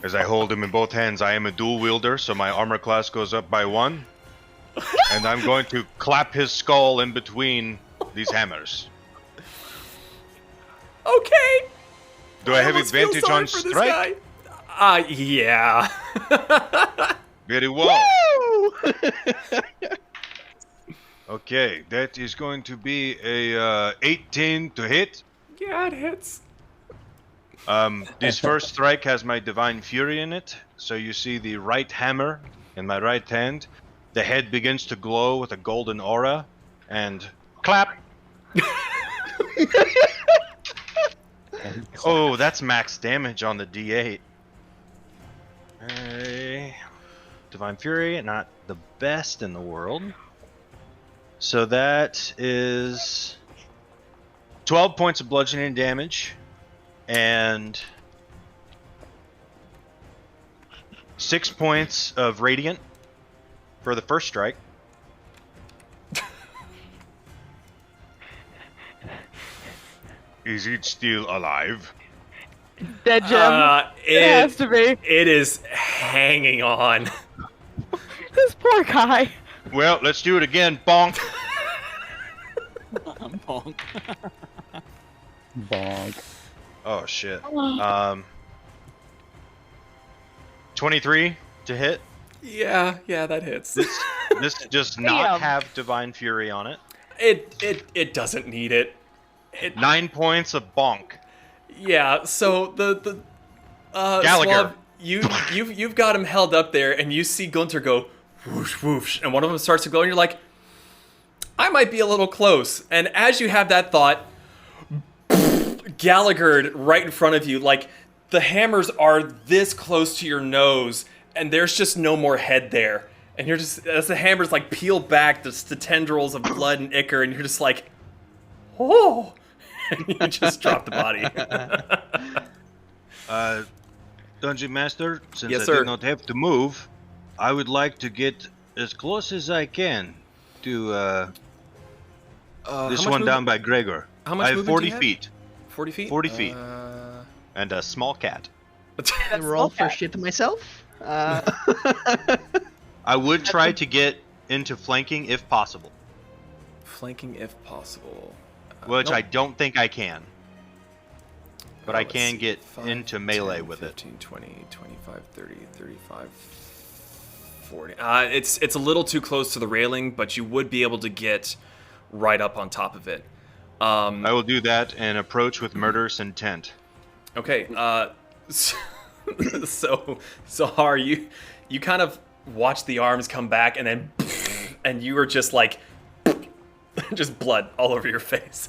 Speaker 5: As I hold them in both hands, I am a dual wielder, so my armor class goes up by 1. And I'm going to clap his skull in between these hammers.
Speaker 1: Okay.
Speaker 5: Do I have
Speaker 1: almost feel
Speaker 5: advantage
Speaker 1: sorry
Speaker 5: on
Speaker 1: for this
Speaker 5: strike?
Speaker 1: guy. Yeah.
Speaker 5: Very well. Okay, that is going to be a 18 to hit.
Speaker 1: Yeah, it hits.
Speaker 5: This first strike has my Divine Fury in it, so you see the right hammer in my right hand. The head begins to glow with a golden aura, and clap! Oh, that's max damage on the D8.
Speaker 8: Divine Fury, not the best in the world. So that is 12 points of bludgeoning damage and 6 points of radiant for the first strike.
Speaker 5: Is it still alive?
Speaker 2: Dead Jim. It has to be.
Speaker 1: It is hanging on.
Speaker 2: This poor guy.
Speaker 8: Well, let's do it again. Bonk.
Speaker 3: Bonk.
Speaker 4: Bonk.
Speaker 8: Oh shit. 23 to hit.
Speaker 1: Yeah, that hits.
Speaker 8: This does not
Speaker 2: Damn.
Speaker 8: have Divine Fury on it.
Speaker 1: It doesn't need it.
Speaker 8: 9 points of bonk.
Speaker 1: Yeah, so the
Speaker 8: Gallagher.
Speaker 1: Suave, you've got him held up there, and you see Gunter go whoosh whoosh, and one of them starts to glow, and you're like, I might be a little close. And as you have that thought, Gallagher right in front of you, like the hammers are this close to your nose, and there's just no more head there. And you're just, as the hammers like peel back, the tendrils of blood and ichor, and you're just like, oh. And you just drop the body.
Speaker 5: Dungeon Master, since
Speaker 1: Yes,
Speaker 5: I
Speaker 1: sir.
Speaker 5: did not have to move, I would like to get as close as I can to this
Speaker 1: how much
Speaker 5: one down
Speaker 1: movement-
Speaker 5: by Gregor.
Speaker 1: How much
Speaker 5: I have
Speaker 1: movement
Speaker 5: 40
Speaker 1: do you have?
Speaker 5: feet.
Speaker 1: 40 feet?
Speaker 5: 40 feet.
Speaker 8: And a small cat.
Speaker 9: I roll for shit to myself.
Speaker 8: I would try to get into flanking if possible,
Speaker 1: Flanking if possible.
Speaker 8: which
Speaker 1: Nope.
Speaker 8: I don't think I can. But I
Speaker 1: Let's
Speaker 8: can
Speaker 1: see.
Speaker 8: get
Speaker 1: 5,
Speaker 8: into melee
Speaker 1: 10,
Speaker 8: with it.
Speaker 1: 15, 20, 25, 30, 35, 40. It's a little too close to the railing, but you would be able to get right up on top of it.
Speaker 8: I will do that and approach with murderous intent.
Speaker 1: Okay, so Har, you kind of watch the arms come back, and then and you are just like just blood all over your face.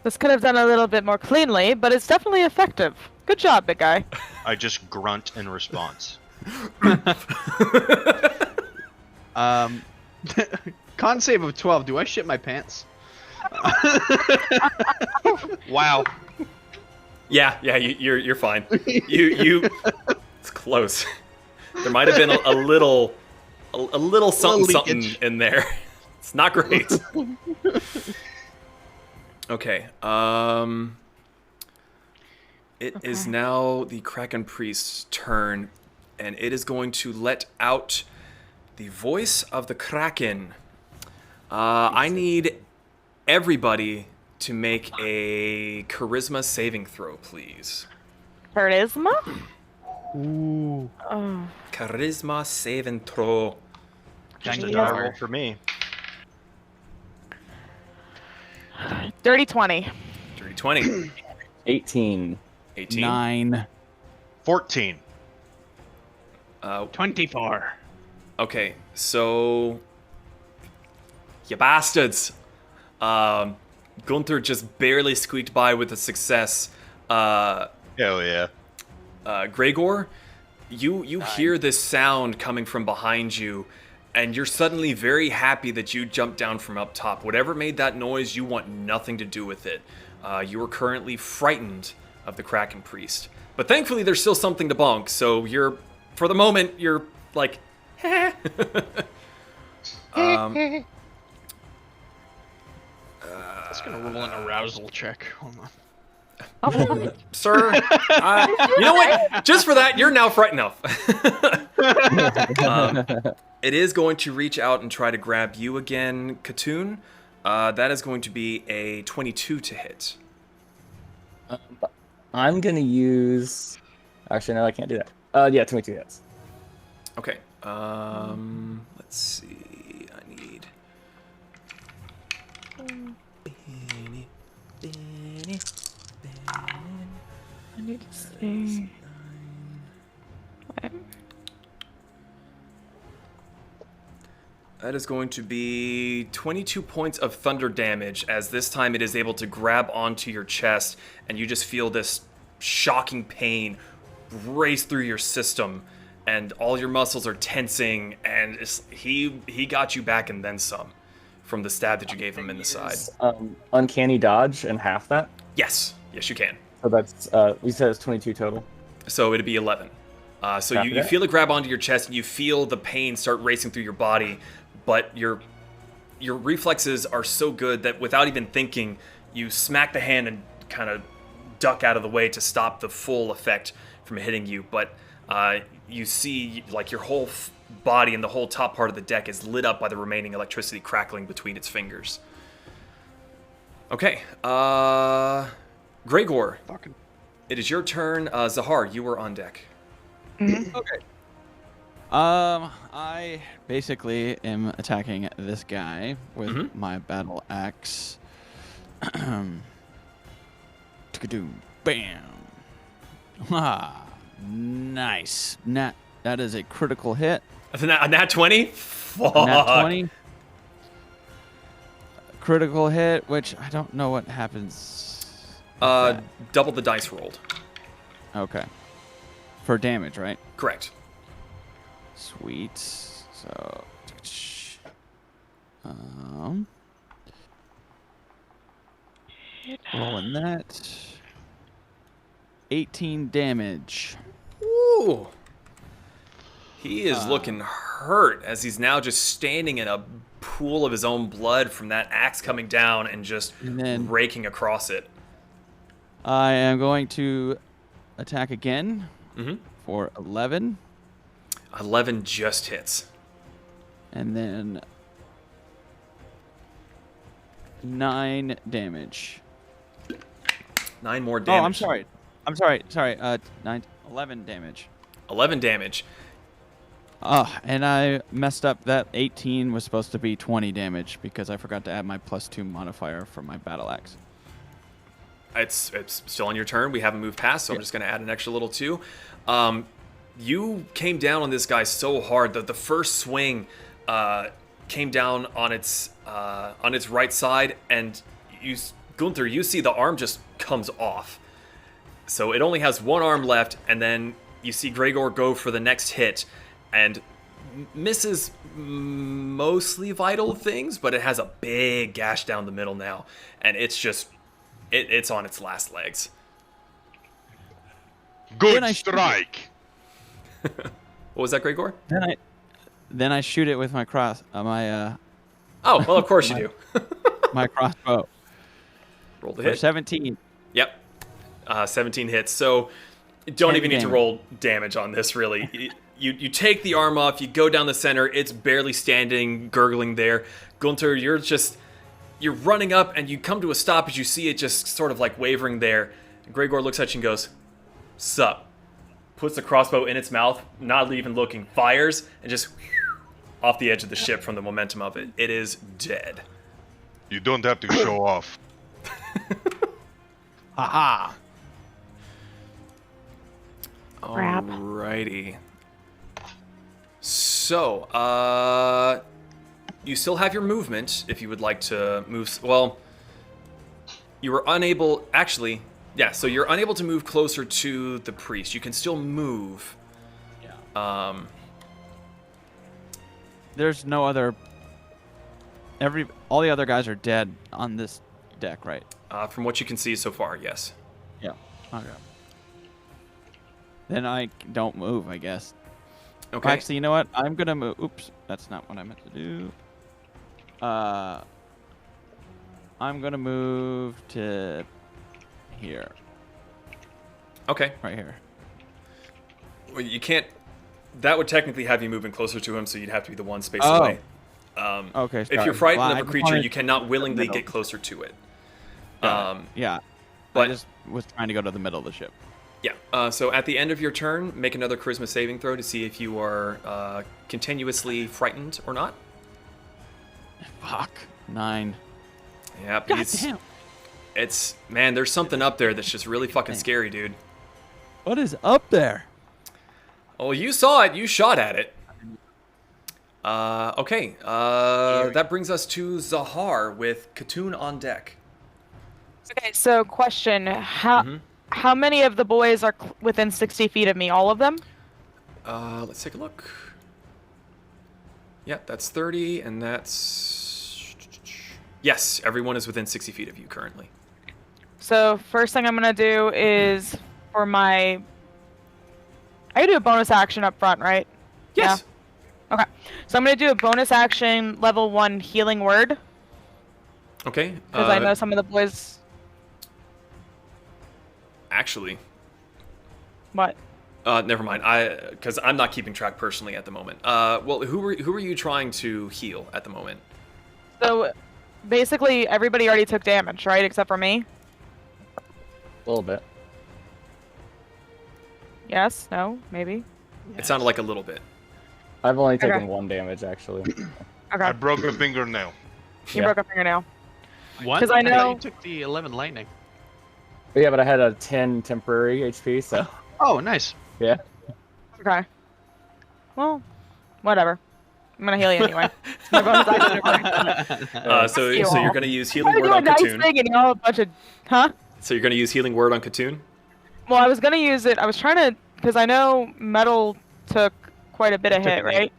Speaker 2: This could have done a little bit more cleanly, but it's definitely effective. Good job, big guy.
Speaker 8: I just grunt in response.
Speaker 9: Con save of 12. Do I shit my pants?
Speaker 8: Wow.
Speaker 1: Yeah, you're fine. You it's close. There might have been a little something
Speaker 9: leakage.
Speaker 1: in there. It's not great. Okay. It is now the Kraken Priest's turn, and it is going to let out the voice of the Kraken. I need everybody to make a charisma saving throw, please.
Speaker 2: Charisma?
Speaker 9: Ooh.
Speaker 2: Oh.
Speaker 1: Charisma saving throw.
Speaker 8: Just a
Speaker 2: Yes.
Speaker 8: die roll for me.
Speaker 2: Dirty 20.
Speaker 1: Dirty 20.
Speaker 4: 18.
Speaker 1: 18.
Speaker 3: 9.
Speaker 8: 14.
Speaker 9: 24.
Speaker 1: Okay, so you bastards. Gunther just barely squeaked by with a success.
Speaker 8: Hell yeah.
Speaker 1: Gregor, you hear this sound coming from behind you, and you're suddenly very happy that you jumped down from up top. Whatever made that noise, you want nothing to do with it. You are currently frightened of the Kraken Priest. But thankfully, there's still something to bonk, so for the moment, you're like,
Speaker 9: It's gonna roll an arousal check. Hold on.
Speaker 1: Sir, you know what? Just for that, you're now frightened enough. It is going to reach out and try to grab you again, Katoon. That is going to be a 22 to hit.
Speaker 4: I'm gonna use. Actually, no, I can't do that. Yeah, 22 hits.
Speaker 1: Okay. Let's see. I need.
Speaker 2: I need to see.
Speaker 1: That is going to be 22 points of thunder damage, as this time it is able to grab onto your chest, and you just feel this shocking pain race through your system, and all your muscles are tensing, and he got you back and then some from the stab that you gave him in the side.
Speaker 4: Uncanny dodge and half that.
Speaker 1: Yes, you can.
Speaker 4: So that's we said it's 22 total.
Speaker 1: So it'd be 11. So you feel it grab onto your chest, and you feel the pain start racing through your body, but your reflexes are so good that without even thinking, you smack the hand and kind of duck out of the way to stop the full effect from hitting you. But you see, like, your whole body and the whole top part of the deck is lit up by the remaining electricity crackling between its fingers. Okay, Gregor, it is your turn. Zahar, you are on deck.
Speaker 3: Okay. I basically am attacking this guy with my battle axe. Bam. Ah, nice. That is a critical hit.
Speaker 1: A nat 20? Fuck.
Speaker 3: Nat 20. Critical hit, which I don't know what happens.
Speaker 1: Double the dice rolled.
Speaker 3: Okay. For damage, right?
Speaker 1: Correct.
Speaker 3: Sweet. So, rolling that. 18 damage.
Speaker 1: Ooh. He is looking hurt as he's now just standing in a pool of his own blood from that axe coming down and just raking across it.
Speaker 3: I am going to attack again for 11.
Speaker 1: 11 just hits.
Speaker 3: And then 9 damage.
Speaker 1: 9 more damage.
Speaker 3: Oh, I'm sorry. 11 damage.
Speaker 1: 11 damage.
Speaker 3: Oh, and I messed up. That 18 was supposed to be 20 damage because I forgot to add my +2 modifier for my battle axe.
Speaker 1: It's still on your turn. We haven't moved past, so I'm just going to add an extra little 2. You came down on this guy so hard that the first swing came down on its right side, and Gunther, you see the arm just comes off. So it only has one arm left, and then you see Gregor go for the next hit, and misses mostly vital things, but it has a big gash down the middle now, and it's just it's on its last legs.
Speaker 5: Good strike.
Speaker 1: What was that, Gregor?
Speaker 3: Then I shoot it with my
Speaker 1: Oh, well, of course you do.
Speaker 3: my crossbow.
Speaker 1: Roll the
Speaker 3: For
Speaker 1: hit.
Speaker 3: 17.
Speaker 1: Yep. 17 hits. So don't even need to roll damage on this, really. You take the arm off, you go down the center, it's barely standing, gurgling there. Gunther, you're running up, and you come to a stop as you see it just sort of like wavering there. And Gregor looks at you and goes, "Sup?" Puts the crossbow in its mouth, not even looking, fires, and just off the edge of the ship from the momentum of it. It is dead.
Speaker 5: You don't have to show off.
Speaker 3: Haha.
Speaker 2: Crap.
Speaker 1: Alrighty. So, you still have your movement if you would like to move. Well, you were unable. Actually, yeah. So you're unable to move closer to the priest. You can still move.
Speaker 3: Yeah. There's no other. All the other guys are dead on this deck, right?
Speaker 1: From what you can see so far, yes.
Speaker 3: Yeah. Okay. Then I don't move, I guess.
Speaker 1: Okay.
Speaker 3: Actually, you know what? I'm gonna move. Oops, that's not what I meant to do. I'm gonna move to here.
Speaker 1: Okay.
Speaker 3: Right here.
Speaker 1: Well, you can't. That would technically have you moving closer to him, so you'd have to be the one space away.
Speaker 3: Okay.
Speaker 1: If you're frightened of a creature, you cannot willingly get closer to it.
Speaker 3: Yeah.
Speaker 1: But
Speaker 3: I just was trying to go to the middle of the ship.
Speaker 1: Yeah. So at the end of your turn, make another charisma saving throw to see if you are continuously frightened or not.
Speaker 3: Fuck. 9.
Speaker 1: Yep.
Speaker 3: God damn.
Speaker 1: It's man. There's something up there that's just really fucking scary, dude.
Speaker 3: What is up there?
Speaker 1: Oh, you saw it. You shot at it. Okay. That brings us to Zahar with Katoon on deck.
Speaker 2: Okay, so question: how many of the boys are within 60 feet of me? All of them?
Speaker 1: Let's take a look. Yeah, that's 30, and that's... Yes, everyone is within 60 feet of you currently.
Speaker 2: So first thing I'm gonna do is for my... I can do a bonus action up front, right?
Speaker 1: Yes.
Speaker 2: Yeah. Okay. So I'm gonna do a bonus action level 1 healing word.
Speaker 1: Okay.
Speaker 2: Because I know some of the boys...
Speaker 1: Actually...
Speaker 2: What?
Speaker 1: Never mind. Because I'm not keeping track personally at the moment. Well, who are you trying to heal at the moment?
Speaker 2: So, basically, everybody already took damage, right? Except for me?
Speaker 4: A little bit.
Speaker 2: Yes? No? Maybe?
Speaker 1: It sounded like a little bit.
Speaker 4: I've only taken
Speaker 2: Okay.
Speaker 4: 1 damage, actually.
Speaker 2: Okay.
Speaker 5: I broke a fingernail.
Speaker 2: You broke a fingernail.
Speaker 9: What?
Speaker 2: 'Cause I
Speaker 9: thought
Speaker 2: know-
Speaker 9: you took the 11 lightning.
Speaker 4: But yeah, but I had a 10 temporary HP, so
Speaker 9: Oh, nice.
Speaker 4: yeah.
Speaker 2: Okay. Well, whatever. I'm gonna heal you anyway. It's my bonus action.
Speaker 1: So
Speaker 2: you
Speaker 1: you're
Speaker 2: all.
Speaker 1: going to use
Speaker 2: I'm
Speaker 1: healing
Speaker 2: gonna
Speaker 1: word
Speaker 2: do a
Speaker 1: on
Speaker 2: nice
Speaker 1: Katoon.
Speaker 2: thing and y'all a bunch of... Huh?
Speaker 1: So you're going to use healing word on Katoon?
Speaker 2: Well, I was gonna use it. I was trying to... Because I know metal took quite a bit of
Speaker 4: took
Speaker 2: hit,
Speaker 4: an 8.
Speaker 2: right?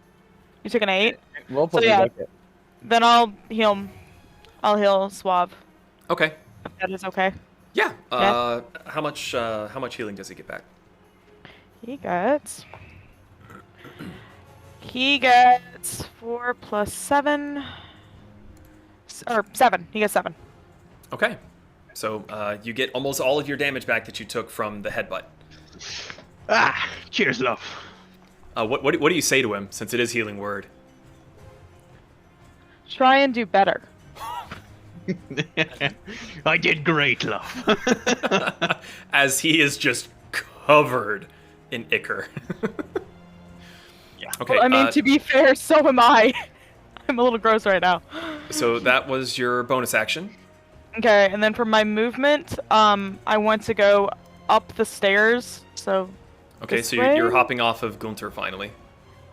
Speaker 2: You took an 8?
Speaker 4: We'll put
Speaker 2: So,
Speaker 4: the
Speaker 2: yeah.
Speaker 4: bucket.
Speaker 2: Then I'll heal... I'll heal Suave.
Speaker 1: Okay.
Speaker 2: If that is okay.
Speaker 1: Yeah.
Speaker 2: Yeah.
Speaker 1: How much healing does he get back?
Speaker 2: He gets... He gets 4 plus 7... Or 7. He gets 7.
Speaker 1: Okay. So you get almost all of your damage back that you took from the headbutt.
Speaker 6: Ah, cheers, love.
Speaker 1: What do you say to him, since it is healing word?
Speaker 2: Try and do better.
Speaker 6: I did great, love.
Speaker 1: As he is just covered in ichor.
Speaker 6: Yeah.
Speaker 1: Okay.
Speaker 2: Well, I mean, to be fair, so am I. I'm a little gross right now.
Speaker 1: So that was your bonus action.
Speaker 2: Okay, and then for my movement, I want to go up the stairs. So
Speaker 1: Okay,
Speaker 2: this
Speaker 1: so you're
Speaker 2: way?
Speaker 1: hopping off of Gunter finally.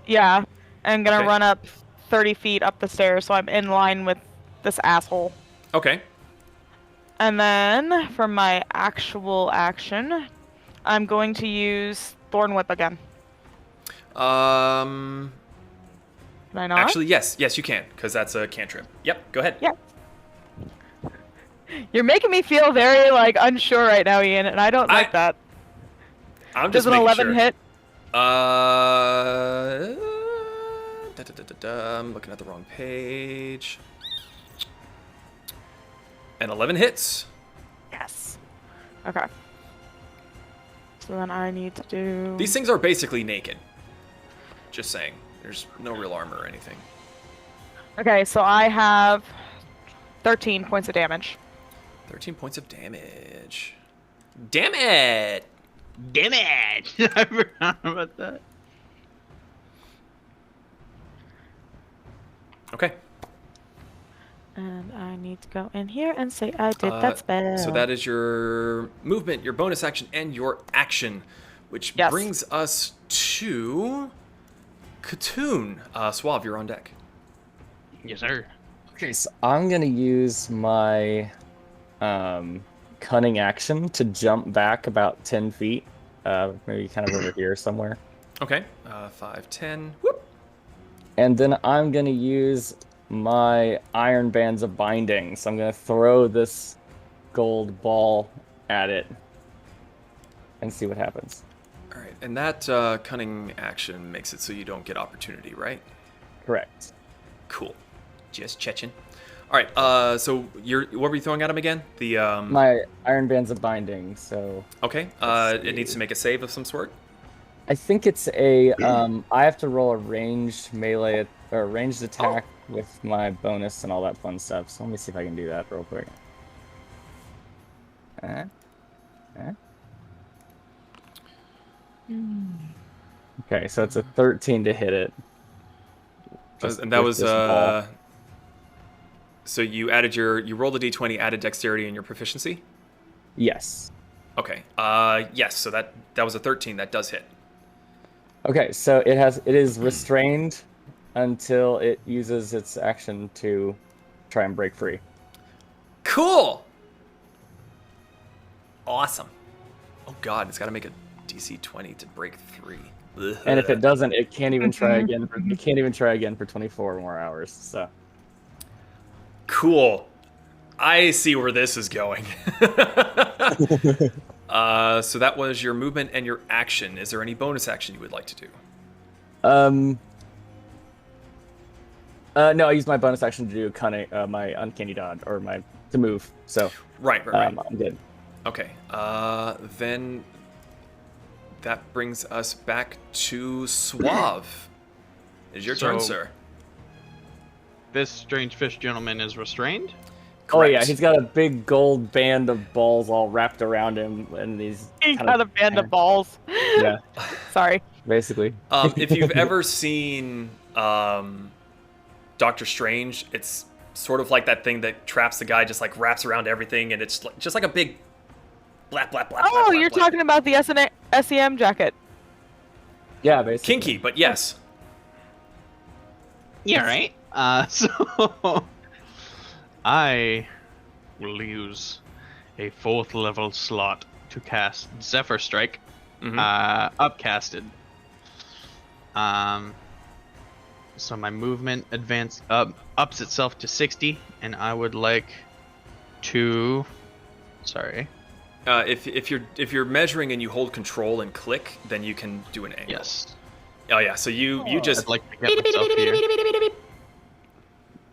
Speaker 2: yeah, I'm gonna
Speaker 1: Okay.
Speaker 2: run up 30 feet up the stairs, so I'm in line with this asshole.
Speaker 1: Okay.
Speaker 2: And then for my actual action, I'm going to use Thorn Whip again.
Speaker 1: Um.
Speaker 2: Can I not?
Speaker 1: Actually, yes, you can, because that's a cantrip. Yep. Go ahead.
Speaker 2: Yeah. You're making me feel very like unsure right now, Ian, and I don't like that.
Speaker 1: I'm
Speaker 2: Does
Speaker 1: just
Speaker 2: an
Speaker 1: making
Speaker 2: 11
Speaker 1: sure.
Speaker 2: hit?
Speaker 1: I'm looking at the wrong page. And 11 hits.
Speaker 2: Yes. Okay. So then I need to do...
Speaker 1: These things are basically naked. Just saying. There's no real armor or anything.
Speaker 2: Okay, so I have 13 points of damage.
Speaker 1: 13 points of damage. Damn it!
Speaker 6: Damn it! I forgot about that.
Speaker 1: Okay.
Speaker 2: And I need to go in here and say I did that spell.
Speaker 1: So that is your movement, your bonus action, and your action. Which
Speaker 2: Yes.
Speaker 1: brings us to... Katoon. Suave, you're on deck.
Speaker 6: Yes, sir.
Speaker 4: Okay, so I'm gonna use my cunning action to jump back about 10 feet. Maybe kind of over here somewhere.
Speaker 1: Okay. 5, 10. Whoop.
Speaker 4: And then I'm gonna use my iron bands of binding. So I'm gonna throw this gold ball at it and see what happens.
Speaker 1: All right. And that cunning action makes it so you don't get opportunity, right?
Speaker 4: Correct.
Speaker 1: Cool. Just checking. All right. So what were you throwing at him again? The
Speaker 4: My iron bands of binding. So
Speaker 1: Okay.
Speaker 4: Let's
Speaker 1: It needs to make a save of some sort.
Speaker 4: I think it's a I have to roll a ranged melee or ranged attack with my bonus and all that fun stuff. So let me see if I can do that real quick. Okay, so it's a 13 to hit it. Just
Speaker 1: And that
Speaker 4: with
Speaker 1: was
Speaker 4: this ball.
Speaker 1: So you rolled a d20, added dexterity and your proficiency.
Speaker 4: Yes.
Speaker 1: Okay. Yes. So that was a 13. That does hit.
Speaker 4: Okay, so it is restrained until it uses its action to try and break free.
Speaker 1: Cool. Awesome. Oh god, it's got to make a DC 20 to break 3. Ugh.
Speaker 4: And if it doesn't, it can't even try again. It can't even try again for 24 more hours. So
Speaker 1: Cool. I see where this is going. So that was your movement and your action. Is there any bonus action you would like to do?
Speaker 4: No, I used my bonus action to do my uncanny dodge or to move. So
Speaker 1: Right.
Speaker 4: I'm good.
Speaker 1: Okay. Then that brings us back to Suave. It's your turn,
Speaker 9: So-
Speaker 1: sir.
Speaker 9: This strange fish gentleman is restrained.
Speaker 4: Oh yeah,
Speaker 1: Correct.
Speaker 4: he's got a big gold band of balls all wrapped around him, and he's
Speaker 2: He
Speaker 4: kind
Speaker 2: got a band of balls.
Speaker 4: Yeah,
Speaker 2: Sorry.
Speaker 4: basically.
Speaker 1: If you've ever seen Doctor Strange, it's sort of like that thing that traps the guy, just like wraps around everything, and it's just like a big blap, blap, blap.
Speaker 2: Oh,
Speaker 1: blap,
Speaker 2: you're
Speaker 1: blap.
Speaker 2: talking about the SEM jacket.
Speaker 4: Yeah, basically.
Speaker 1: Kinky, but yes.
Speaker 9: Yeah, right. So I will use a 4th level slot to cast Zephyr Strike, upcasted. So my movement ups itself to 60, and I would like to. Sorry.
Speaker 1: If you're measuring and you hold control and click, then you can do an angle.
Speaker 9: Yes.
Speaker 1: Oh yeah. So you just
Speaker 9: I'd like to get myself here.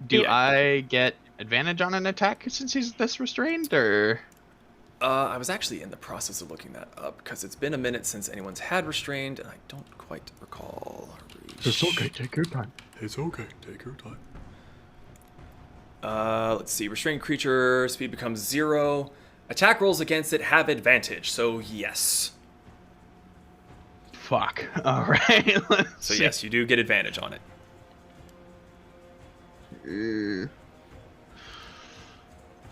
Speaker 9: Do
Speaker 1: Yeah.
Speaker 9: I get advantage on an attack since he's this restrained, or?
Speaker 1: I was actually in the process of looking that up because it's been a minute since anyone's had restrained, and I don't quite recall.
Speaker 9: It's okay. Take your time.
Speaker 1: It's okay. Take your time. Let's see. Restrained creature speed becomes 0. Attack rolls against it have advantage. So yes.
Speaker 9: Fuck. All right.
Speaker 1: So yes, you do get advantage on it.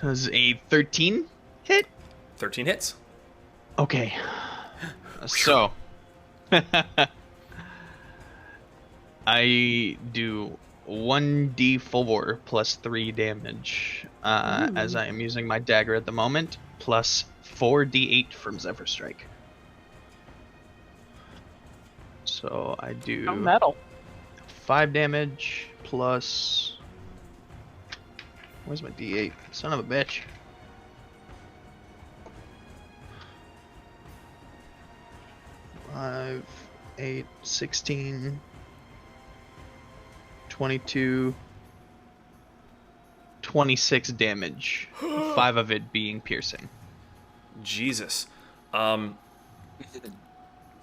Speaker 9: Does a 13 hit?
Speaker 1: 13 hits.
Speaker 9: Okay. So I do 1d4 plus 3 damage as I am using my dagger at the moment, plus 4d8 from Zephyr Strike. So I do
Speaker 2: Oh, metal.
Speaker 9: 5 damage plus. Where's my d8? Son of a bitch. Five, 8, 16, 22, 26 damage. 5 of it being piercing.
Speaker 1: Jesus. All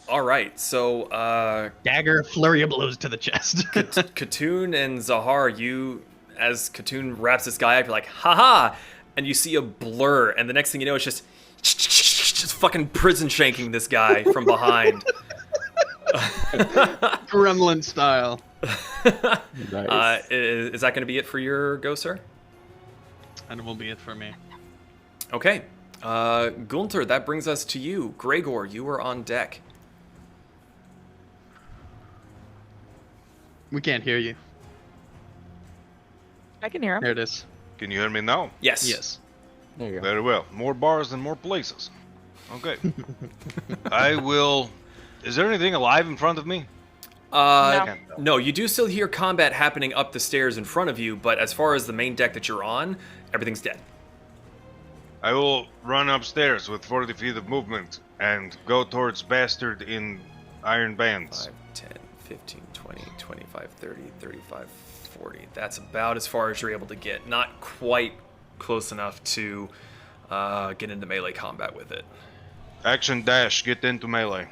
Speaker 1: right. So
Speaker 9: Dagger, flurry of blows to the chest.
Speaker 1: Katoon and Zahar, as Katoon wraps this guy up, you're like, haha! And you see a blur, and the next thing you know, it's just fucking prison shanking this guy from behind.
Speaker 9: Gremlin style.
Speaker 4: Nice.
Speaker 1: Is that going to be it for your go, sir?
Speaker 9: And it will be it for me.
Speaker 1: Okay. Gunter, that brings us to you. Gregor, you are on deck.
Speaker 9: We can't hear you.
Speaker 2: I can hear him.
Speaker 9: There it is.
Speaker 5: Can you hear me now?
Speaker 1: Yes.
Speaker 9: Yes.
Speaker 4: There you go.
Speaker 5: Very well. More bars and more places. Okay. I will. Is there anything alive in front of me?
Speaker 1: No, you do still hear combat happening up the stairs in front of you, but as far as the main deck that you're on, everything's dead.
Speaker 5: I will run upstairs with 40 feet of movement and go towards Bastard in iron bands.
Speaker 1: 5, 10, 15, 20, 25, 30, 35, 40. That's about as far as you're able to get. Not quite close enough to get into melee combat with it.
Speaker 5: Action dash, get into melee.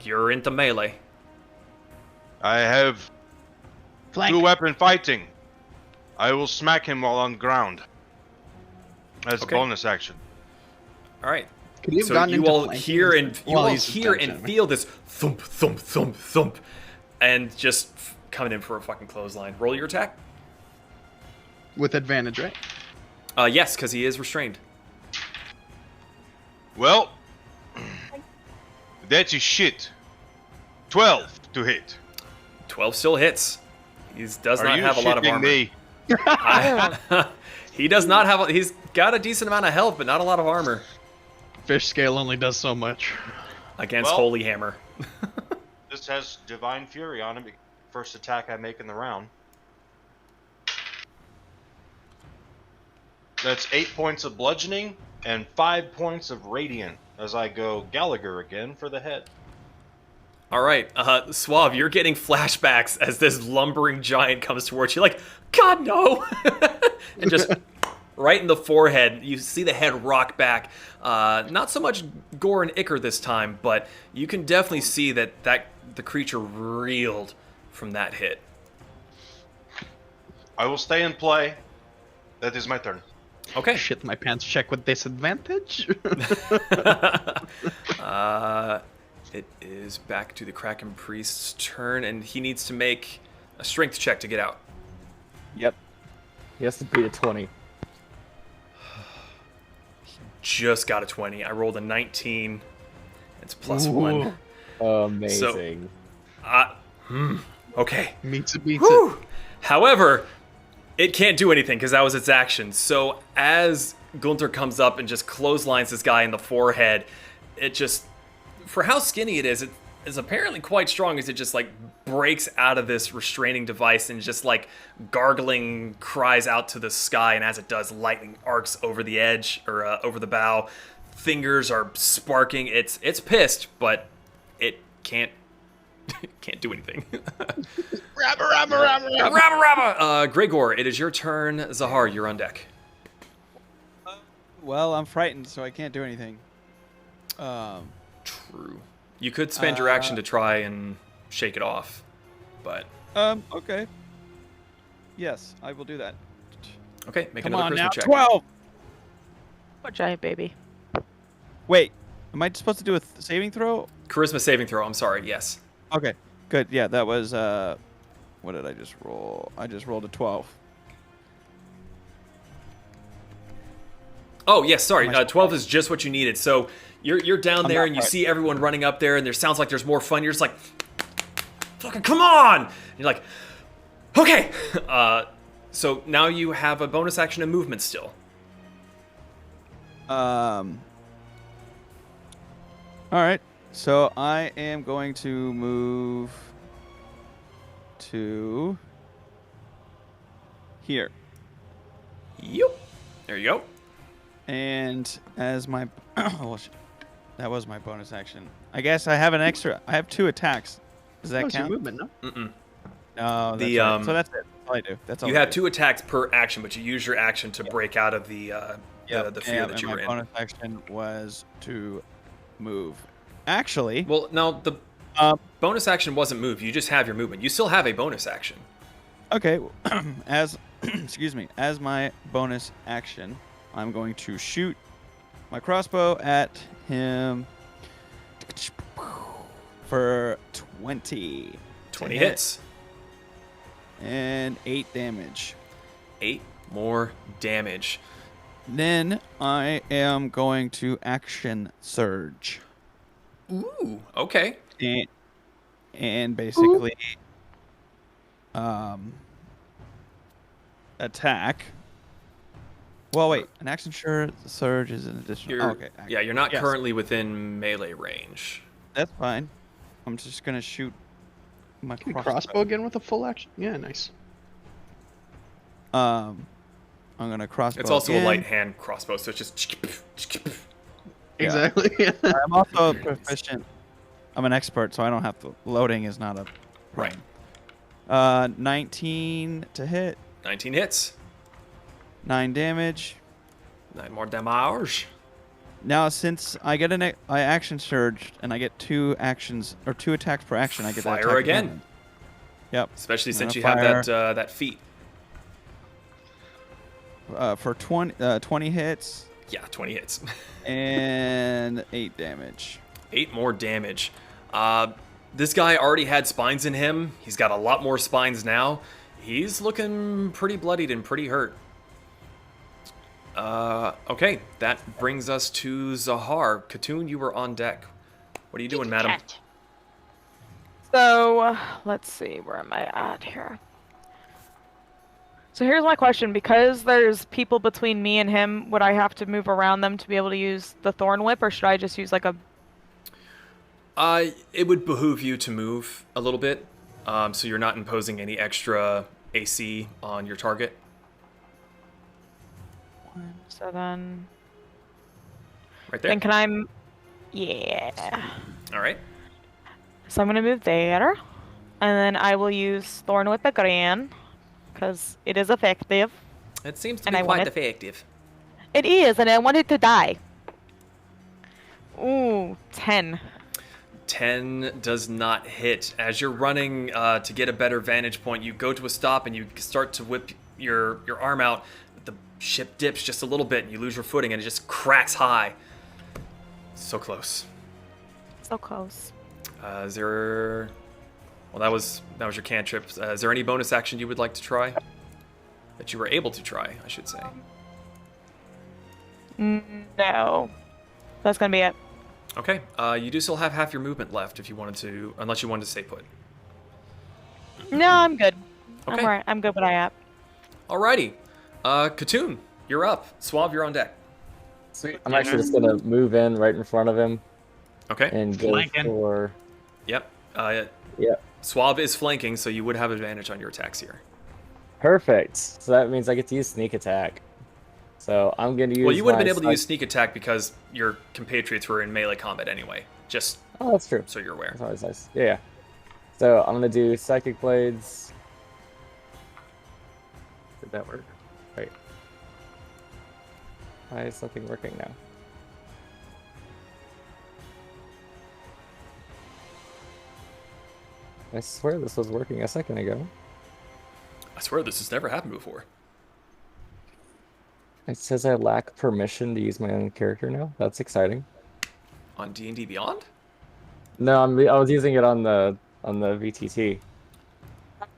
Speaker 1: You're into melee.
Speaker 5: I have
Speaker 9: Flank.
Speaker 5: 2-weapon fighting. I will smack him while on ground. As
Speaker 1: Okay.
Speaker 5: a bonus action.
Speaker 1: All right.
Speaker 9: Could you have
Speaker 1: So
Speaker 9: gotten
Speaker 1: you
Speaker 9: into
Speaker 1: all
Speaker 9: flanking
Speaker 1: hear and
Speaker 9: while he's touching me?
Speaker 1: feel this thump, thump, thump, thump, and just coming in for a fucking clothesline. Roll your attack.
Speaker 9: With advantage, right?
Speaker 1: Yes, because he is restrained.
Speaker 5: Well, that's his shit. 12 to hit.
Speaker 1: 12 still hits. He does
Speaker 5: Are
Speaker 1: not
Speaker 5: you
Speaker 1: have a lot of
Speaker 5: shitting
Speaker 1: armor.
Speaker 5: me?
Speaker 1: He does not have. He's got a decent amount of health, but not a lot of armor.
Speaker 9: Fish scale only does so much.
Speaker 1: Against
Speaker 8: Well-
Speaker 1: Holy Hammer.
Speaker 8: This has Divine Fury on it. First attack I make in the round. That's 8 points of bludgeoning and 5 points of radiant as I go Gallagher again for the head.
Speaker 1: All right, Suave, you're getting flashbacks as this lumbering giant comes towards you, like, God, no! And just right in the forehead, you see the head rock back. Not so much gore and ichor this time, but you can definitely see that the creature reeled from that hit.
Speaker 8: I will stay in play. That is my turn.
Speaker 1: Okay.
Speaker 9: Shit my pants check with disadvantage.
Speaker 1: It is back to the Kraken Priest's turn, and he needs to make a strength check to get out.
Speaker 4: Yep. He has to beat a 20.
Speaker 1: Just got a 20. I rolled a 19. It's +1.
Speaker 4: Amazing.
Speaker 1: Okay.
Speaker 9: Meets it, beats
Speaker 1: Whew. However, it can't do anything because that was its action. So as Gunther comes up and just clotheslines this guy in the forehead, it just, for how skinny it is apparently quite strong as it just like breaks out of this restraining device and just like gargling cries out to the sky. And as it does, lightning arcs over the edge or over the bow. Fingers are sparking. It's pissed, but it can't do anything. Rabba! Gregor, it is your turn. Zahar, you're on deck.
Speaker 3: Well, I'm frightened, so I can't do anything.
Speaker 1: True. You could spend your action to try and shake it off, but...
Speaker 3: Okay. Yes, I will do that.
Speaker 1: Okay, make
Speaker 3: Come
Speaker 1: another
Speaker 3: on
Speaker 1: charisma
Speaker 3: now,
Speaker 1: check.
Speaker 3: 12!
Speaker 2: Poor giant baby.
Speaker 3: Wait, am I supposed to do a saving throw?
Speaker 1: Charisma saving throw, I'm sorry, yes.
Speaker 3: Okay, good. Yeah, that was, what did I just roll? I just rolled a 12.
Speaker 1: Oh, yes, sorry. 12 is just what you needed. So you're down there and you see everyone running up there and there sounds like there's more fun. You're just like, fucking come on! And you're like, okay! So now you have a bonus action and movement still.
Speaker 3: All right. So I am going to move to here.
Speaker 1: Yep. There you go.
Speaker 3: And as my well, that was my bonus action. I guess I have an extra. I have 2 attacks. Does that
Speaker 9: Your
Speaker 3: count?
Speaker 9: movement, no?
Speaker 1: Mm-mm.
Speaker 3: No, that's
Speaker 1: The,
Speaker 3: right. So that's it. That's all I do. That's all.
Speaker 1: You
Speaker 3: I
Speaker 1: have
Speaker 3: do.
Speaker 1: 2 attacks per action, but you use your action to break out of the fear that
Speaker 3: and
Speaker 1: you
Speaker 3: my
Speaker 1: were in.
Speaker 3: bonus action was to move. Actually,
Speaker 1: Well, no, the bonus action wasn't move. You just have your movement. You still have a bonus action.
Speaker 3: okay. As excuse me, as my bonus action, I'm going to shoot my crossbow at him for 20.
Speaker 1: 20
Speaker 3: to hit
Speaker 1: hits.
Speaker 3: and 8 damage.
Speaker 1: 8 more damage.
Speaker 3: Then I am going to action surge
Speaker 1: Ooh, okay.
Speaker 3: and basically attack. Well, wait, an action surge is an additional.
Speaker 1: You're,
Speaker 3: okay,
Speaker 1: yeah, you're not
Speaker 3: Yes.
Speaker 1: currently within melee range.
Speaker 3: that's fine. I'm just gonna shoot my
Speaker 9: Can you
Speaker 3: crossbow.
Speaker 9: crossbow again with a full action? Yeah, nice.
Speaker 3: I'm gonna crossbow.
Speaker 1: It's also
Speaker 3: again.
Speaker 1: a light hand crossbow, so it's just...
Speaker 3: Yeah.
Speaker 9: Exactly.
Speaker 3: I'm also proficient. I'm an expert, so I don't have to. Loading is not a
Speaker 1: Right.
Speaker 3: 19 to hit,
Speaker 1: 19 hits.
Speaker 3: 9 damage.
Speaker 1: 9 more damage.
Speaker 3: Now, since I get I action surged and I get 2 actions or 2 attacks per action, I get that
Speaker 1: Fire
Speaker 3: attack
Speaker 1: again.
Speaker 3: Yep.
Speaker 1: Especially
Speaker 3: I'm
Speaker 1: since you
Speaker 3: gonna
Speaker 1: have
Speaker 3: fire.
Speaker 1: that feat.
Speaker 3: For 20 hits
Speaker 1: Yeah, 20 hits.
Speaker 3: and 8 damage.
Speaker 1: 8 more damage. This guy already had spines in him. He's got a lot more spines now. He's looking pretty bloodied and pretty hurt. Okay, that brings us to Zahar. Katoon, you were on deck. What are you doing, madam?
Speaker 2: So, let's see, where am I at here? So here's my question: because there's people between me and him, would I have to move around them to be able to use the thorn whip, or should I just use like a?
Speaker 1: It would behoove you to move a little bit, so you're not imposing any extra AC on your target.
Speaker 2: So then.
Speaker 1: Right there.
Speaker 2: Then can I? Yeah.
Speaker 1: All right.
Speaker 2: So I'm gonna move there, and then I will use thorn whip again, because it is effective.
Speaker 1: It seems to
Speaker 2: And
Speaker 1: be
Speaker 2: I
Speaker 1: quite
Speaker 2: want it-
Speaker 1: effective.
Speaker 2: It is, and I want it to die. Ooh, 10.
Speaker 1: 10 does not hit. As you're running to get a better vantage point, you go to a stop and you start to whip your arm out. The ship dips just a little bit and you lose your footing and it just cracks high. So close.
Speaker 2: So close.
Speaker 1: Is there... Well, that was your cantrip. Is there any bonus action you would like to try? That you were able to try, I should say.
Speaker 2: No. That's gonna be it.
Speaker 1: Okay, you do still have half your movement left if you wanted to, unless you wanted to stay put.
Speaker 2: No, I'm good.
Speaker 1: Okay.
Speaker 2: I'm alright. I'm good where I at.
Speaker 1: Alrighty. Katoon, you're up. Suave, you're on deck.
Speaker 4: Sweet. I'm actually just gonna move in right in front of him
Speaker 1: Okay.
Speaker 4: and go
Speaker 9: Flanking.
Speaker 4: for.
Speaker 1: Yep.
Speaker 4: Yep.
Speaker 1: Suave is flanking, so you would have advantage on your attacks here.
Speaker 4: Perfect. So that means I get to use sneak attack. So I'm gonna use.
Speaker 1: Well, you would have
Speaker 4: my
Speaker 1: been able to
Speaker 4: psych-
Speaker 1: use sneak attack because your compatriots were in melee combat anyway. Just
Speaker 4: Oh, that's true.
Speaker 1: so you're aware.
Speaker 4: That's always nice. Yeah. So I'm gonna do psychic blades. Did that work? Wait. Why is nothing working now? I swear this was working a second ago.
Speaker 1: I swear this has never happened before.
Speaker 4: It says I lack permission to use my own character now. That's exciting.
Speaker 1: On D&D Beyond?
Speaker 4: No, I was using it on the VTT. But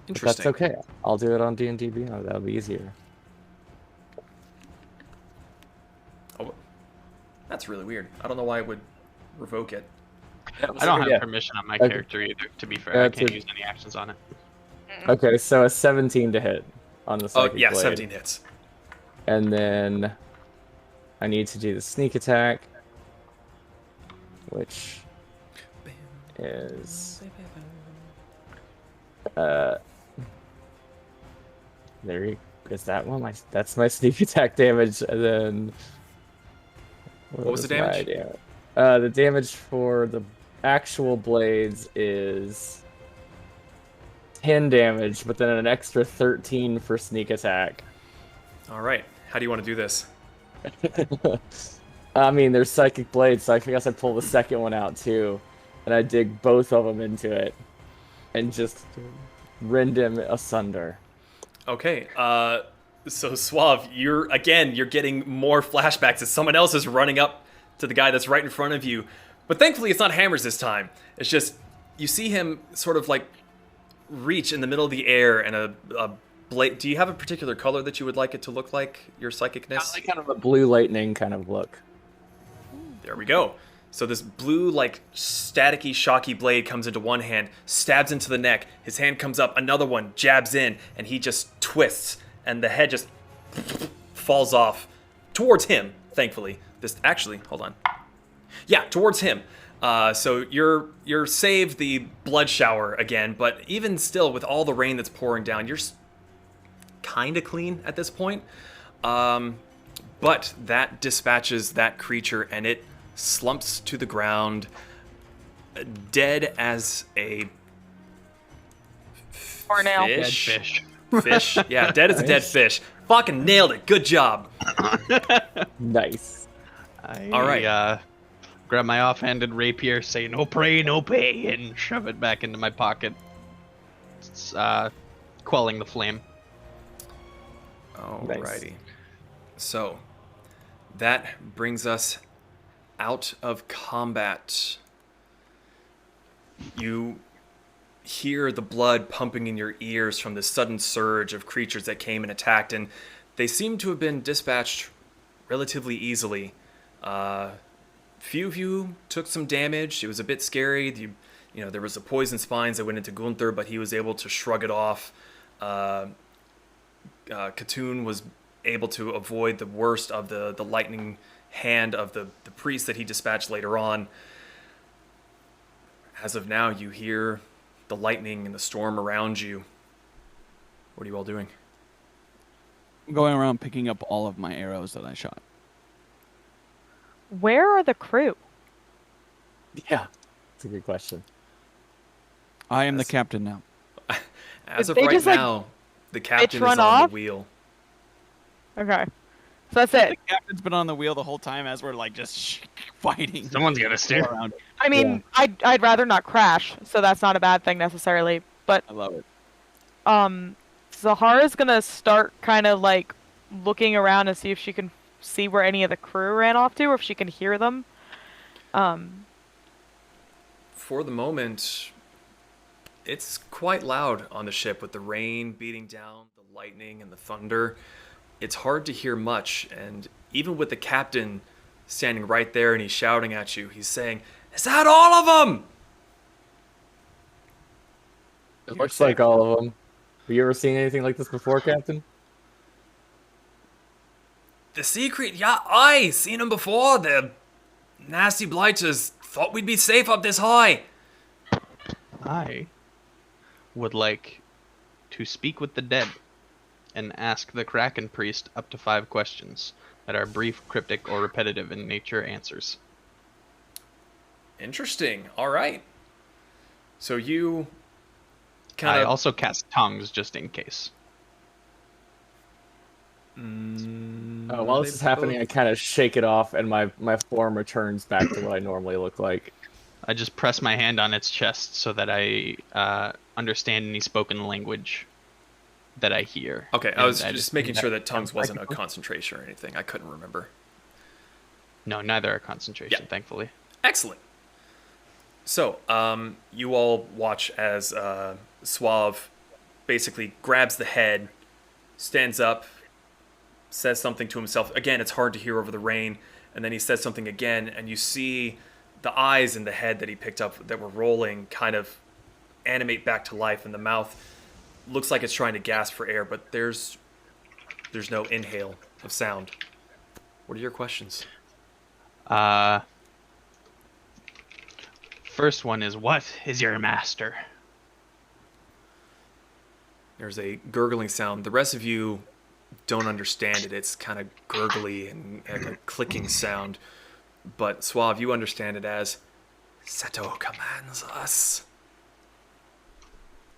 Speaker 1: Interesting.
Speaker 4: that's okay. I'll do it on D&D Beyond. That'll be easier.
Speaker 1: Oh, that's really weird. I don't know why it would revoke it.
Speaker 9: I don't have
Speaker 4: Yeah.
Speaker 9: permission on my
Speaker 4: Okay.
Speaker 9: character either, to be fair. I
Speaker 4: That's
Speaker 9: can't
Speaker 4: a-
Speaker 9: use any actions on it.
Speaker 4: Okay, so a 17 to hit on the
Speaker 1: Oh,
Speaker 4: psychic
Speaker 1: yeah,
Speaker 4: blade.
Speaker 1: 17 hits.
Speaker 4: And then I need to do the sneak attack, which is there is that one. That's my sneak attack damage, and then
Speaker 1: What was the
Speaker 4: my
Speaker 1: damage?
Speaker 4: The damage for the actual blades is 10 damage, but then an extra 13 for sneak attack.
Speaker 1: All right. How do you want to do this?
Speaker 4: I mean, there's psychic blades, so I guess I'd pull the second one out too, and I dig both of them into it, and just rend him asunder.
Speaker 1: Okay. So Suave, you're getting more flashbacks as someone else is running up to the guy that's right in front of you. But thankfully it's not hammers this time. It's just you see him sort of like reach in the middle of the air and a blade. Do you have a particular color that you would like it to look like, your psychicness?
Speaker 4: Like kind of a blue lightning kind of look.
Speaker 1: There we go. So this blue, like, staticky, shocky blade comes into one hand, stabs into the neck. His hand comes up, another one jabs in, and he just twists, and the head just falls off towards him, thankfully. Hold on. Yeah, towards him. So you're saved the blood shower again, but even still, with all the rain that's pouring down, you're kind of clean at this point. But that dispatches that creature, and it slumps to the ground, dead as a
Speaker 2: Or now.
Speaker 9: Dead
Speaker 1: fish.
Speaker 9: fish.
Speaker 1: Fish. Yeah, dead as a dead
Speaker 4: Nice.
Speaker 1: fish. Fucking nailed it. Good job.
Speaker 4: Nice.
Speaker 1: All right.
Speaker 9: Grab my offhanded rapier, say no pray, no pay, and shove it back into my pocket. It's, quelling the flame.
Speaker 1: Alrighty. So, that brings us out of combat. You hear the blood pumping in your ears from this sudden surge of creatures that came and attacked, and they seem to have been dispatched relatively easily. Few of you took some damage. It was a bit scary. You know, there was a poison spines that went into Gunther, but he was able to shrug it off. Katoon was able to avoid the worst of the lightning hand of the priest that he dispatched later on. As of now, you hear the lightning and the storm around you. What are you all doing?
Speaker 3: I'm going around picking up all of my arrows that I shot.
Speaker 2: Where are the crew?
Speaker 4: Yeah, that's a good question.
Speaker 3: I am the captain now.
Speaker 1: As
Speaker 2: Did
Speaker 1: of
Speaker 2: they
Speaker 1: right
Speaker 2: just, like,
Speaker 1: now, the captain is
Speaker 2: run
Speaker 1: on
Speaker 2: off?
Speaker 1: the wheel.
Speaker 2: Okay. So that's it.
Speaker 3: The captain's been on the wheel the whole time as we're like just fighting.
Speaker 6: Someone's gotta steer.
Speaker 3: Around.
Speaker 2: I mean, I'd rather not crash, so that's not a bad thing necessarily. But
Speaker 3: I love it.
Speaker 2: Zahara's gonna start kind of like looking around and see if she can see where any of the crew ran off to, or if she can hear them.
Speaker 1: For the moment, it's quite loud on the ship with the rain beating down, the lightning and the thunder. It's hard to hear much, and even with the captain standing right there and he's shouting at you, he's saying, "Is that all of them?"
Speaker 4: It looks like all of them. Have you ever seen anything like this before, Captain?
Speaker 1: The secret, yeah, I seen them before. The nasty blighters thought we'd be safe up this high.
Speaker 9: I would like to speak with the dead and ask the Kraken priest up to 5 questions that are brief, cryptic, or repetitive in nature answers.
Speaker 1: Interesting. All right. So you
Speaker 9: I
Speaker 1: kind of
Speaker 9: also cast tongues just in case.
Speaker 4: While this is happening, I kind of shake it off, and my form returns back to what I normally look like.
Speaker 9: I just press my hand on its chest so that I understand any spoken language that I hear.
Speaker 1: Okay, I
Speaker 9: And
Speaker 1: was just making sure that tongues wasn't a
Speaker 4: technically?
Speaker 1: concentration or anything. I couldn't remember.
Speaker 9: No, neither are concentration,
Speaker 1: Yeah.
Speaker 9: thankfully.
Speaker 1: Excellent. So, you all watch as Suave basically grabs the head, stands up, says something to himself. Again, it's hard to hear over the rain. And then he says something again, and you see the eyes in the head that he picked up that were rolling kind of animate back to life, and the mouth looks like it's trying to gasp for air, but there's no inhale of sound. What are your questions?
Speaker 9: First one is, what is your master?
Speaker 1: There's a gurgling sound. The rest of you don't understand it. It's kind of gurgly and a clicking sound. But Suave, you understand it as Seto commands us.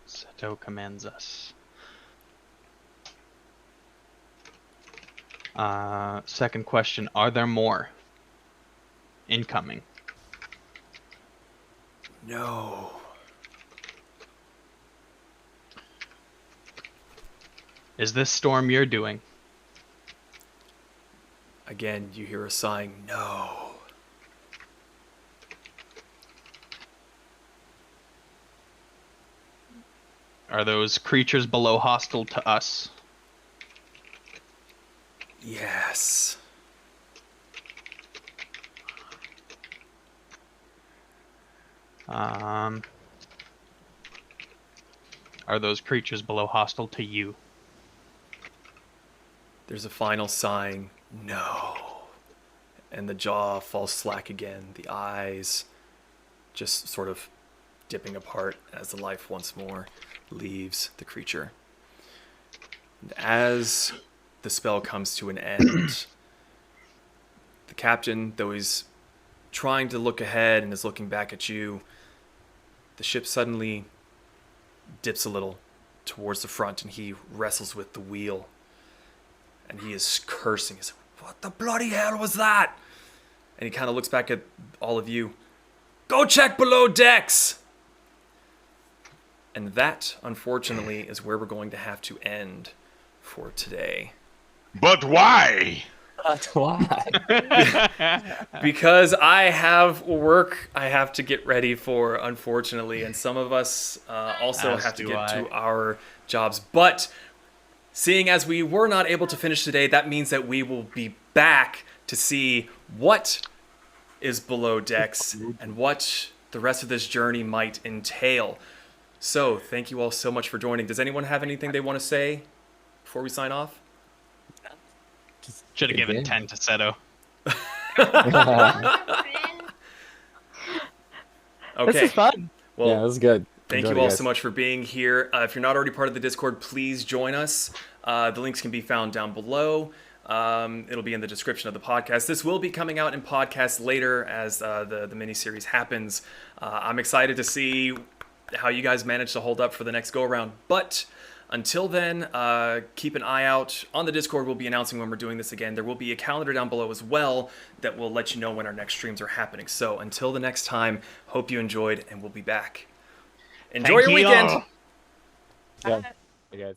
Speaker 9: Seto commands us. Second question, are there more incoming?
Speaker 1: No.
Speaker 9: Is this storm you're doing?
Speaker 1: Again, you hear a sighing, no.
Speaker 9: Are those creatures below hostile to us?
Speaker 1: Yes.
Speaker 9: Are those creatures below hostile to you?
Speaker 1: There's a final sighing, no. And the jaw falls slack again, the eyes just sort of dipping apart as the life once more leaves the creature. And as the spell comes to an end, the captain, though he's trying to look ahead and is looking back at you, the ship suddenly dips a little towards the front, and he wrestles with the wheel. And he is cursing. He's like, what the bloody hell was that? And he kind of looks back at all of you. Go check below decks! And that, unfortunately, is where we're going to have to end for today.
Speaker 5: But why?
Speaker 4: That's why.
Speaker 1: Because I have work I have to get ready for, unfortunately. And some of us also
Speaker 9: As
Speaker 1: have to
Speaker 9: do
Speaker 1: get
Speaker 9: I.
Speaker 1: to our jobs. But seeing as we were not able to finish today, that means that we will be back to see what is below decks and what the rest of this journey might entail. So, thank you all so much for joining. Does anyone have anything they want to say before we sign off?
Speaker 9: Should have given
Speaker 4: Again.
Speaker 9: 10 to Seto.
Speaker 1: Okay.
Speaker 2: This is fun.
Speaker 1: Well,
Speaker 4: Yeah, that was good.
Speaker 1: thank
Speaker 4: Enjoyed
Speaker 1: you
Speaker 4: it,
Speaker 1: all
Speaker 4: guys.
Speaker 1: so much for being here. If you're not already part of the Discord, please join us. The links can be found down below. It'll be in the description of the podcast. This will be coming out in podcast later as the mini-series happens. I'm excited to see how you guys manage to hold up for the next go-around. But until then, keep an eye out. On the Discord, we'll be announcing when we're doing this again. There will be a calendar down below as well that will let you know when our next streams are happening. So until the next time, hope you enjoyed, and we'll be back. Enjoy your
Speaker 9: Thank you.
Speaker 1: weekend!
Speaker 4: Yeah. Hey, guys.